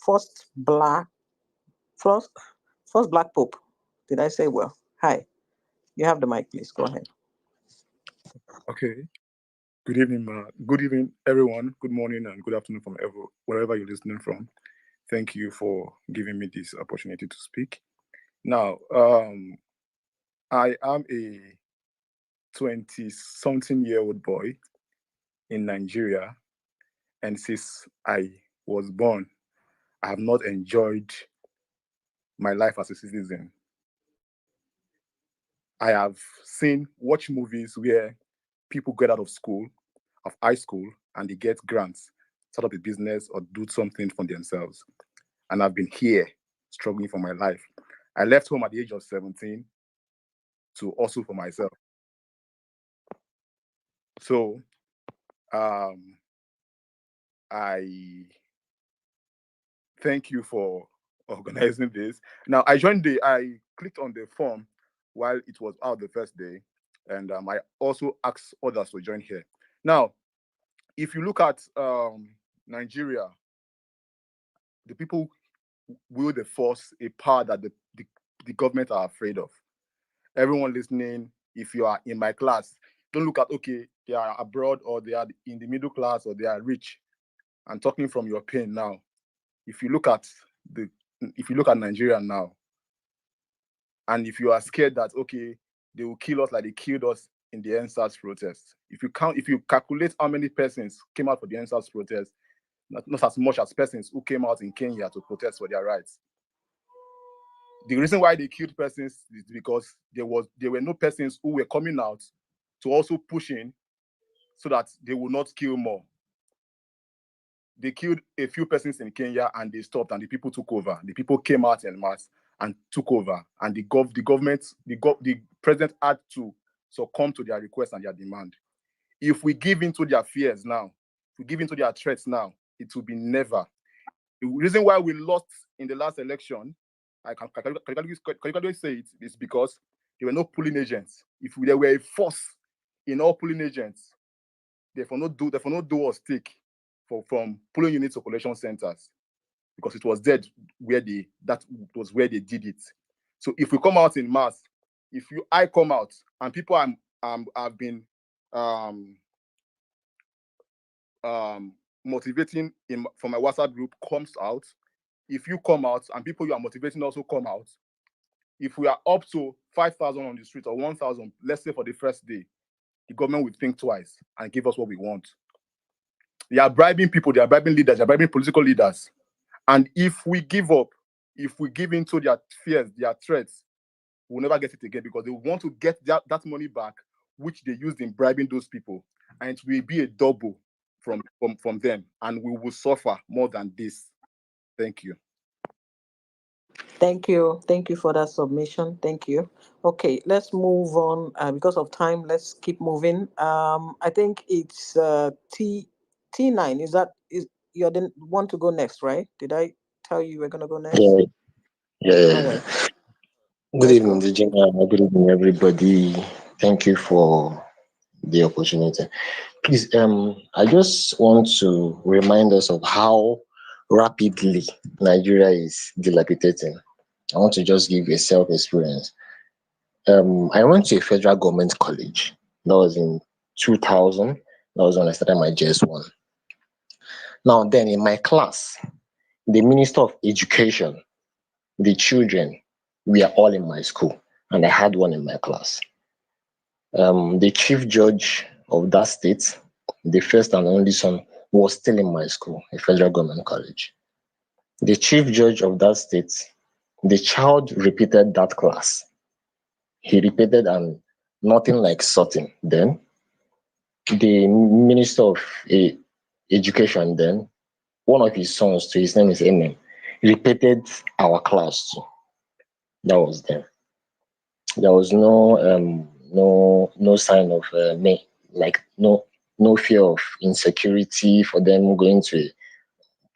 First First, first Black Pope. Did I say well? Hi. You have the mic, please. Go ahead. Okay. Good evening, good evening, everyone. Good morning and good afternoon from wherever you're listening from. Thank you for giving me this opportunity to speak. Now, I am a 20-something-year-old boy in Nigeria, and since I was born, I have not enjoyed my life as a citizen. I have watched movies where people get out of high school, and they get grants, start up a business or do something for themselves. And I've been here struggling for my life. I left home at the age of 17 to hustle for myself. So I thank you for organizing this. Now I clicked on the form while it was out the first day, And I also ask others to join here. Now, if you look at Nigeria, the people wield the force, a power that the government are afraid of. Everyone listening, if you are in my class, don't look at, okay, they are abroad or they are in the middle class or they are rich. I'm talking from your pain now. If you look at Nigeria now, and if you are scared that, okay, they will kill us like they killed us in the NSAS protest, if you calculate how many persons came out for the NSAS protest, not as much as persons who came out in Kenya to protest for their rights. The reason why they killed persons is because there were no persons who were coming out to also push in so that they will not kill more. They killed a few persons in Kenya and they stopped and the people took over. The people came out en masse and took over, and the president had to succumb to their request and their demand. If we give into their fears now, if we give into their threats now, it will be never. The reason why we lost in the last election, I can say it, is because there were no polling agents. If there were a force in all polling agents, therefore not do or take from polling units to collection centers, because it was that was where they did it. So if we come out in mass, I come out and people have been motivating from my WhatsApp group comes out. If you come out and people you are motivating also come out, if we are up to 5,000 on the street or 1,000, let's say for the first day, the government will think twice and give us what we want. They are bribing people, they are bribing leaders, they are bribing political leaders. And if we give up, if we give into their fears, their threats, we'll never get it again, because they want to get that money back, which they used in bribing those people. And it will be a double from them. And we will suffer more than this. Thank you. Thank you. Thank you for that submission. Thank you. Okay, let's move on. Because of time, let's keep moving. I think it's T9. Is you're the one to go next, right? Did I tell you we're gonna go next? Yeah. All right. Good evening, Virginia. Good evening, everybody. Thank you for the opportunity. Please, I just want to remind us of how rapidly Nigeria is dilapidating. I want to just give a self-experience. I went to a federal government college. That was in 2000. That was when I started my JS1. Now, then in my class, the Minister of Education, the children, we are all in my school, and I had one in my class. The chief judge of that state, the first and only son, was still in my school, a federal government college. The chief judge of that state, the child repeated that class. He repeated and nothing like sorting. Then the minister of education, then one of his sons, to his name is Enem, repeated our class too. That was them. There was no sign of no fear of insecurity for them going to a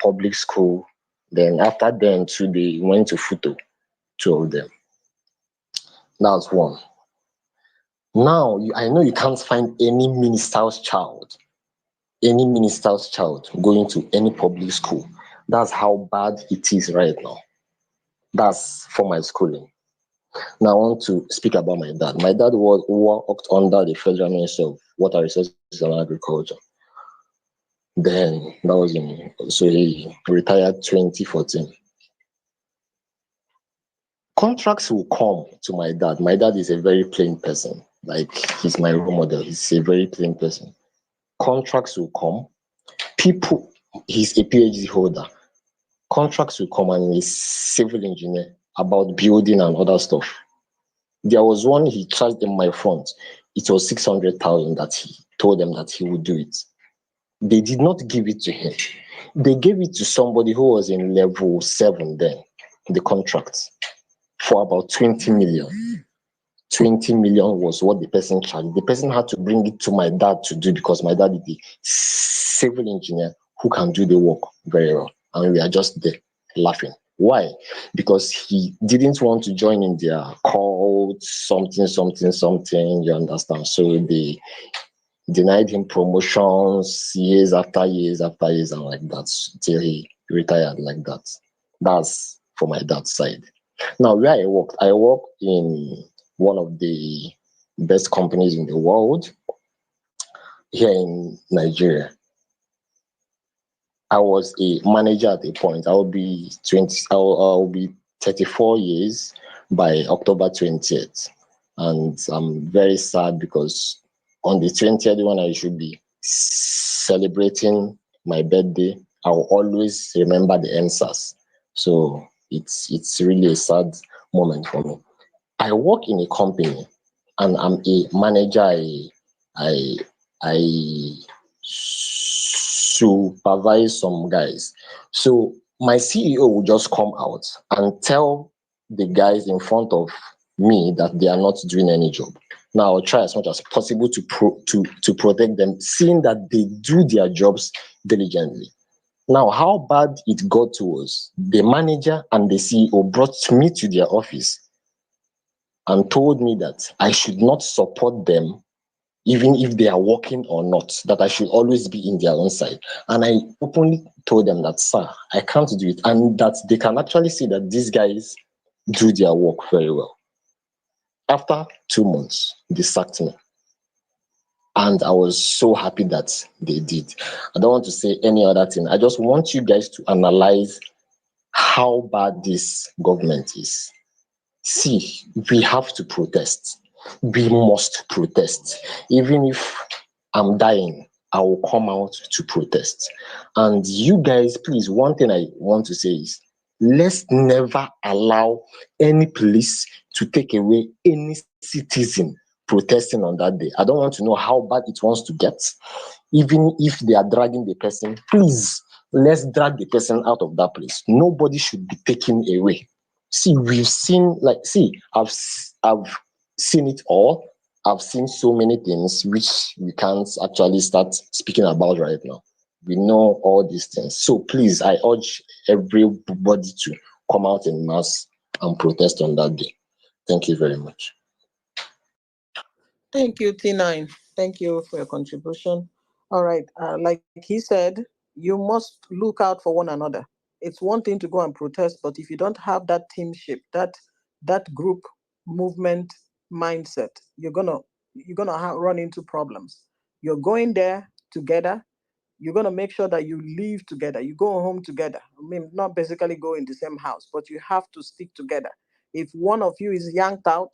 public school. Then after then too, they went to Futo, two of them. That's one. Now I know you can't find any minister's child going to any public school. That's how bad it is right now. That's for my schooling. Now I want to speak about my dad. My dad worked under the Federal Ministry of Water Resources and Agriculture. Then so he retired 2014. Contracts will come to my dad. My dad is a very plain person. Like, he's my role model. He's a very plain person. Contracts will come. He's a PhD holder. Contracts will come, and he's a civil engineer about building and other stuff. There was one he charged in my front. It was 600,000 that he told them that he would do it. They did not give it to him. They gave it to somebody who was in level 7 then, the contract, for about 20 million. 20 million was what the person charged. The person had to bring it to my dad to do, because my dad is the civil engineer who can do the work very well. And we are just there laughing. Why? Because he didn't want to join in their cult, something, you understand? So they denied him promotions years after years after years and like that till he retired like that. That's for my dad's side. Now, where I work in one of the best companies in the world here in Nigeria. I was a manager at a point. I'll be 34 years by October 20th. And I'm very sad because on the 20th, when I should be celebrating my birthday, I'll always remember the answers. So it's really a sad moment for me. I work in a company and I'm a manager. I I supervise some guys. So my CEO will just come out and tell the guys in front of me that they are not doing any job. Now I'll try as much as possible to protect them, seeing that they do their jobs diligently. Now, how bad it got to was the manager and the CEO brought me to their office and told me that I should not support them even if they are working or not, that I should always be in their own side. And I openly told them that, sir, I can't do it. And that they can actually see that these guys do their work very well. After 2 months, they sacked me. And I was so happy that they did. I don't want to say any other thing. I just want you guys to analyze how bad this government is. See, we have to protest. We must protest. Even if I'm dying, I will come out to protest. And you guys, please, one thing I want to say is, let's never allow any police to take away any citizen protesting on that day. I don't want to know how bad it wants to get. Even if they are dragging the person, please, let's drag the person out of that place. Nobody should be taken away. See, I've seen it all. I've seen so many things which we can't actually start speaking about right now. We know all these things. So please, I urge everybody to come out in mass and protest on that day. Thank you very much. Thank you, T9. Thank you for your contribution. All right. Like he said, you must look out for one another. It's one thing to go and protest, but if you don't have that teamship, that group movement mindset, you're gonna run into problems. You're going there together. You're going to make sure that you live together, you go home together. I mean, not basically go in the same house, but you have to stick together. If one of you is yanked out,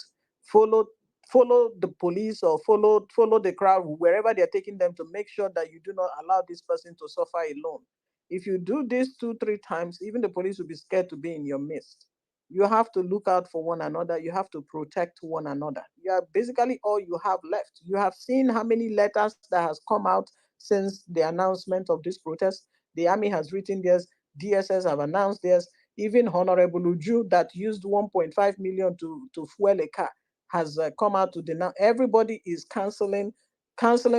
follow follow the police or follow the crowd wherever they're taking them, to make sure that you do not allow this person to suffer alone. If you do this 2 3 times, even the police will be scared to be in your midst. You have to look out for one another. You have to protect one another. You are basically all you have left. You have seen how many letters that has come out since the announcement of this protest. The army has written theirs, DSS have announced theirs. Even Honorable Uju, that used 1.5 million to fuel a car, has come out to denounce. Everybody is canceling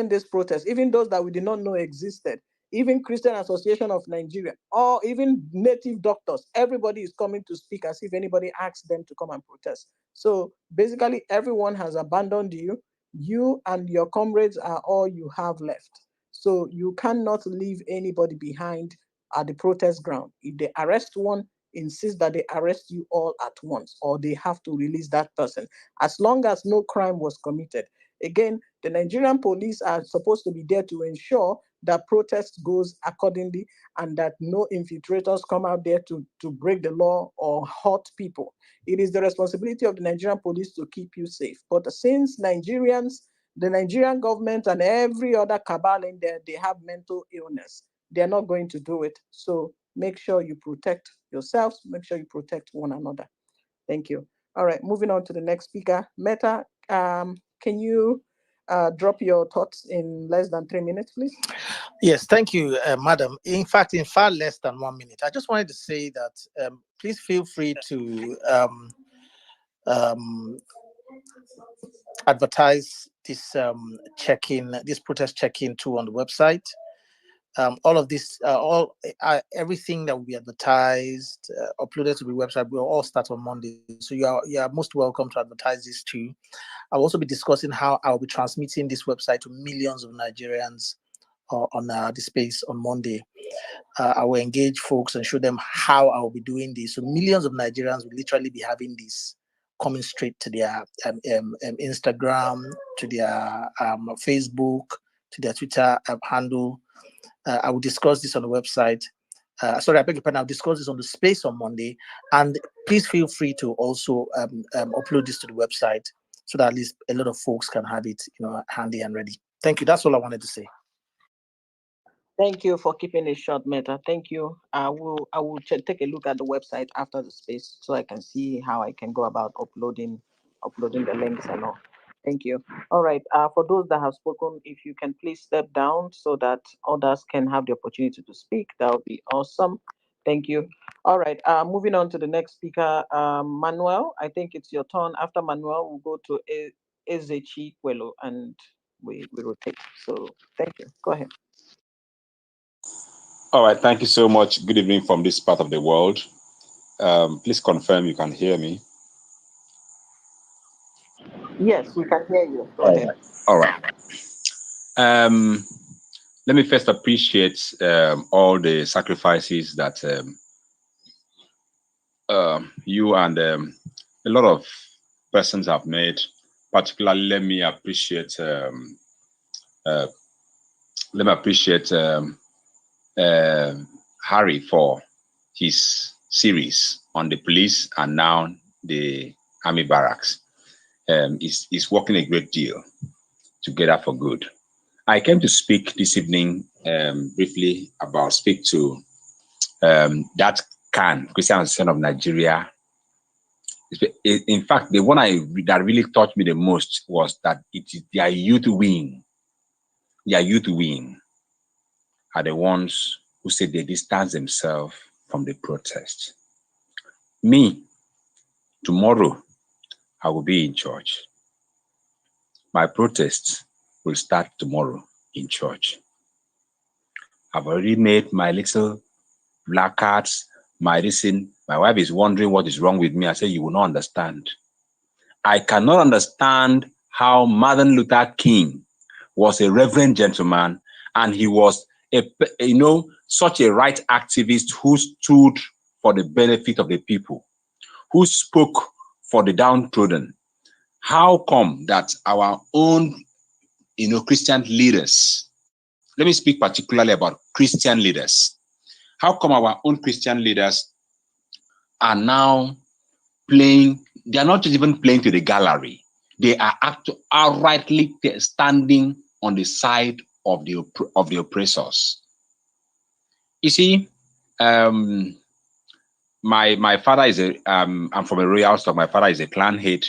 this protest, even those that we did not know existed. Even Christian Association of Nigeria, or even native doctors, everybody is coming to speak as if anybody asked them to come and protest. So basically, everyone has abandoned you. You and your comrades are all you have left. So you cannot leave anybody behind at the protest ground. If they arrest one, insist that they arrest you all at once, or they have to release that person, as long as no crime was committed. Again, the Nigerian police are supposed to be there to ensure that protest goes accordingly and that no infiltrators come out there to break the law or hurt people. It is the responsibility of the Nigerian police to keep you safe. But since the Nigerian government and every other cabal in there, they have mental illness, they're not going to do it. So make sure you protect yourselves, make sure you protect one another. Thank you. All right, moving on to the next speaker. Meta, can you drop your thoughts in less than 3 minutes, please? Yes, thank you, madam. In fact, in far less than 1 minute. I just wanted to say that please feel free to advertise this this protest check-in tool on the website. all of this, everything that will be advertised, uploaded to the website, will all start on Monday. So you are most welcome to advertise this too. I'll also be discussing how I'll be transmitting this website to millions of Nigerians on the space on Monday. I will engage folks and show them how I will be doing this. So millions of Nigerians will literally be having this coming straight to their Instagram, to their Facebook, to their Twitter handle. I will discuss this on the website. Sorry, I beg your pardon. I'll discuss this on the space on Monday. And please feel free to also upload this to the website so that at least a lot of folks can have it, handy and ready. Thank you. That's all I wanted to say. Thank you for keeping it short, Meta. Thank you. I will take a look at the website after the space so I can see how I can go about uploading the links and all. Thank you. All right. For those that have spoken, if you can please step down so that others can have the opportunity to speak, that would be awesome. Thank you. All right. Moving on to the next speaker, Manuel. I think it's your turn. After Manuel, we'll go to Ezechi Kwelo and we rotate. So thank you. Go ahead. All right, thank you so much. Good evening from this part of the world. Please confirm you can hear me. Yes, we can hear you. Go ahead. All right. Let me first appreciate all the sacrifices that you and a lot of persons have made. Particularly, let me appreciate Harry for his series on the police and now the army barracks. Is working a great deal together for good. I came to speak this evening briefly speak to that Christian Association of Nigeria. In fact, the one that really touched me the most was that it is their youth wing. Their youth wing are the ones who say they distance themselves from the protest. Me, tomorrow, I will be in church. My protest will start tomorrow in church. I've already made my little black cards, my reason. My wife is wondering what is wrong with me. I say, you will not understand. I cannot understand how Martin Luther King was a reverend gentleman and he was such a right activist who stood for the benefit of the people, who spoke for the downtrodden. How come that our own Christian leaders, let me speak particularly about Christian leaders, how come our own Christian leaders are now playing, they are not even playing to the gallery, they are outrightly standing on the side of the oppressors. You see, my father is I'm from a royal stock. My father is a clan head.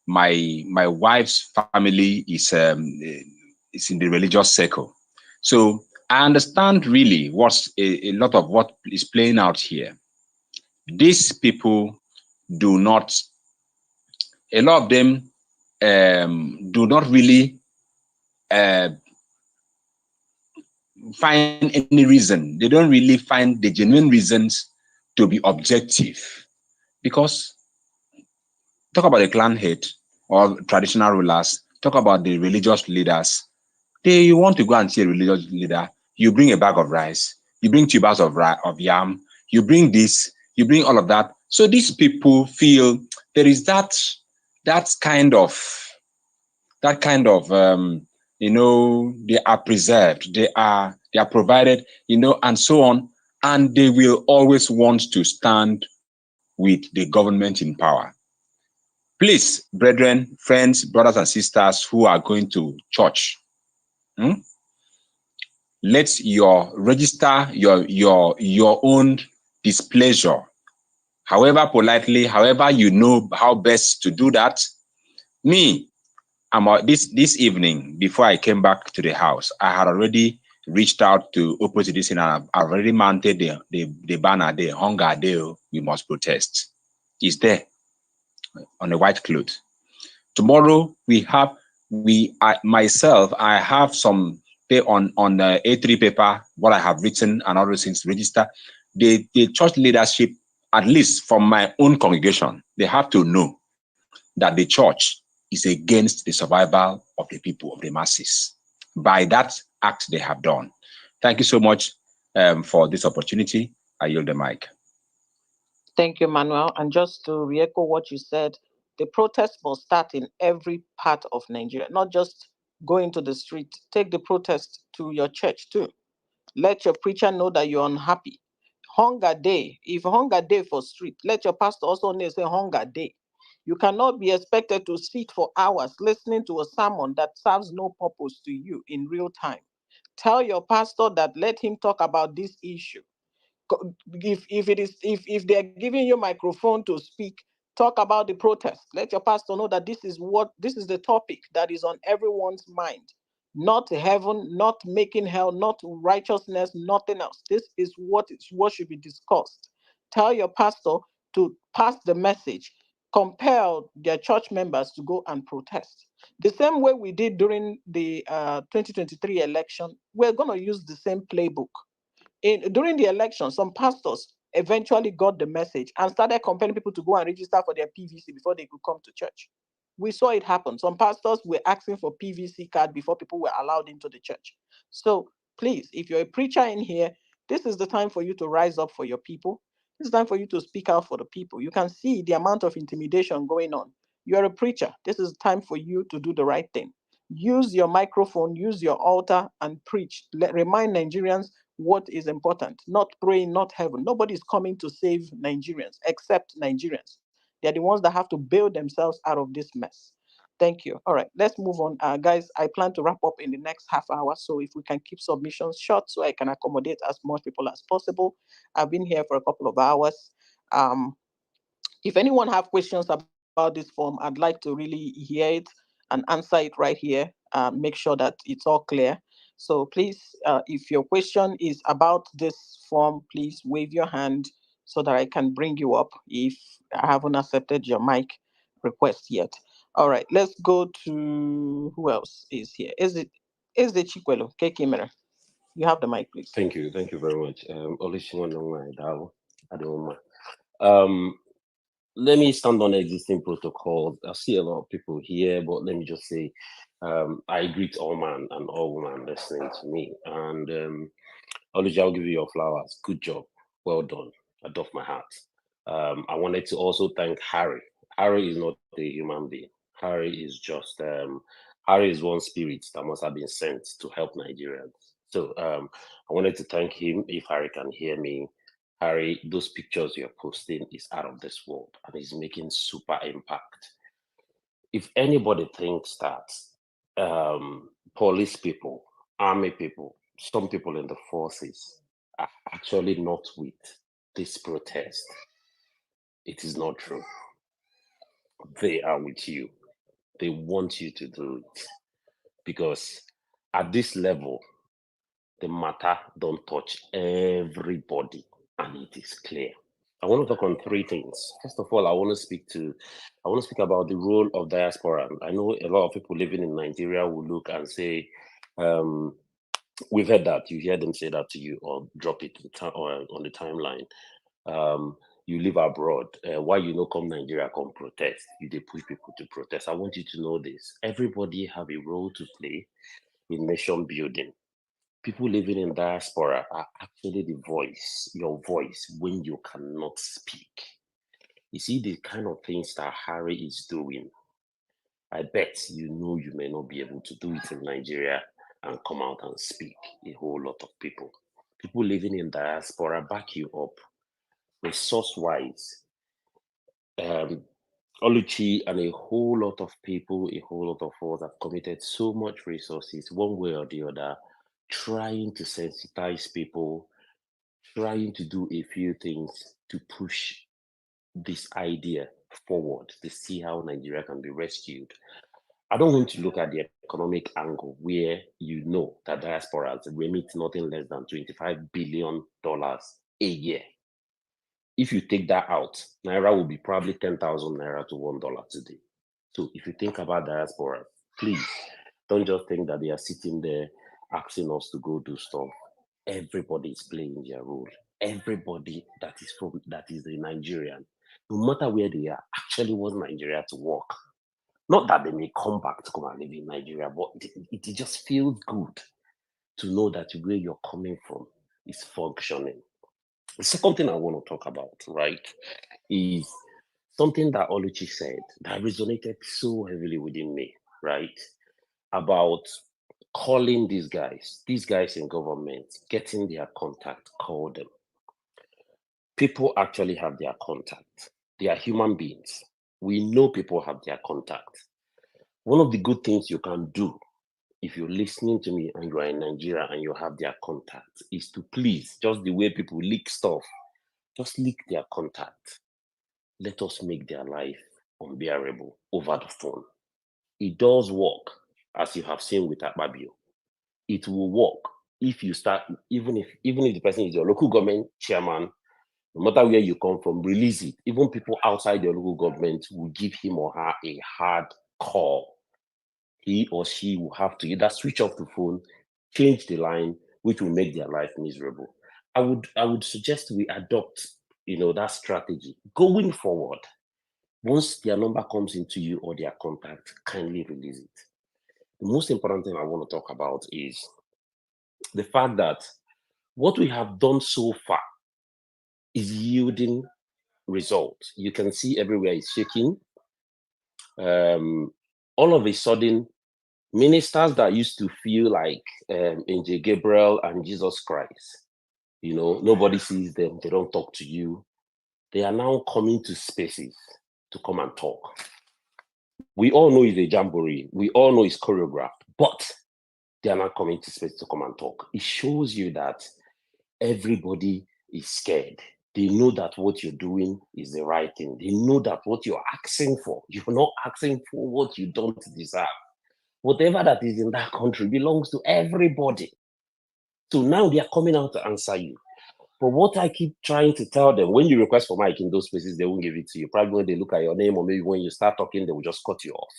My wife's family is in the religious circle. So I understand really what's a lot of what is playing out here. These people do not, a lot of them do not really find any reason. They don't really find the genuine reasons to be objective. Because talk about the clan head or traditional rulers, talk about the religious leaders. You want to go and see a religious leader, you bring a bag of rice, you bring 2 bags of yam, you bring this, you bring all of that. So these people feel there is that kind of they are preserved, they are provided, and so on, and they will always want to stand with the government in power. Please, brethren, friends, brothers and sisters who are going to church, let register your own displeasure, however politely, however you know how best to do that. Me, this evening, before I came back to the house, I had already reached out to oppose this, and I've already mounted the banner there, hunger day, we must protest. It's there on a white cloth. Tomorrow I have some on the A3 paper, what I have written and all those things, register. The church leadership, at least from my own congregation, they have to know that the church is against the survival of the people, of the masses, by that act they have done. Thank you so much for this opportunity. I yield the mic. Thank you, Manuel. And just to re-echo what you said, the protest must start in every part of Nigeria, not just go into the street. Take the protest to your church too. Let your preacher know that you're unhappy. Hunger day. If hunger day for street, let your pastor also know say hunger day. You cannot be expected to sit for hours listening to a sermon that serves no purpose to you in real time. Tell your pastor that let him talk about this issue. If they're giving you microphone to speak, talk about the protest. Let your pastor know that this is the topic that is on everyone's mind. Not heaven, not making hell, not righteousness, nothing else. This is what should be discussed. Tell your pastor to pass the message. Compel their church members to go and protest. The same way we did during the 2023 election, we're going to use the same playbook. During the election, some pastors eventually got the message and started compelling people to go and register for their PVC before they could come to church. We saw it happen. Some pastors were asking for PVC card before people were allowed into the church. So please, if you're a preacher in here, this is the time for you to rise up for your people. This is time for you to speak out for the people. You can see the amount of intimidation going on. You're a preacher. This is time for you to do the right thing. Use your microphone, use your altar and preach. Remind Nigerians what is important. Not praying, not heaven. Nobody is coming to save Nigerians except Nigerians. They're the ones that have to bail themselves out of this mess. Thank you. All right, let's move on. Guys, I plan to wrap up in the next half hour. So if we can keep submissions short so I can accommodate as much people as possible. I've been here for a couple of hours. If anyone have questions about this form, I'd like to really hear it and answer it right here. Make sure that it's all clear. So please, if your question is about this form, please wave your hand so that I can bring you up if I haven't accepted your mic request yet. All right, let's go to who else is here. Is the Chikwelo? Kekimera. You have the mic, please. Thank you very much. Let me stand on existing protocol. I see a lot of people here, but let me just say, I greet all man and all woman listening to me. And Oluji, I'll give you your flowers. Good job. Well done. I doff my hat. I wanted to also thank Harry. Harry is not a human being. Harry is just Harry is one spirit that must have been sent to help Nigerians. So I wanted to thank him. If Harry can hear me, Harry, those pictures you're posting is out of this world and is making super impact. If anybody thinks that police people, army people, some people in the forces are actually not with this protest, it is not true. They are with you. They want you to do it because at this level, the matter don't touch everybody and it is clear. I want to talk on three things. First of all, I want to speak about the role of diaspora. I know a lot of people living in Nigeria will look and say, we've heard that. You hear them say that to you or drop it on the timeline. You live abroad. Why you no come Nigeria, come protest? You they push people to protest. I want you to know this. Everybody have a role to play in nation building. People living in diaspora are actually the voice, your voice, when you cannot speak. You see the kind of things that Harry is doing. I bet you know you may not be able to do it in Nigeria and come out and speak. A whole lot of people. People living in diaspora back you up. Resource-wise, Oluchi and a whole lot of people, a whole lot of us have committed so much resources, one way or the other, trying to sensitize people, trying to do a few things to push this idea forward to see how Nigeria can be rescued. I don't want to look at the economic angle where you know that diasporas remit nothing less than $25 billion a year. If you take that out, Naira will be probably 10,000 Naira to $1 today. So if you think about diaspora, please don't just think that they are sitting there asking us to go do stuff. Everybody is playing their role. Everybody that is a Nigerian, no matter where they are, actually wants Nigeria to work. Not that they may come back to come and live in Nigeria, but it just feels good to know that where you're coming from is functioning. The second thing I want to talk about, right, is something that Oluchi said that resonated so heavily within me, right, about calling these guys in government, getting their contact, call them. People actually have their contact. They are human beings. We know people have their contact. One of the good things you can do if you're listening to me and you are in Nigeria and you have their contact is to please, just the way people leak stuff, just leak their contact. Let us make their life unbearable over the phone. It does work, as you have seen with Akpabio. It will work if you start, even if the person is your local government chairman, no matter where you come from, release it. Even people outside your local government will give him or her a hard call. He or she will have to either switch off the phone, change the line, which will make their life miserable. I would suggest we adopt, that strategy going forward. Once their number comes into you or their contact, kindly release it. The most important thing I want to talk about is the fact that what we have done so far is yielding results. You can see everywhere is shaking. All of a sudden, ministers that used to feel like Angel Gabriel and Jesus Christ, nobody sees them, they don't talk to you. They are now coming to spaces to come and talk. We all know it's a jamboree. We all know it's choreographed, but they are not coming to space to come and talk. It shows you that everybody is scared. They know that what you're doing is the right thing. They know that what you're asking for, you're not asking for what you don't deserve. Whatever that is in that country belongs to everybody. So now they are coming out to answer you. But what I keep trying to tell them, when you request for mic in those places, they won't give it to you. Probably when they look at your name, or maybe when you start talking, they will just cut you off.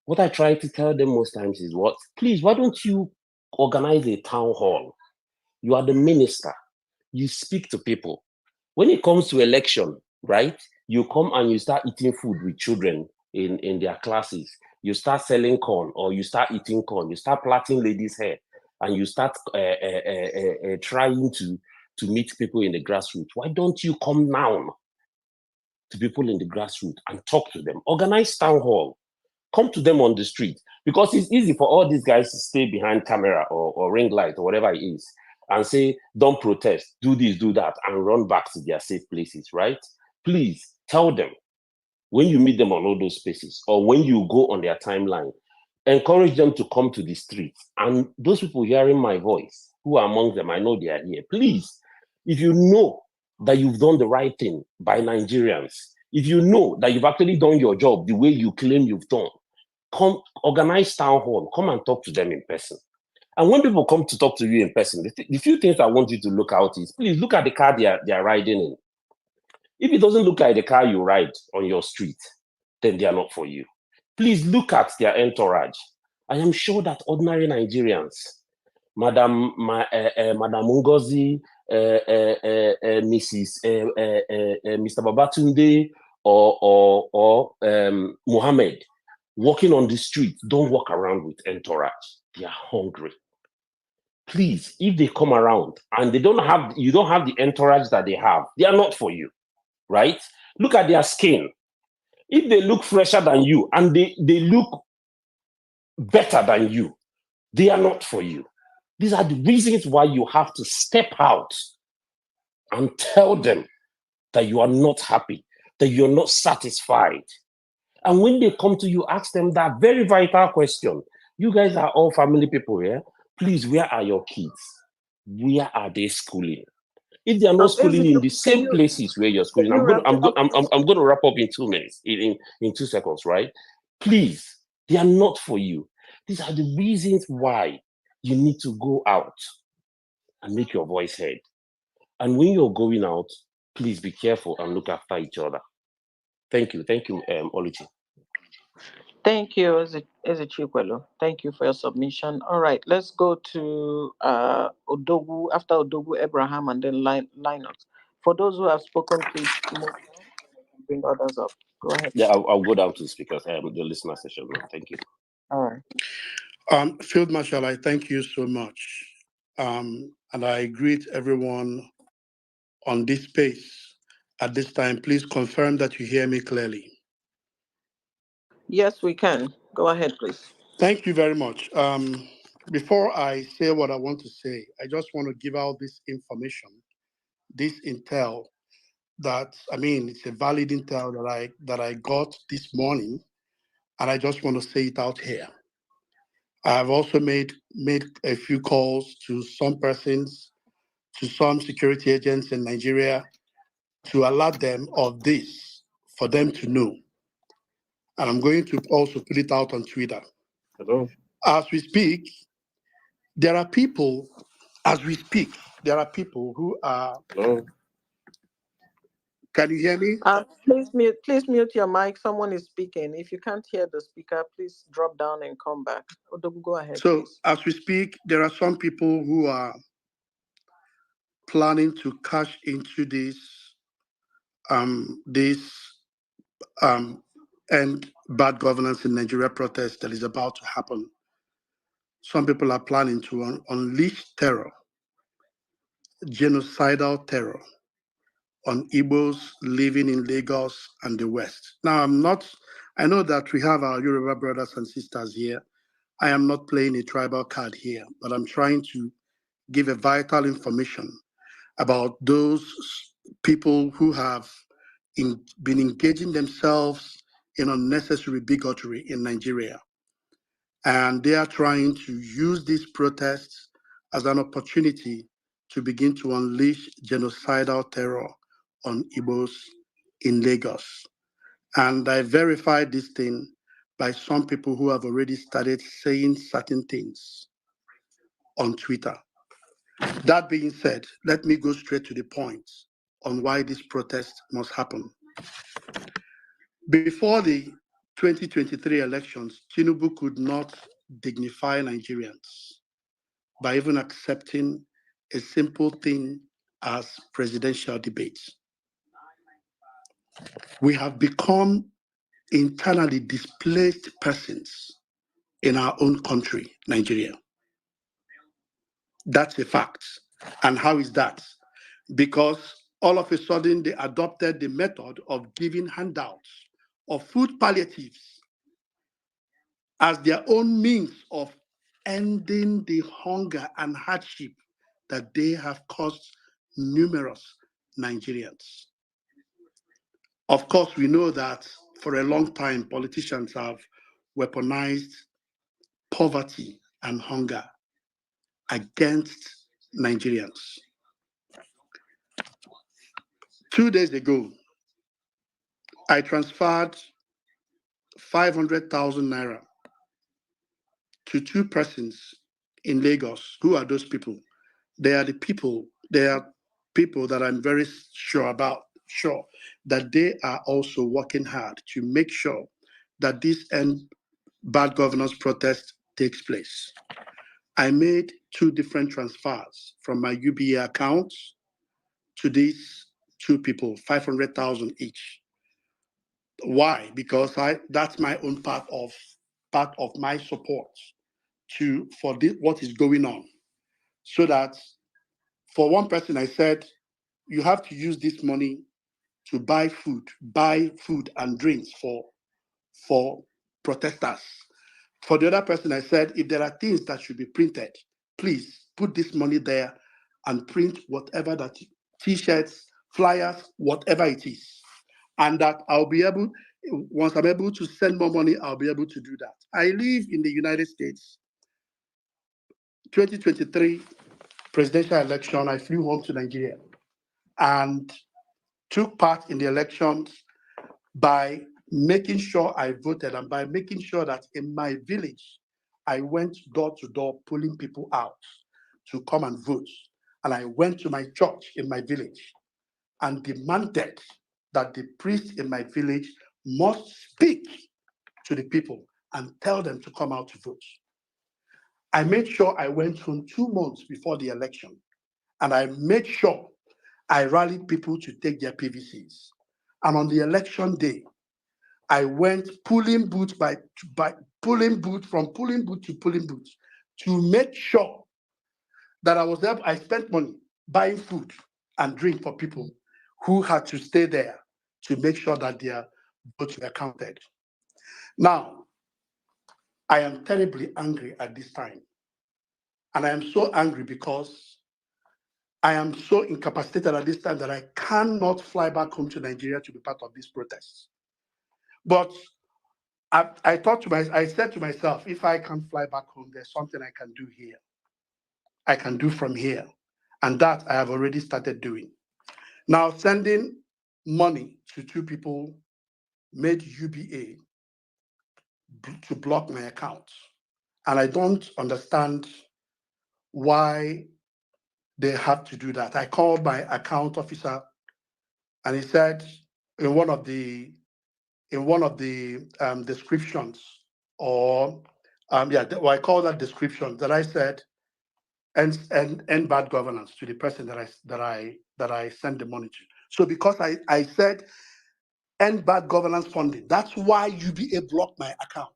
What I try to tell them most times is what? Please, why don't you organize a town hall? You are the minister. You speak to people. When it comes to election, right? You come and you start eating food with children in their classes. You start selling corn, or you start eating corn. You start plaiting ladies' hair, and you start trying to meet people in the grassroots. Why don't you come down to people in the grassroots and talk to them? Organize town hall. Come to them on the street, because it's easy for all these guys to stay behind camera or ring light or whatever it is and say, don't protest, do this, do that, and run back to their safe places, right? Please tell them when you meet them on all those spaces, or when you go on their timeline, encourage them to come to the streets. And those people hearing my voice, who are among them, I know they are here. Please, if you know that you've done the right thing by Nigerians, if you know that you've actually done your job the way you claim you've done, come organize town hall, come and talk to them in person. And when people come to talk to you in person, the few things I want you to look out is, please look at the car they are riding in. If it doesn't look like the car you ride on your street, then they are not for you. Please look at their entourage. I am sure that ordinary Nigerians, Madam Ngozi, Mrs. Mr. Babatunde, or Mohammed, walking on the street, don't walk around with entourage. They are hungry. Please, if they come around and you don't have the entourage that they have, they are not for you, right? Look at their skin. If they look fresher than you and they look better than you, they are not for you. These are the reasons why you have to step out and tell them that you are not happy, that you're not satisfied. And when they come to you, ask them that very vital question. You guys are all family people here. Please, where are your kids? Where are they schooling? If they are not schooling in the same places where you're schooling, I'm going to wrap up in 2 minutes, in 2 seconds, right? Please, they are not for you. These are the reasons why you need to go out and make your voice heard. And when you're going out, please be careful and look after each other. Thank you, Oluchi. Thank you, Ezechikwelu. Thank you for your submission. All right, let's go to Odogu, after Odogu, Abraham, and then Linus. For those who have spoken, please move on. Bring others up. Go ahead. Yeah, I'll go down to the speakers, the listener session now. Thank you. All right. Field Marshal, I thank you so much. And I greet everyone on this space at this time. Please confirm that you hear me clearly. Yes, we can. Go ahead, please. Thank you very much. Before I say what I want to say, I just want to give out this information, this intel it's a valid intel that I got this morning, and I just want to say it out here. I have also made a few calls to some persons, to some security agents in Nigeria, to alert them of this, for them to know. And I'm going to also put it out on Twitter. Hello. As we speak, there are people, who are. Hello. Can you hear me? Please mute your mic. Someone is speaking. If you can't hear the speaker, please drop down and come back. Odogu, go ahead. So please. as we speak, there are some people who are planning to cash into this end bad governance in Nigeria protest that is about to happen. Some people are planning to unleash terror, genocidal terror, on Igbos living in Lagos and the West. Now, I know that we have our Yoruba brothers and sisters here. I am not playing a tribal card here, but I'm trying to give a vital information about those people who have been engaging themselves in unnecessary bigotry in Nigeria. And they are trying to use these protests as an opportunity to begin to unleash genocidal terror on Igbos in Lagos. And I verified this thing by some people who have already started saying certain things on Twitter. That being said, let me go straight to the point on why this protest must happen. Before the 2023 elections, Tinubu could not dignify Nigerians by even accepting a simple thing as presidential debates. We have become internally displaced persons in our own country, Nigeria. That's a fact. And how is that? Because all of a sudden they adopted the method of giving handouts of food palliatives as their own means of ending the hunger and hardship that they have caused numerous Nigerians. Of course, we know that for a long time, politicians have weaponized poverty and hunger against Nigerians. 2 days ago, I transferred 500,000 naira to two persons in Lagos. Who are those people? They are people that I'm very sure that they are also working hard to make sure that this end bad governance protest takes place. I made two different transfers from my UBA accounts to these two people, 500,000 each. Why? Because that's my own part of my support for what is going on. So that for one person, I said, you have to use this money to buy food and drinks for protesters. For the other person, I said, if there are things that should be printed, please put this money there and print whatever that t-shirts, flyers, whatever it is. And that once I'm able to send more money, I'll be able to do that. I live in the United States. 2023 presidential election, I flew home to Nigeria and took part in the elections by making sure I voted and by making sure that in my village, I went door to door pulling people out to come and vote. And I went to my church in my village and demanded that the priest in my village must speak to the people and tell them to come out to vote. I made sure I went home 2 months before the election, and I made sure I rallied people to take their PVCs. And on the election day, I went pulling booth by pulling booth, from pulling booth to make sure that I was there. I spent money buying food and drink for people who had to stay there to make sure that their votes were counted. Now, I am terribly angry at this time. And I am so angry because I am so incapacitated at this time that I cannot fly back home to Nigeria to be part of these protests. But I said to myself, if I can't fly back home, there's something I can do here. I can do from here. And that I have already started doing. Now, sending money to 2 people made UBA to block my account. And I don't understand why they have to do that. I called my account officer, and he said in one of the descriptions, or I call that description, that I said end bad governance to the person that I sent the money to. So because I said end bad governance funding, that's why UBA blocked my account.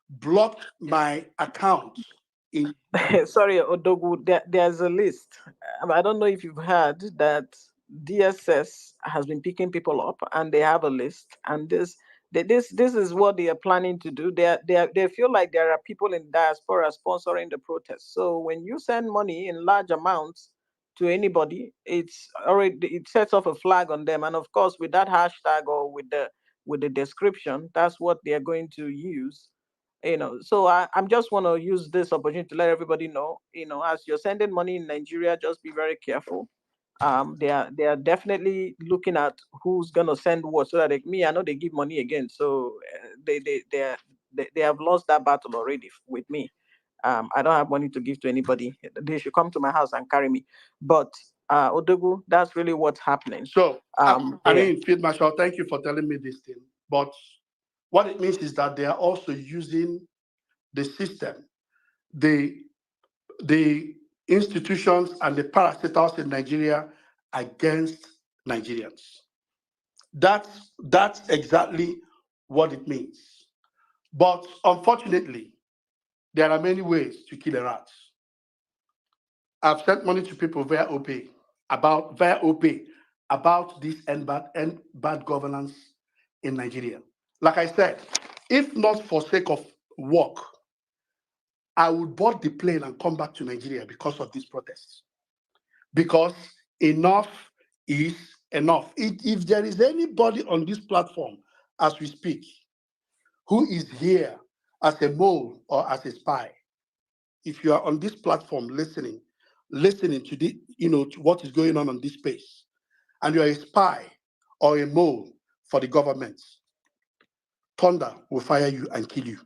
Blocked my account in Sorry, Odogu, there's a list. I don't know if you've heard that DSS has been picking people up, and they have a list. And this is what they are planning to do. They feel like there are people in diaspora sponsoring the protest. So when you send money in large amounts to anybody, it sets off a flag on them. And of course, with that hashtag or with the description, that's what they are going to use. So I'm just want to use this opportunity to let everybody know, as you're sending money in Nigeria, just be very careful. They are definitely looking at who's gonna send what, so that I know they give money again. So they have lost that battle already with me. I don't have money to give to anybody. They should come to my house and carry me. But Odogu, that's really what's happening. So I mean, Field Marshal, thank you for telling me this thing. But what it means is that they are also using the system, the institutions and the parastatals in Nigeria against Nigerians. That's exactly what it means. But unfortunately, there are many ways to kill a rat. I've sent money to people via OPay about this end bad governance in Nigeria. Like I said, if not for sake of work, I would board the plane and come back to Nigeria because of these protests. Because enough is enough. If there is anybody on this platform as we speak who is here as a mole or as a spy, if you are on this platform listening to to what is going on this space, and you are a spy or a mole for the government, thunder will fire you and kill you.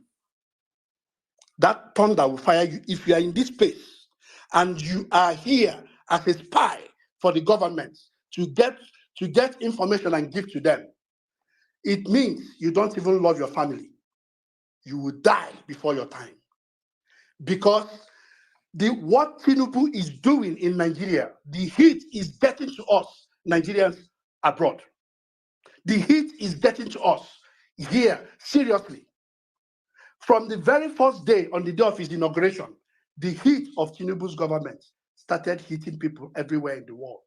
That thunder will fire you if you are in this space and you are here as a spy for the government to get information and give to them. It means you don't even love your family. You will die before your time. Because what Tinubu is doing in Nigeria, the heat is getting to us, Nigerians abroad. The heat is getting to us here, seriously. From the very first day, on the day of his inauguration, the heat of Tinubu's government started hitting people everywhere in the world.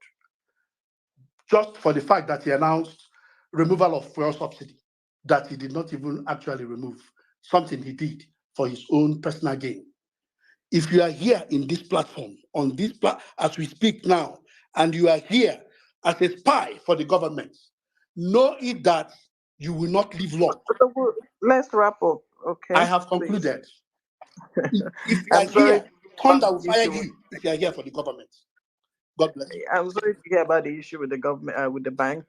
Just for the fact that he announced removal of fuel subsidy, that he did not even actually remove, something he did for his own personal gain. If you are here in this platform, as we speak now, and you are here as a spy for the government, know it that you will not live long. Let's wrap up, okay? I have concluded. If you are here, thunder will fire you if you are here for the government. God bless you. I'm sorry to hear about the issue with the government, with the bank.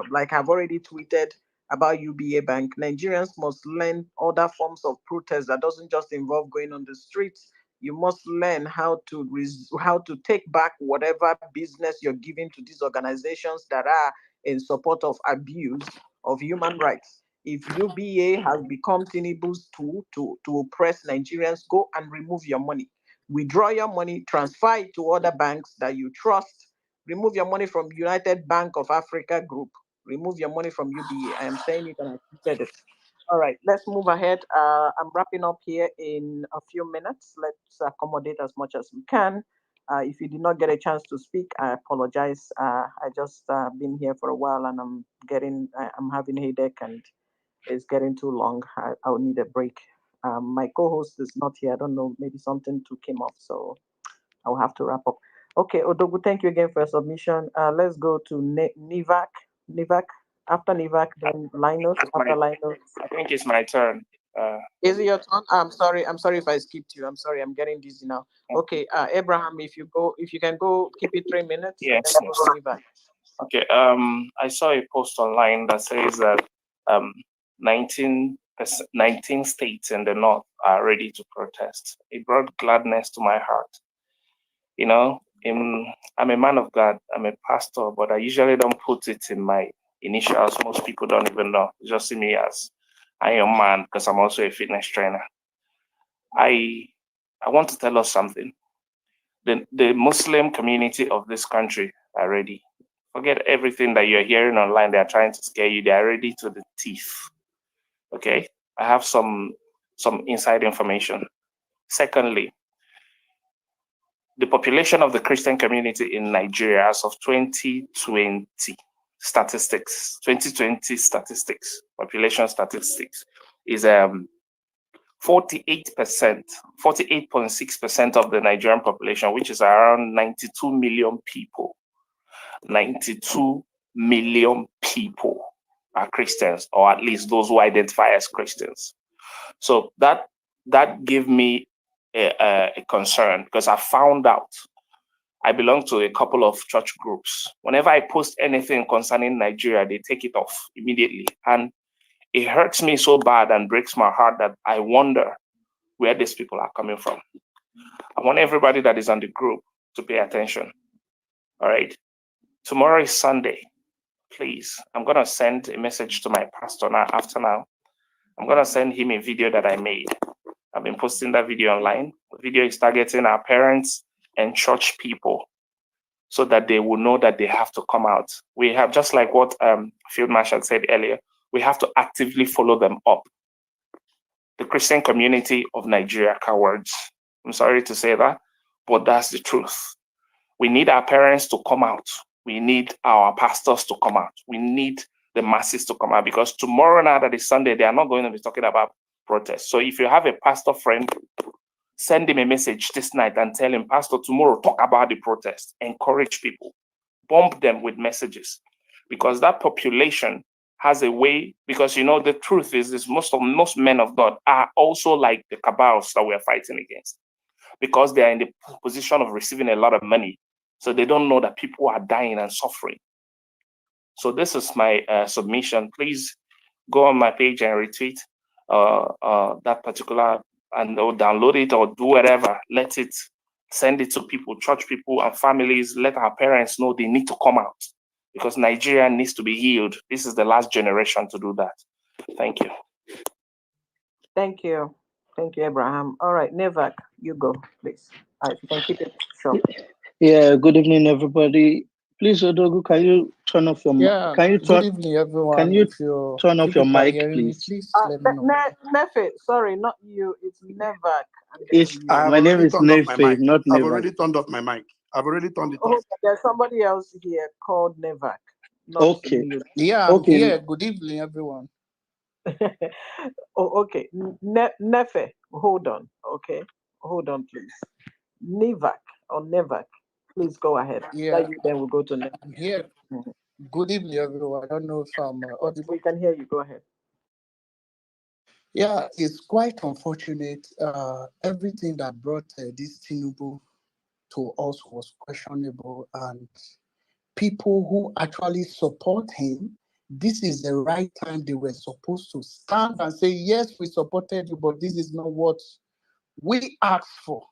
Like I've already tweeted about UBA Bank. Nigerians must learn other forms of protest that doesn't just involve going on the streets. You must learn how to take back whatever business you're giving to these organizations that are in support of abuse of human rights. If UBA has become Tinubu's tool to oppress Nigerians, go and remove your money. Withdraw your money, transfer it to other banks that you trust. Remove your money from United Bank of Africa Group. Remove your money from UBA. I am saying it and I said it. All right, let's move ahead. I'm wrapping up here in a few minutes. Let's accommodate as much as we can. If you did not get a chance to speak, I apologize. I just been here for a while and I'm having a headache and it's getting too long. I'll need a break. My co-host is not here. I don't know, maybe something too came off, so I'll have to wrap up. Okay, Odogu, thank you again for your submission. Let's go to Nivak. Nivak. After Nivak, then Linus. After Linus. I think it's my turn. Is it your turn? I'm sorry if I skipped you. I'm sorry. I'm getting dizzy now. Okay, Abraham, if you can go, keep it 3 minutes. Yes. And then go to Nivak. Okay. I saw a post online that says that 19 states in the north are ready to protest. It brought gladness to my heart. You know, I'm a man of God. I'm a pastor, but I usually don't put it in my initials. Most people don't even know. They just see me as Iron Man because I'm also a fitness trainer. I want to tell us something. The Muslim community of this country are ready. Forget everything that you're hearing online. They're trying to scare you. They're ready to the teeth. Okay, I have some inside information. Secondly, the population of the Christian community in Nigeria as of 2020 statistics, population statistics is 48%, 48.6% of the Nigerian population, which is around 92 million people. 92 million people are Christians, or at least those who identify as Christians. So that gave me a concern because I found out I belong to a couple of church groups. Whenever I post anything concerning Nigeria, they take it off immediately. And it hurts me so bad and breaks my heart that I wonder where these people are coming from. I want everybody that is on the group to pay attention. All right. Tomorrow is Sunday. Please, I'm going to send a message to my pastor now. After now, I'm going to send him a video that I made. I've been posting that video online. The video is targeting our parents and church people so that they will know that they have to come out. We have, just like what Field Marshal said earlier, we have to actively follow them up. The Christian community of Nigeria cowards. I'm sorry to say that, but that's the truth. We need our parents to come out. We need our pastors to come out. We need the masses to come out because tomorrow now that is Sunday, they are not going to be talking about protests. So if you have a pastor friend, send him a message this night and tell him, Pastor, tomorrow talk about the protest. Encourage people. Bomb them with messages because that population has a way, because you know the truth is most men of God are also like the cabals that we're fighting against because they are in the position of receiving a lot of money. So they don't know that people are dying and suffering. So this is my submission. Please go on my page and retweet that particular, and or download it or do whatever. Let it, send it to people, church people and families. Let our parents know they need to come out because Nigeria needs to be healed. This is the last generation to do that. Thank you. Thank you. Thank you, Abraham. All right, Nevak, you go, please. All right, you can keep it short. Yeah, good evening, everybody. Please, Odogu, can you turn off your mic? Yeah, good evening, everyone. Can you if you turn off your mic, me, please? let me know. Nefe, sorry, not you. It's Nevak. My name is Nefe, not I've Nevak. already turned off my mic. I've already turned it Oh, off. there's somebody else here called Nevak. Okay. You. Yeah, I'm here. Good evening, everyone. Oh, okay. Nefe, hold on. Okay, hold on, please. Nevak or Nevak, please go ahead. Yeah. Then we'll go to Nevak. I'm here. Good evening, everyone. I don't know if I'm audible. We can hear you. Go ahead. Yeah, it's quite unfortunate. Everything that brought this Tinubu to us was questionable, and people who actually support him, this is the right time they were supposed to stand and say, yes, we supported you, but this is not what we asked for.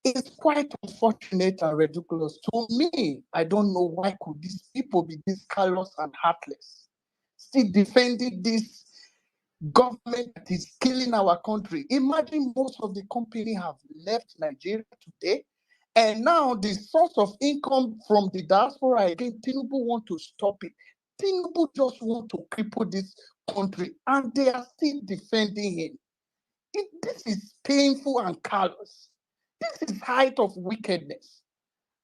It's quite unfortunate and ridiculous. To me, I don't know why could these people be this callous and heartless, still defending this government that is killing our country. Imagine most of the company have left Nigeria today, and now the source of income from the diaspora again, Tinubu want to stop it. Tinubu just want to cripple this country, and they are still defending him. This is painful and callous. This is height of wickedness.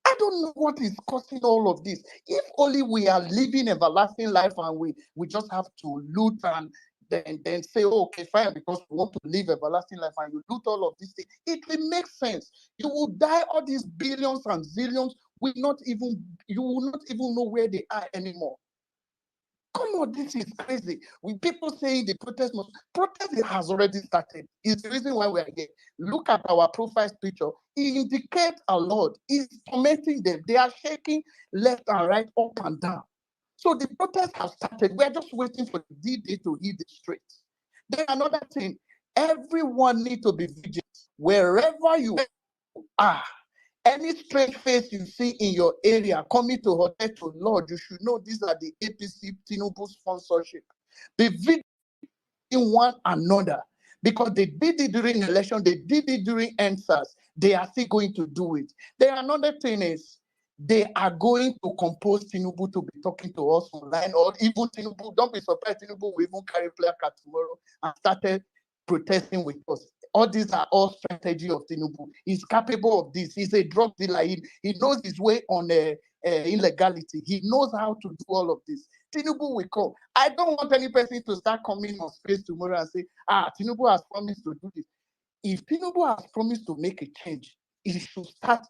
I don't know what is causing all of this. If only we are living everlasting life and we just have to loot and then say, oh, okay, fine, because we want to live everlasting life and you loot all of these things, it will make sense. You will die, all these billions and zillions you will not even know where they are anymore. Come on, this is crazy. With people saying the protest has already started. It's the reason why we are here. Look at our profile picture. It indicates a lot. It's tormenting them. They are shaking left and right, up and down. So the protest has started. We're just waiting for the D-Day to hit the streets. Then another thing, everyone needs to be vigilant. Wherever you are, any strange face you see in your area coming to hotel to Lord, you should know these are the APC Tinubu sponsorship. Be vigilant in one another, because they did it during election, they did it during NSAS, they are still going to do it. Then another thing is, they are going to compose Tinubu to be talking to us online, or even Tinubu, don't be surprised, Tinubu will even carry placard tomorrow and started protesting with us. All these are all strategy of Tinubu. He's capable of this. He's a drug dealer. He knows his way on illegality. He knows how to do all of this. Tinubu will come. I don't want any person to start coming on space tomorrow and say, Tinubu has promised to do this. If Tinubu has promised to make a change, he should start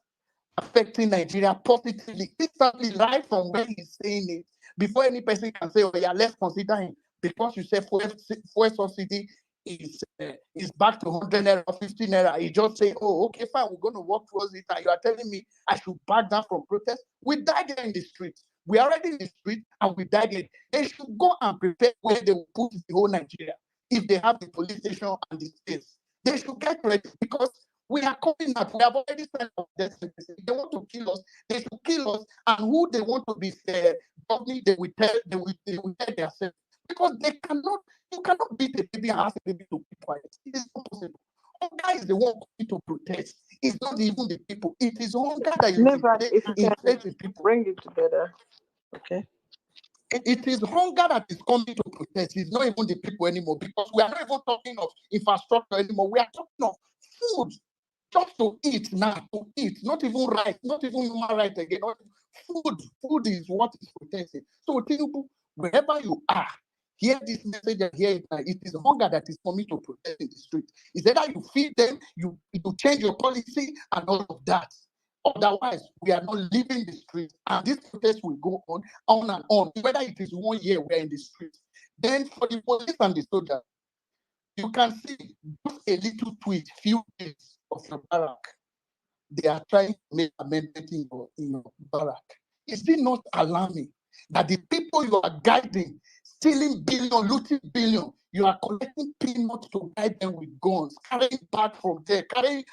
affecting Nigeria positively, instantly, right from where he's saying it, before any person can say, oh yeah, let's consider him. Because you say fuel subsidy is back to 100 naira, 50 naira. You just say, oh, okay, fine, we're going to work towards it. And you are telling me I should back down from protest? We died there in the streets. We are already in the street and we died there. They should go and prepare where they will put the whole Nigeria. If they have the police station and the states, they should get ready, because we are coming out. We have already sent our death sentences. They want to kill us. They should kill us. And who they want to be governing, they will tell themselves. Because you cannot beat a baby and ask a baby to be quiet. It is not possible. Hunger is the one going to protest. It's not even the people. It is hunger that is Never, if you can inflating people. bring it together. Okay. It is hunger that is coming to protest. It's not even the people anymore, because we are not even talking of infrastructure anymore. We are talking of food. Just to eat now, to eat, not even right, not even human right again. Food is what is protesting. So Tinubu, wherever you are, hear this message and hear it. It is hunger that is coming to protest in the street. It's either you feed them, you change your policy and all of that. Otherwise, we are not leaving the street, and this protest will go on and on. Whether it is 1 year we are in the street. Then for the police and the soldiers, you can see just a little tweet, few days of your barrack, they are trying to make amendment in your barrack. Is it not alarming that the people you are guiding, stealing billion, looting billion, you are collecting peanuts to guide them with guns, carrying bag from there, carrying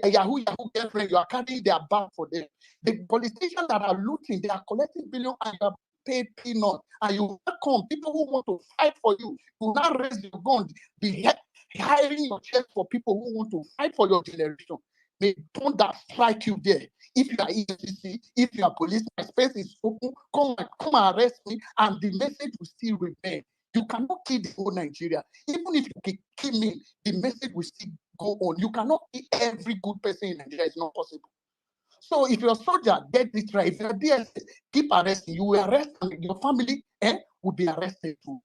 Yahoo girlfriend, you are carrying their bag for them. The politicians that are looting, they are collecting billion and you are paid peanuts, and you will come, people who want to fight for you, you will not raise your gun, be hiring your chest for people who want to fight for your generation. May thunder strike you there. If you are EFCC, if you are police, my space is open. Come and arrest me, and the message will still remain. You cannot kill the whole Nigeria. Even if you can kill me, the message will still go on. You cannot kill every good person in Nigeria. It's not possible. So if you're a soldier, get this right. If you're DSS, keep arresting. You will arrest, and your family will be arrested too.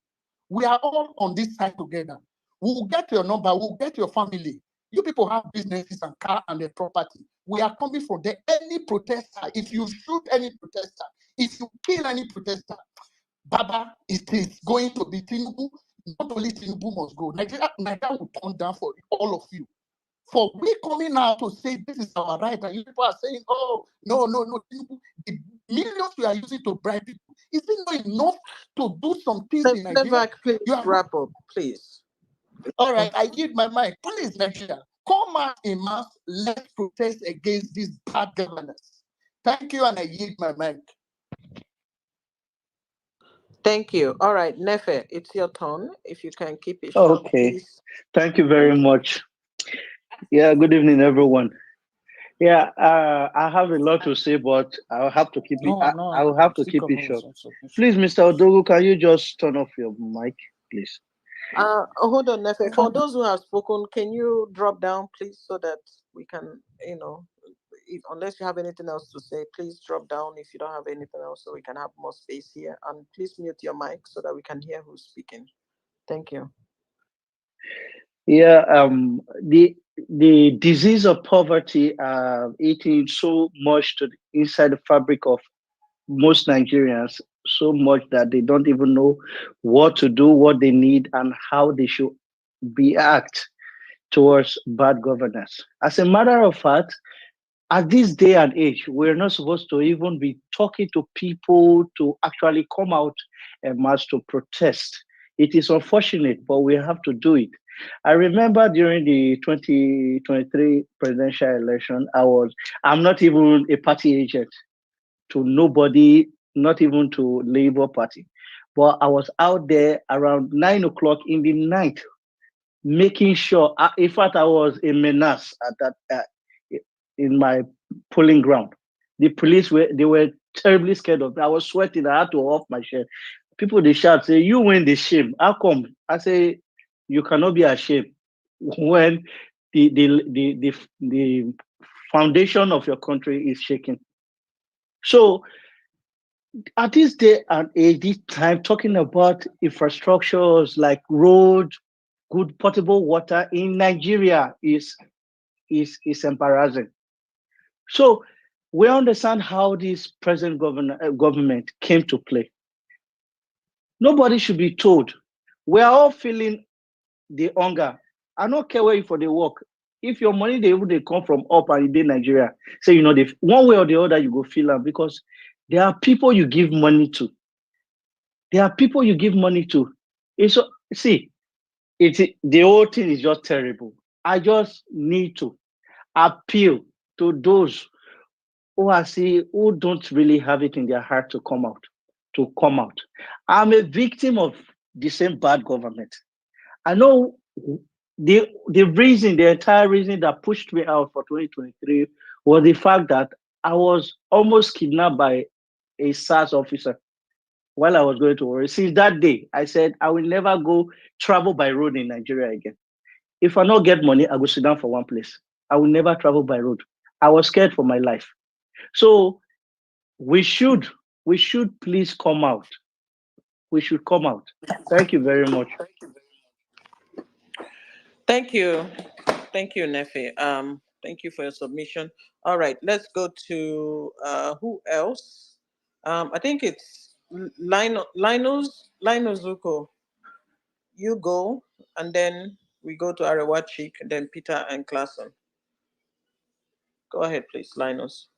We are all on this side together. We will get your number. We will get your family. You people have businesses and car and their property. We are coming from there. Any protester, if you shoot any protester, if you kill any protester, Baba, it is going to be Tinubu. Not only Tinubu must go. Nigeria will turn down for all of you. For we coming out to say this is our right, and you people are saying, oh, no, Tinubu, the millions we are using to bribe people, is it not enough to do some things in Nigeria? Please wrap up, please. All right, I give my mind. Please, Nigeria, come out in mass. Let's protest against this bad governance. Thank you, and I yield my mind. Thank you. All right, Nefe, it's your turn. If you can keep it short, Okay. please. Thank you very much. Yeah, good evening, everyone. Yeah, I have a lot to say, but I'll have to keep it. I will have to keep it short. Please, Mr. Odogu, can you just turn off your mic, please? Hold on, Nefe. For those who have spoken, can you drop down, please, so that we can, unless you have anything else to say, please drop down if you don't have anything else, so we can have more space here. And please mute your mic so that we can hear who's speaking. Thank you. Yeah, the disease of poverty eating so much to inside the fabric of most Nigerians, so much that they don't even know what to do, what they need, and how they should react towards bad governance. As a matter of fact, at this day and age, we're not supposed to even be talking to people to actually come out en masse to protest. It is unfortunate, but we have to do it. I remember during the 2023 presidential election, I'm not even a party agent to nobody, not even to Labour Party, but I was out there around 9 o'clock in the night, making sure, in fact, I was a menace at that, in my polling ground. The police were terribly scared of me. I was sweating. I had to off my shirt. People, they shout, say, "You win the shame." How come? I say, you cannot be ashamed when the foundation of your country is shaking. So at this day and age, this time, talking about infrastructures like road, good potable water in Nigeria is embarrassing. So we understand how this present government came to play. Nobody should be told. We are all feeling the hunger. I don't care where you for the work. If your money they come from up and in Nigeria, say one way or the other you go feel them, because there are people you give money to. There are people you give money to. The whole thing is just terrible. I just need to appeal to those who don't really have it in their heart to come out. I'm a victim of the same bad government. I know the entire reason that pushed me out for 2023 was the fact that I was almost kidnapped by a SARS officer while I was going to work. Since that day, I said I will never go travel by road in Nigeria again. If I not get money, I go sit down for one place. I will never travel by road. I was scared for my life. So we should please come out. We should come out. Thank you very much. Thank you, Nefe. Thank you for your submission. All right, let's go to who else? I think it's Linus Zuko. You go, and then we go to Arewachik, then Peter and Klassen. Go ahead, please, Linus.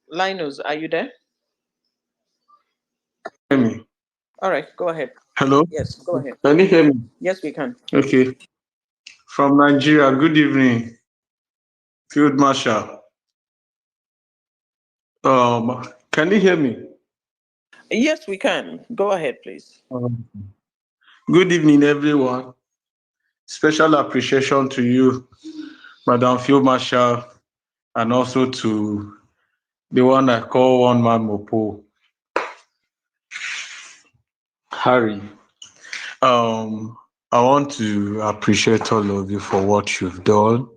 Linus, are you there? Hear me? All right, go ahead. Hello? Yes, go ahead. Can you hear me? Yes, we can. Okay. From Nigeria, good evening, Field Marshal. Can you hear me? Yes, we can. Go ahead, please. Good evening, everyone. Special appreciation to you, Madam Field Marshal, and also to the one I call One Man Mopo, Harry. I want to appreciate all of you for what you've done.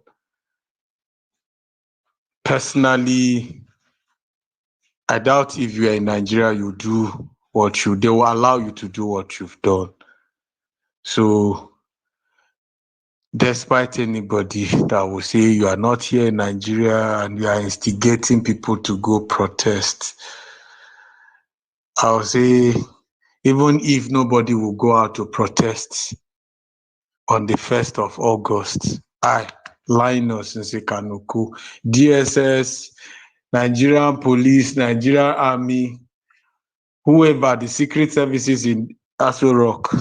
Personally, I doubt if you are in Nigeria, you do they will allow you to do what you've done. So, despite anybody that will say you are not here in Nigeria and you are instigating people to go protest, I'll say, even if nobody will go out to protest on the 1st of August, Linus Nsekanuku, DSS, Nigerian police, Nigerian army, whoever, the secret services in Aso Rock,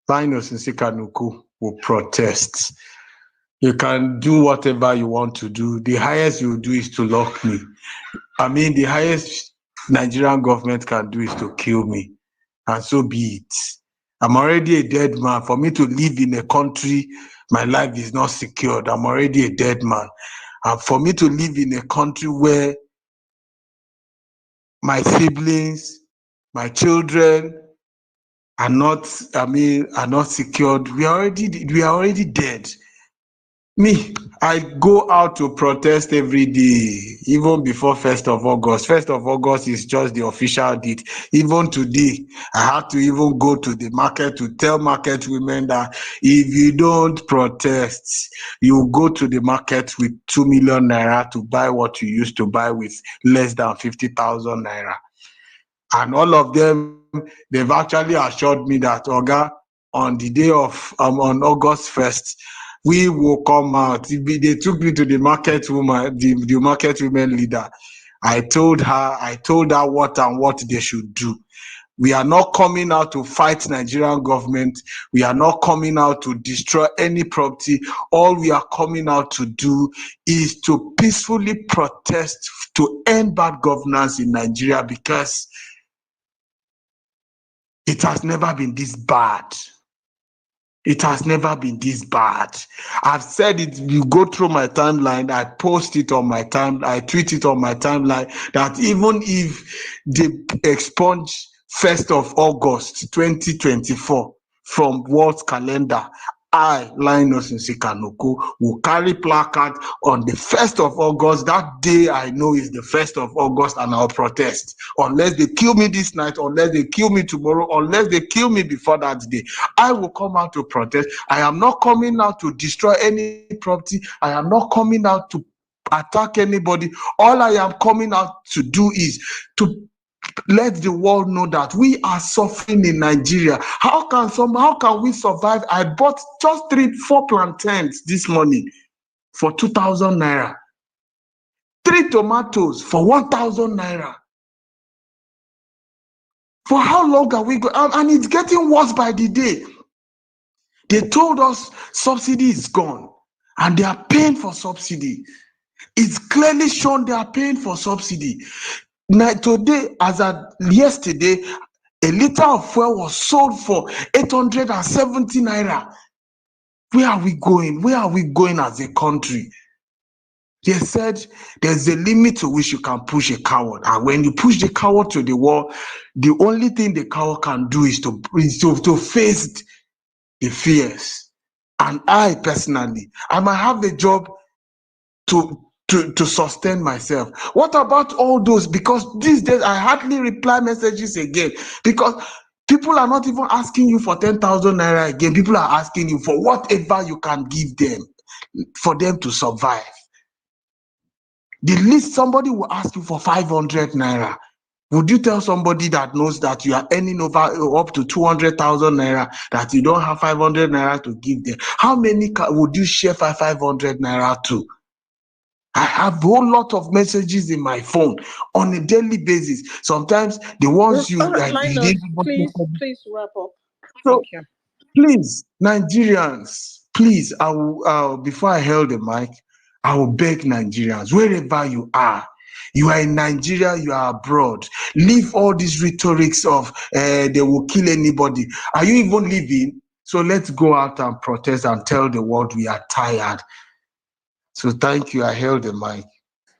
Linus Nsekanuku will protest. You can do whatever you want to do. The highest you do is to lock me. I mean, the highest Nigerian government can do is to kill me, and so be it. I'm already a dead man. For me to live in a country, my life is not secured. I'm already a dead man. And for me to live in a country where my siblings, my children are not, are not secured, we are already dead. Me, I go out to protest every day, even before 1st of August. 1st of August is just the official date. Even today, I had to even go to the market to tell market women that if you don't protest, you go to the market with 2 million naira to buy what you used to buy with less than 50,000 naira. And all of them, they've actually assured me that, Oga, on the day of, on August 1st, we will come out. They took me to the market woman, the market women leader. I told her what and what they should do. We are not coming out to fight Nigerian government. We are not coming out to destroy any property. All we are coming out to do is to peacefully protest to end bad governance in Nigeria, because it has never been this bad. It has never been this bad. I've said it, you go through my timeline, I post it on my timeline, I tweet it on my timeline, that even if they expunge 1st of August 2024 from world's calendar, I, Linus Nsikanoko, will carry placard on the 1st of August. That day I know is the 1st of August, and I'll protest. Unless they kill me this night, unless they kill me tomorrow, unless they kill me before that day, I will come out to protest. I am not coming out to destroy any property. I am not coming out to attack anybody. All I am coming out to do is to let the world know that we are suffering in Nigeria. How can we survive? I bought just 3-4 plantains this morning for 2,000 naira. 3 tomatoes for 1,000 naira. For how long are we going? And it's getting worse by the day. They told us subsidy is gone, and they are paying for subsidy. It's clearly shown they are paying for subsidy. Now, today, as at yesterday, a liter of fuel was sold for 870 naira. Where are we going? Where are we going as a country? They said there's a limit to which you can push a coward. And when you push the coward to the wall, the only thing the coward can do is to face the fears. And I personally, I might have a job to sustain myself. What about all those? Because these days I hardly reply messages again, because people are not even asking you for 10,000 naira again. People are asking you for whatever you can give them for them to survive. The least somebody will ask you for 500 naira. Would you tell somebody that knows that you are earning up to 200,000 naira that you don't have 500 naira to give them? How many would you share 500 naira to? I have a whole lot of messages in my phone on a daily basis. Sometimes the ones you All right, Linus, didn't even take. please wrap up. So Thank you. please, Nigerians, please, before I held the mic, I will beg Nigerians, wherever you are in Nigeria, you are abroad, leave all these rhetorics of they will kill anybody. Are you even living? So let's go out and protest and tell the world we are tired. So thank you. I held the mic.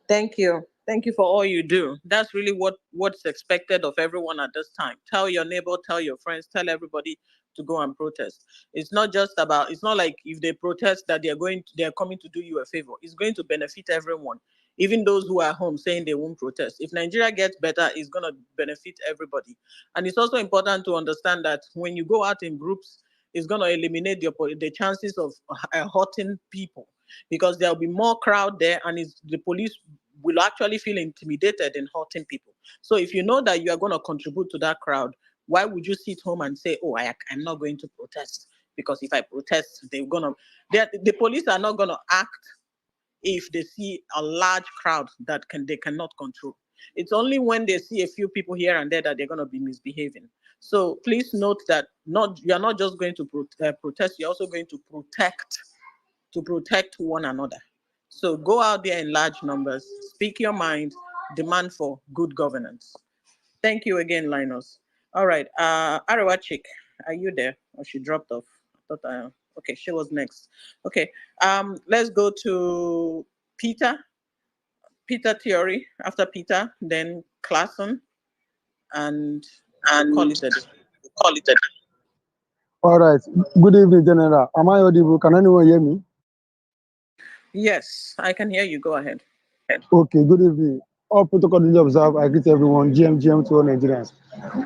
Thank you. Thank you for all you do. That's really what's expected of everyone at this time. Tell your neighbor, tell your friends, tell everybody to go and protest. It's not like if they protest that they're coming to do you a favor. It's going to benefit everyone. Even those who are home saying they won't protest. If Nigeria gets better, it's going to benefit everybody. And it's also important to understand that when you go out in groups, it's going to eliminate the chances of hurting people, because there'll be more crowd there, and the police will actually feel intimidated in hurting people. So if you know that you are going to contribute to that crowd, why would you sit home and say, oh, I'm not going to protest? Because if I protest, the police are not going to act if they see a large crowd that they cannot control. It's only when they see a few people here and there that they're going to be misbehaving. So please note that you're not just going to protest, you're also going to protect one another. So go out there in large numbers, speak your mind, demand for good governance. Thank you again, Linus. All right. Arewa Chick, are you there? Or she dropped off? I thought okay, she was next. Okay. Let's go to Peter. Peter Theory. After Peter, then Klassen, and call it a day. Call it a day. All right. Good evening, General. Am I audible? Can anyone hear me? Yes, I can hear you. Go ahead. Okay, good evening. All protocol duly observed. I greet everyone, GM to all Nigerians.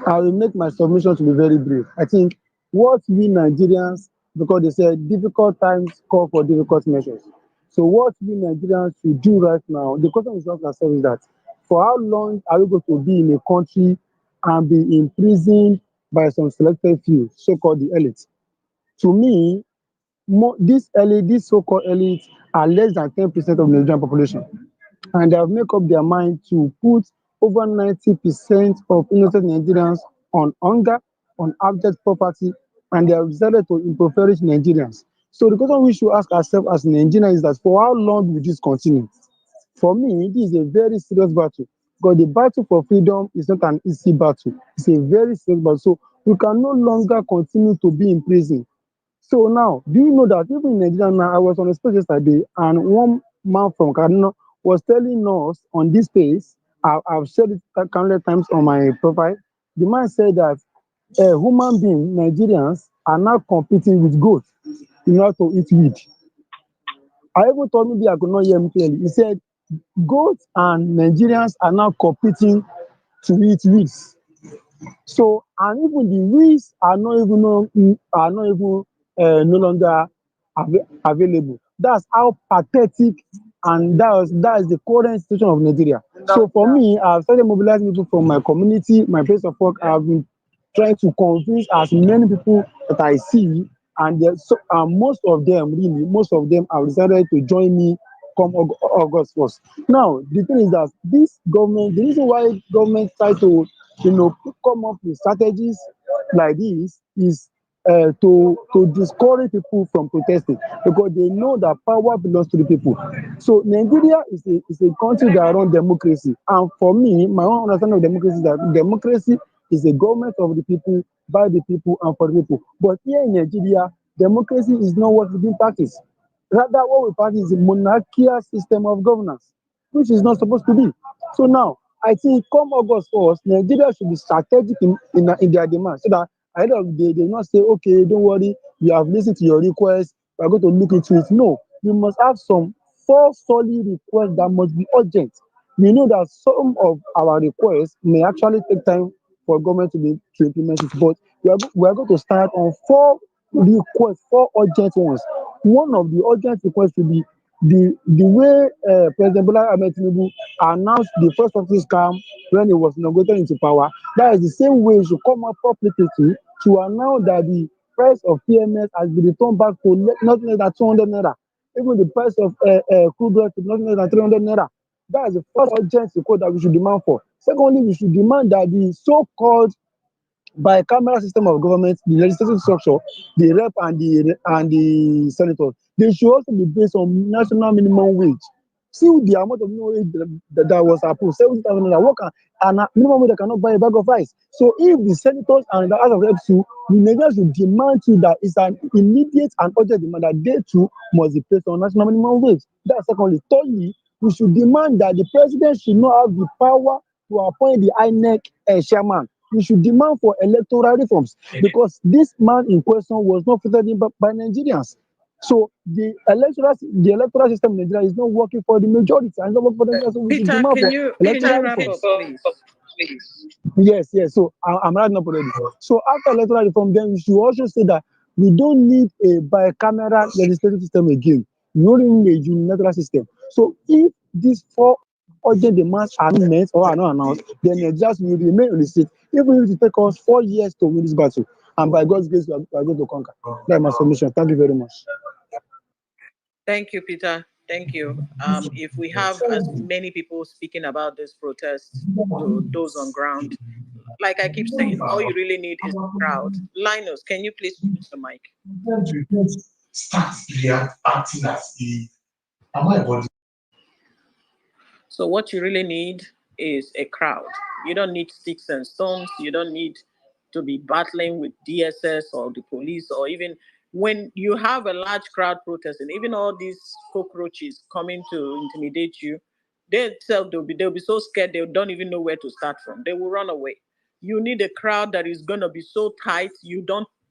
I will make my submission to be very brief. I think what we Nigerians, because they said difficult times call for difficult measures. So what we Nigerians should do right now, the question we should ask ourselves is that for how long are we going to be in a country and be imprisoned by some selected few, so-called the elite? To me, this elite, this so-called elite, are less than 10% of the Nigerian population, and they have made up their mind to put over 90% of innocent Nigerians on hunger, on abject poverty, and they have decided to impoverish Nigerians. So the question we should ask ourselves as Nigerians is that for how long will this continue? For me, this is a very serious battle, because the battle for freedom is not an easy battle. It's a very serious battle. So we can no longer continue to be in prison. So now, do you know that even in Nigeria now, I was on a space yesterday, and one man from Kaduna was telling us on this space, I've said it countless times on my profile. The man said that human beings, Nigerians, are now competing with goats in order to eat weed. I even told maybe I could not hear him clearly. He said goats and Nigerians are now competing to eat weeds. So, and even the weeds are not even no longer available. That's how pathetic, and that is the current situation of Nigeria. So for me, I've started mobilizing people from my community, my place of work. I've been trying to convince as many people that I see, and most of them have decided to join me come August 1st. Now, the thing is that this government, the reason why government try to, come up with strategies like this is to discourage people from protesting, because they know that power belongs to the people. So Nigeria is a country that runs democracy, and for me, my own understanding of democracy is that democracy is a government of the people, by the people, and for the people. But here in Nigeria, democracy is not what is being practiced. Rather, what we practice is a monarchical system of governance, which is not supposed to be. So now, I think come August 1st, Nigeria should be strategic in their demand, so that at the end of the day, they will not say, okay, don't worry, we have listened to your request, we are going to look into it. No, we must have some 4 solid requests that must be urgent. We know that some of our requests may actually take time for government to implement it, but we are going to start on 4 requests, 4 urgent ones. One of the urgent requests will be the way President Bola Ahmed Tinubu announced the first office scam when he was inaugurated into power. That is the same way he should come up publicly to announce that the price of PMS has been returned back to nothing less than 200 naira. Even the price of crude oil to nothing less than 300 naira. That is the first urgent request that we should demand for. Secondly, we should demand that the so-called bicameral system of government, the legislative structure, the rep and the senators, they should also be based on national minimum wage. See the amount of minimum wage that was approved, 70,000 naira. What can and minimum wage that cannot buy a bag of rice? So if the senators and the House of Reps too, the Nigerians should demand too that it's an immediate and urgent demand that they too must be placed on national minimum wage. That's secondly. Thirdly, we should demand that the president should not have the power to appoint the INEC chairman. We should demand for electoral reforms, because this man in question was not voted in by Nigerians. So the electoral system in Nigeria is not working for the majority and not working for the Nigerians. So we should Peter, demand can for you electoral wrap reforms. up, please? Yes. So I'm writing up already. So after electoral reform, then we should also say that we don't need a bicameral legislative system again. We only need a unilateral system. So if these 4 urgent demands are not met or are not announced, then Nigerians will remain on the seat, even if it takes us 4 years to win this battle. And by God's grace, we are going to conquer. That's my submission. Thank you very much. Thank you, Peter. Thank you. If we have as many people speaking about this protest, those on ground, like I keep saying, all you really need is a crowd. Linus, can you please use the mic? So what you really need is a crowd. You don't need sticks and stones. You don't need to be battling with DSS or the police, or even when you have a large crowd protesting, even all these cockroaches coming to intimidate you, they themselves they'll be so scared they don't even know where to start from. They will run away. You need a crowd that is gonna be so tight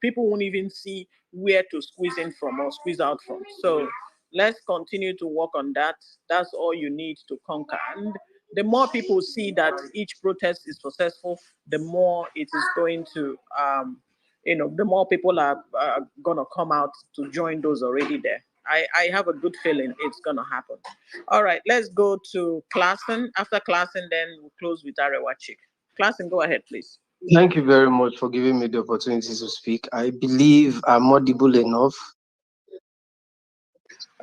people won't even see where to squeeze in from or squeeze out from. So let's continue to work on that. That's all you need to conquer. And the more people see that each protest is successful, the more it is going to, the more people are going to come out to join those already there. I have a good feeling it's going to happen. All right, let's go to Klassen. After Klassen, then we'll close with Arewachik. Klassen, go ahead, please. Thank you very much for giving me the opportunity to speak. I believe I'm audible enough.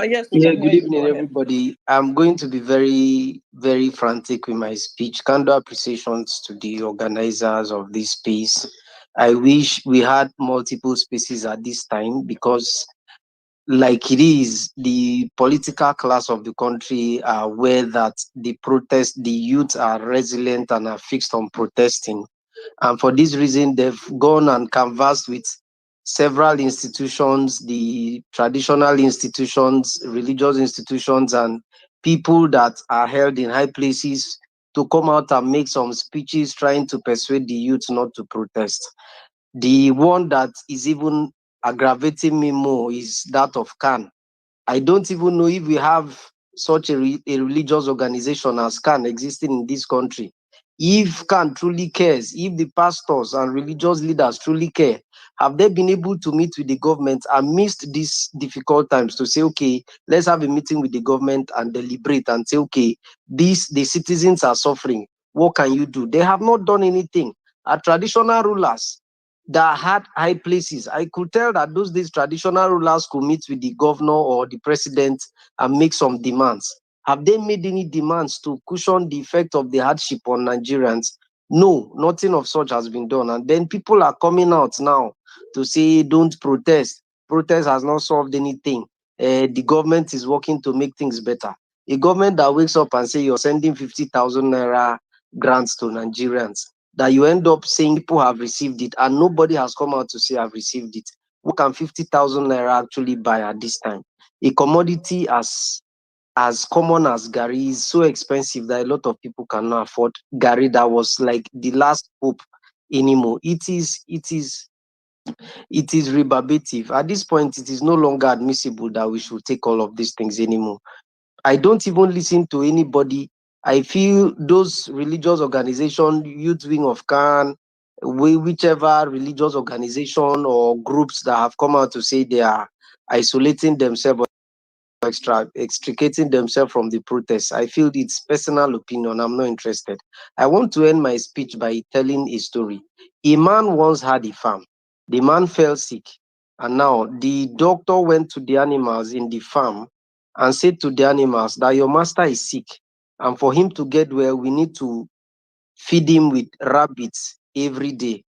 Yes, yeah, good evening, everybody. I'm going to be very, very frantic with my speech. Candor appreciations to the organizers of this space. I wish we had multiple spaces at this time because, like it is, the political class of the country are aware that the youth are resilient and are fixed on protesting. And for this reason, they've gone and canvassed with several institutions, the traditional institutions, religious institutions, and people that are held in high places to come out and make some speeches trying to persuade the youth not to protest. The one that is even aggravating me more is that of CAN. I don't even know if we have such a religious organization as CAN existing in this country. If CAN truly cares, if the pastors and religious leaders truly care, have they been able to meet with the government amidst these difficult times to say, okay, let's have a meeting with the government and deliberate and say, okay, the citizens are suffering. What can you do? They have not done anything. Our traditional rulers that had high places, I could tell that these traditional rulers could meet with the governor or the president and make some demands. Have they made any demands to cushion the effect of the hardship on Nigerians? No, nothing of such has been done. And then people are coming out now to say, don't protest. Protest has not solved anything. The government is working to make things better. A government that wakes up and say you're sending 50,000 naira grants to Nigerians, that you end up saying people have received it and nobody has come out to say I've received it. What can 50,000 naira actually buy at this time? A commodity as common as Gary is so expensive that a lot of people cannot afford Gary. That was like the last hope anymore. It is rebarbative. At this point, it is no longer admissible that we should take all of these things anymore. I don't even listen to anybody. I feel those religious organizations, Youth Wing of CAN, whichever religious organization or groups that have come out to say they are isolating themselves or extricating themselves from the protests, I feel it's personal opinion. I'm not interested. I want to end my speech by telling a story. A man once had a farm. The man fell sick, and now the doctor went to the animals in the farm and said to the animals that your master is sick, and for him to get well, we need to feed him with rabbits every day.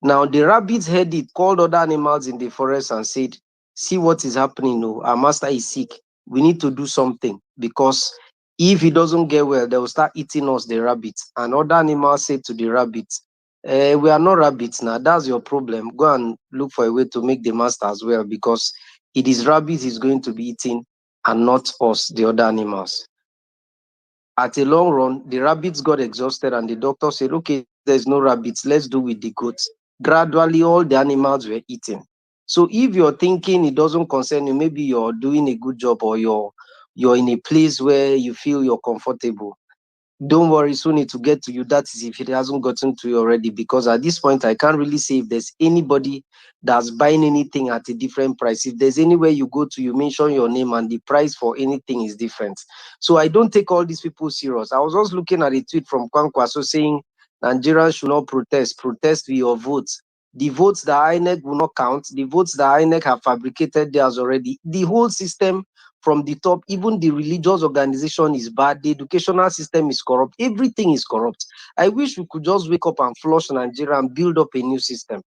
Now the rabbits heard it, called other animals in the forest and said, see what is happening now. Our master is sick. We need to do something because if he doesn't get well, they will start eating us, the rabbits. And other animals said to the rabbits, we are not rabbits now. That's your problem. Go and look for a way to make the master as well, because it is rabbits he's going to be eating and not us, the other animals. At a long run, the rabbits got exhausted and the doctor said, okay, there's no rabbits, let's do with the goats. Gradually, all the animals were eaten. So if you're thinking it doesn't concern you, maybe you're doing a good job or you're in a place where you feel you're comfortable, don't worry, soon it will get to you. That is if it hasn't gotten to you already, because at this point, I can't really say if there's anybody that's buying anything at a different price. If there's anywhere you go to, you mention your name and the price for anything is different. So I don't take all these people serious. I was just looking at a tweet from Kwankwaso saying Nigerians should not protest with your votes. The votes that INEC will not count, the votes that INEC have fabricated theirs already. The whole system from the top, even the religious organization is bad, the educational system is corrupt, everything is corrupt. I wish we could just wake up and flush Nigeria and build up a new system.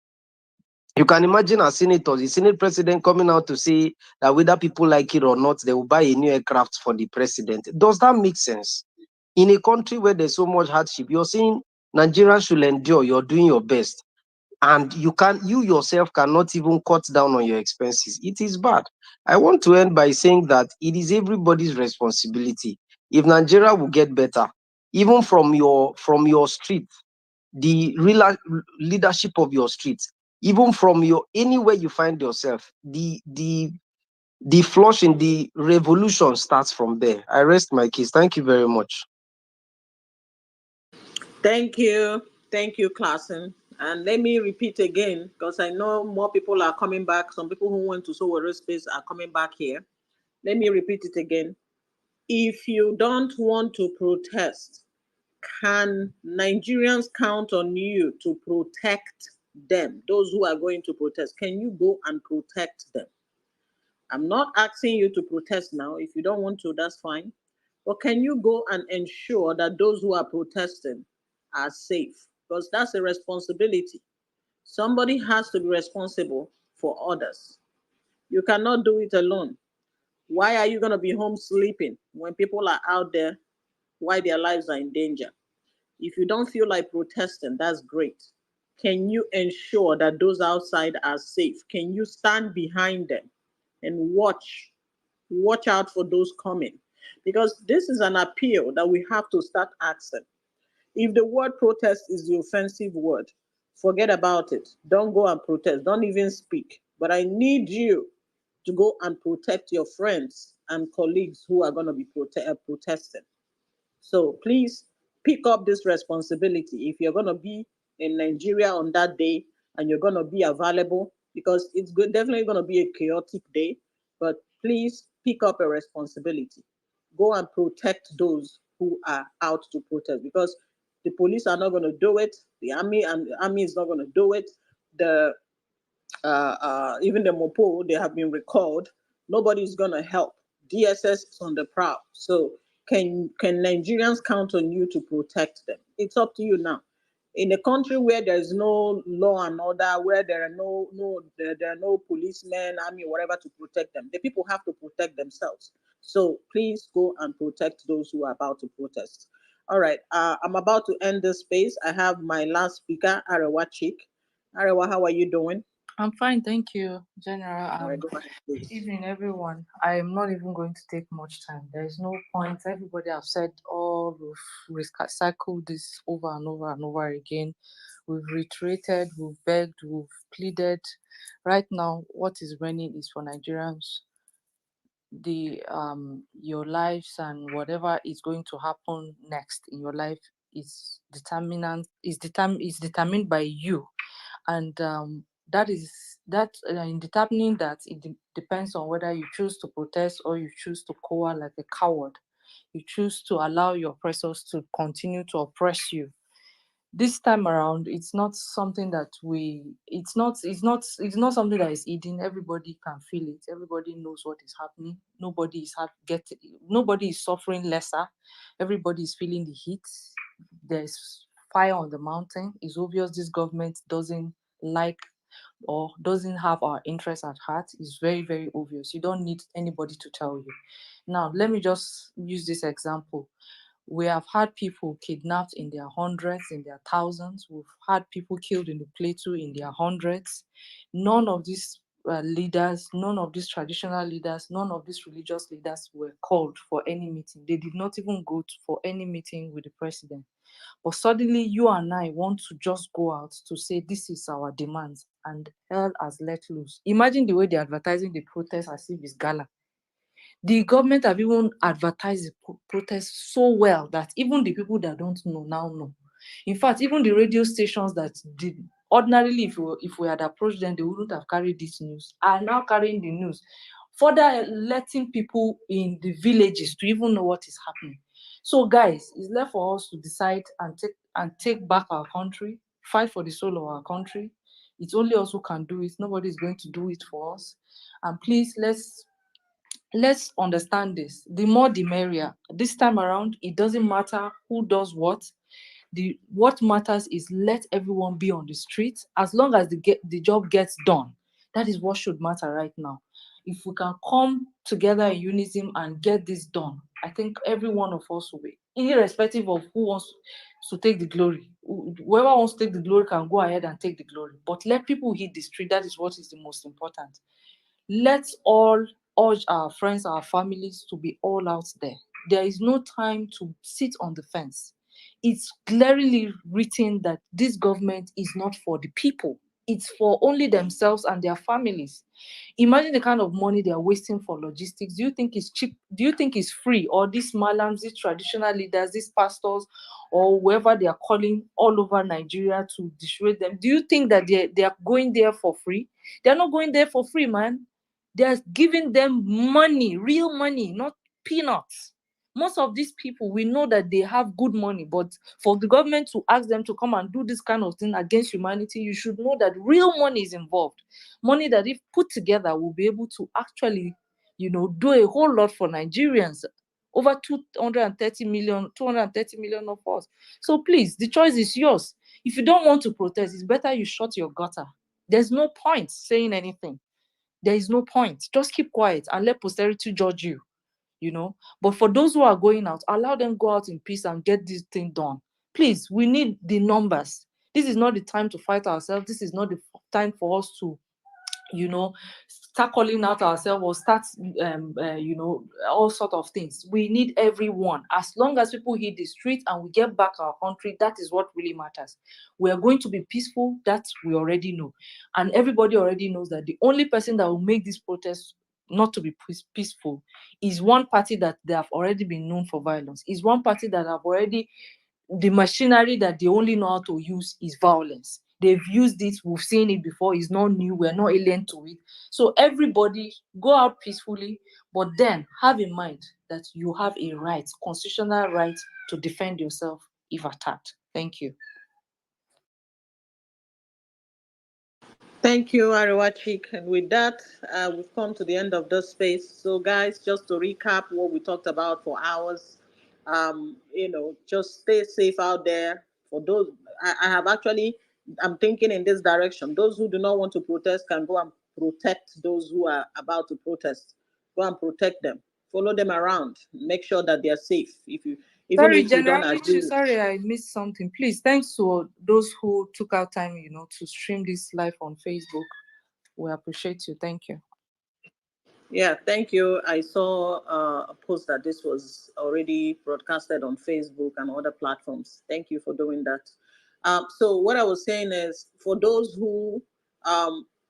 You can imagine a senator, the Senate president coming out to say that whether people like it or not, they will buy a new aircraft for the president. Does that make sense? In a country where there's so much hardship, you're saying Nigerians should endure, you're doing your best. And you yourself cannot even cut down on your expenses. It is bad. I want to end by saying that it is everybody's responsibility. If Nigeria will get better, even from your street, the real leadership of your street, even from your anywhere you find yourself, the flushing, the revolution starts from there. I rest my case. Thank you very much. Thank you. Thank you, Klassen. And let me repeat again, because I know more people are coming back. Some people who went to Sowore Space are coming back here. Let me repeat it again. If you don't want to protest, can Nigerians count on you to protect them? Those who are going to protest, can you go and protect them? I'm not asking you to protest now. If you don't want to, that's fine. But can you go and ensure that those who are protesting are safe? Because that's a responsibility. Somebody has to be responsible for others. You cannot do it alone. Why are you going to be home sleeping when people are out there, why their lives are in danger? If you don't feel like protesting, that's great. Can you ensure that those outside are safe? Can you stand behind them and watch out for those coming? Because this is an appeal that we have to start asking. If the word protest is the offensive word, forget about it. Don't go and protest. Don't even speak. But I need you to go and protect your friends and colleagues who are going to be protesting. So please pick up this responsibility if you're going to be in Nigeria on that day and you're going to be available, because it's good, definitely going to be a chaotic day. But please pick up a responsibility. Go and protect those who are out to protest, because the police are not going to do it. The army is not going to do it. The even the Mopo, they have been recalled. Nobody's going to help. DSS is on the prowl. So can Nigerians count on you to protect them? It's up to you now. In a country where there's no law and order, where there are there are no policemen, army, whatever to protect them, the people have to protect themselves. So please go and protect those who are about to protest. All right, I'm about to end this space. I have my last speaker, Arewa Chick. Arewa, how are you doing? I'm fine, thank you, General. All right, go ahead, please. Evening, everyone. I am not even going to take much time. There is no point. Everybody have said all, we've recycled this over and over and over again. We've reiterated, we've begged, we've pleaded. Right now, what is running is for Nigerians. The your lives and whatever is going to happen next in your life is determined by you, and in determining that depends on whether you choose to protest or you choose to cower like a coward. You choose to allow your oppressors to continue to oppress you. This time around, it's not something that it's not something that is hidden. Everybody can feel it. Everybody knows what is happening. Nobody is suffering lesser. Everybody is feeling the heat. There's fire on the mountain. It's obvious this government doesn't like or doesn't have our interests at heart. It's very, very obvious. You don't need anybody to tell you. Now, let me just use this example. We have had people kidnapped in their hundreds, in their thousands. We've had people killed in the plateau in their hundreds. None of these leaders, none of these traditional leaders, none of these religious leaders were called for any meeting. They did not even go for any meeting with the president. But suddenly you and I want to just go out to say this is our demands, and hell has let loose. Imagine the way they're advertising the protest as if it's gala. The government have even advertised the protest so well that even the people that don't know now know. In fact, even the radio stations that did ordinarily, if we had approached them, they wouldn't have carried this news, are now carrying the news, further letting people in the villages to even know what is happening. So, guys, it's left for us to decide and take back our country, fight for the soul of our country. It's only us who can do it. Nobody is going to do it for us. And please, let's understand this. The more the merrier. This time around, it doesn't matter who does what. What matters is let everyone be on the streets as long as the job gets done. That is what should matter right now. If we can come together in unison and get this done, I think every one of us will be irrespective of who wants to take the glory. Whoever wants to take the glory can go ahead and take the glory. But let people hit the street. That is what is the most important. Let's all urge our friends, our families to be all out there. There is no time to sit on the fence. It's clearly written that this government is not for the people. It's for only themselves and their families. Imagine the kind of money they are wasting for logistics. Do you think it's cheap? Do you think it's free? Or these malams, these traditional leaders, these pastors, or whoever they are calling all over Nigeria to dissuade them, do you think that they are going there for free? They're not going there for free, man. They're giving them money, real money, not peanuts. Most of these people, we know that they have good money, but for the government to ask them to come and do this kind of thing against humanity, you should know that real money is involved. Money that, if put together, will be able to actually, do a whole lot for Nigerians. Over 230 million of us. So please, the choice is yours. If you don't want to protest, it's better you shut your gutter. There's no point saying anything. There is no point. Just keep quiet and let posterity judge you. But for those who are going out, allow them go out in peace and get this thing done. Please, we need the numbers. This is not the time to fight ourselves. This is not the time for us to start calling out ourselves or start all sort of things. We need everyone. As long as people hit the street and we get back our country, that is what really matters. We are going to be peaceful. That we already know, and everybody already knows that the only person that will make this protest not to be peaceful is one party that they have already been known for violence, is one party that have already, the machinery that they only know how to use is violence. They've used it, we've seen it before, it's not new, we're not alien to it. So everybody go out peacefully, but then have in mind that you have a right, constitutional right, to defend yourself if attacked. Thank you. Thank you, Ariwachik. And with that, we've come to the end of this space. So, guys, just to recap what we talked about for hours, just stay safe out there. For those, I have actually, I'm thinking in this direction. Those who do not want to protest can go and protect those who are about to protest. Go and protect them. Follow them around. Make sure that they are safe. Even Sorry, if we don't General agree. sorry, I missed something. Please, thanks to those who took out time, to stream this live on Facebook. We appreciate you. Thank you. Yeah, thank you. I saw a post that this was already broadcasted on Facebook and other platforms. Thank you for doing that. So what I was saying is, for those who,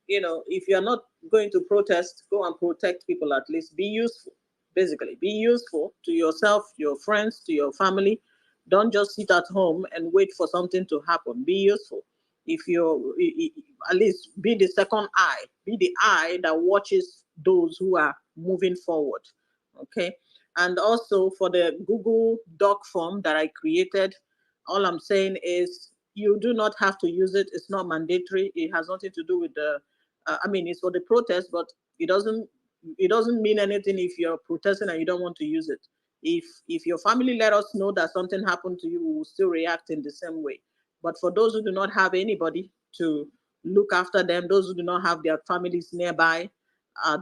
if you're not going to protest, go and protect people. At least be useful. Basically, be useful to yourself, your friends, to your family. Don't just sit at home and wait for something to happen. Be useful. If you're, at least be the second eye, be the eye that watches those who are moving forward. Okay. And also for the Google Doc form that I created, all I'm saying is you do not have to use it. It's not mandatory. It has nothing to do with the, it's for the protest, but it doesn't mean anything if you're protesting and you don't want to use it. If your family let us know that something happened to you, we will still react in the same way. But for those who do not have anybody to look after them, those who do not have their families nearby,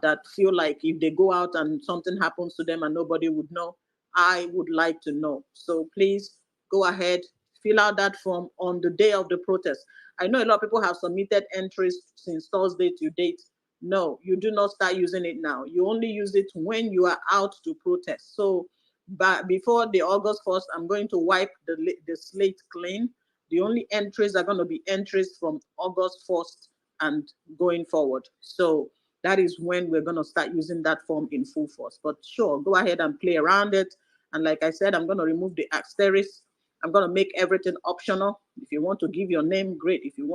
that feel like if they go out and something happens to them and nobody would know, I would like to know. So please go ahead, fill out that form on the day of the protest. I know a lot of people have submitted entries since Thursday to date. No, you do not start using it now. You only use it when you are out to protest. So but before the August 1st, I'm going to wipe the slate clean. The only entries are going to be entries from August 1st and going forward. So that is when we're going to start using that form in full force. But sure, go ahead and play around it. And like I said, I'm going to remove the asterisk. I'm going to make everything optional. If you want to give your name, great. If you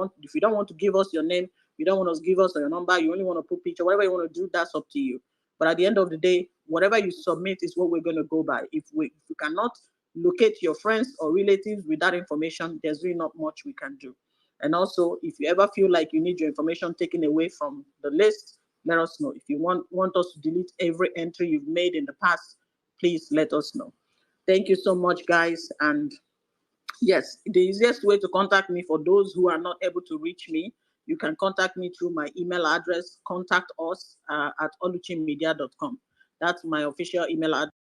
don't want to give us your name, you don't want to give us your number, you only want to put picture, whatever you want to do, that's up to you. But at the end of the day, whatever you submit is what we're going to go by. If you cannot locate your friends or relatives with that information, there's really not much we can do. And also, if you ever feel like you need your information taken away from the list, let us know. If you want us to delete every entry you've made in the past, please let us know. Thank you so much, guys. And yes, the easiest way to contact me, for those who are not able to reach me, you can contact me through my email address, contact us at oluchimedia.com. That's my official email address.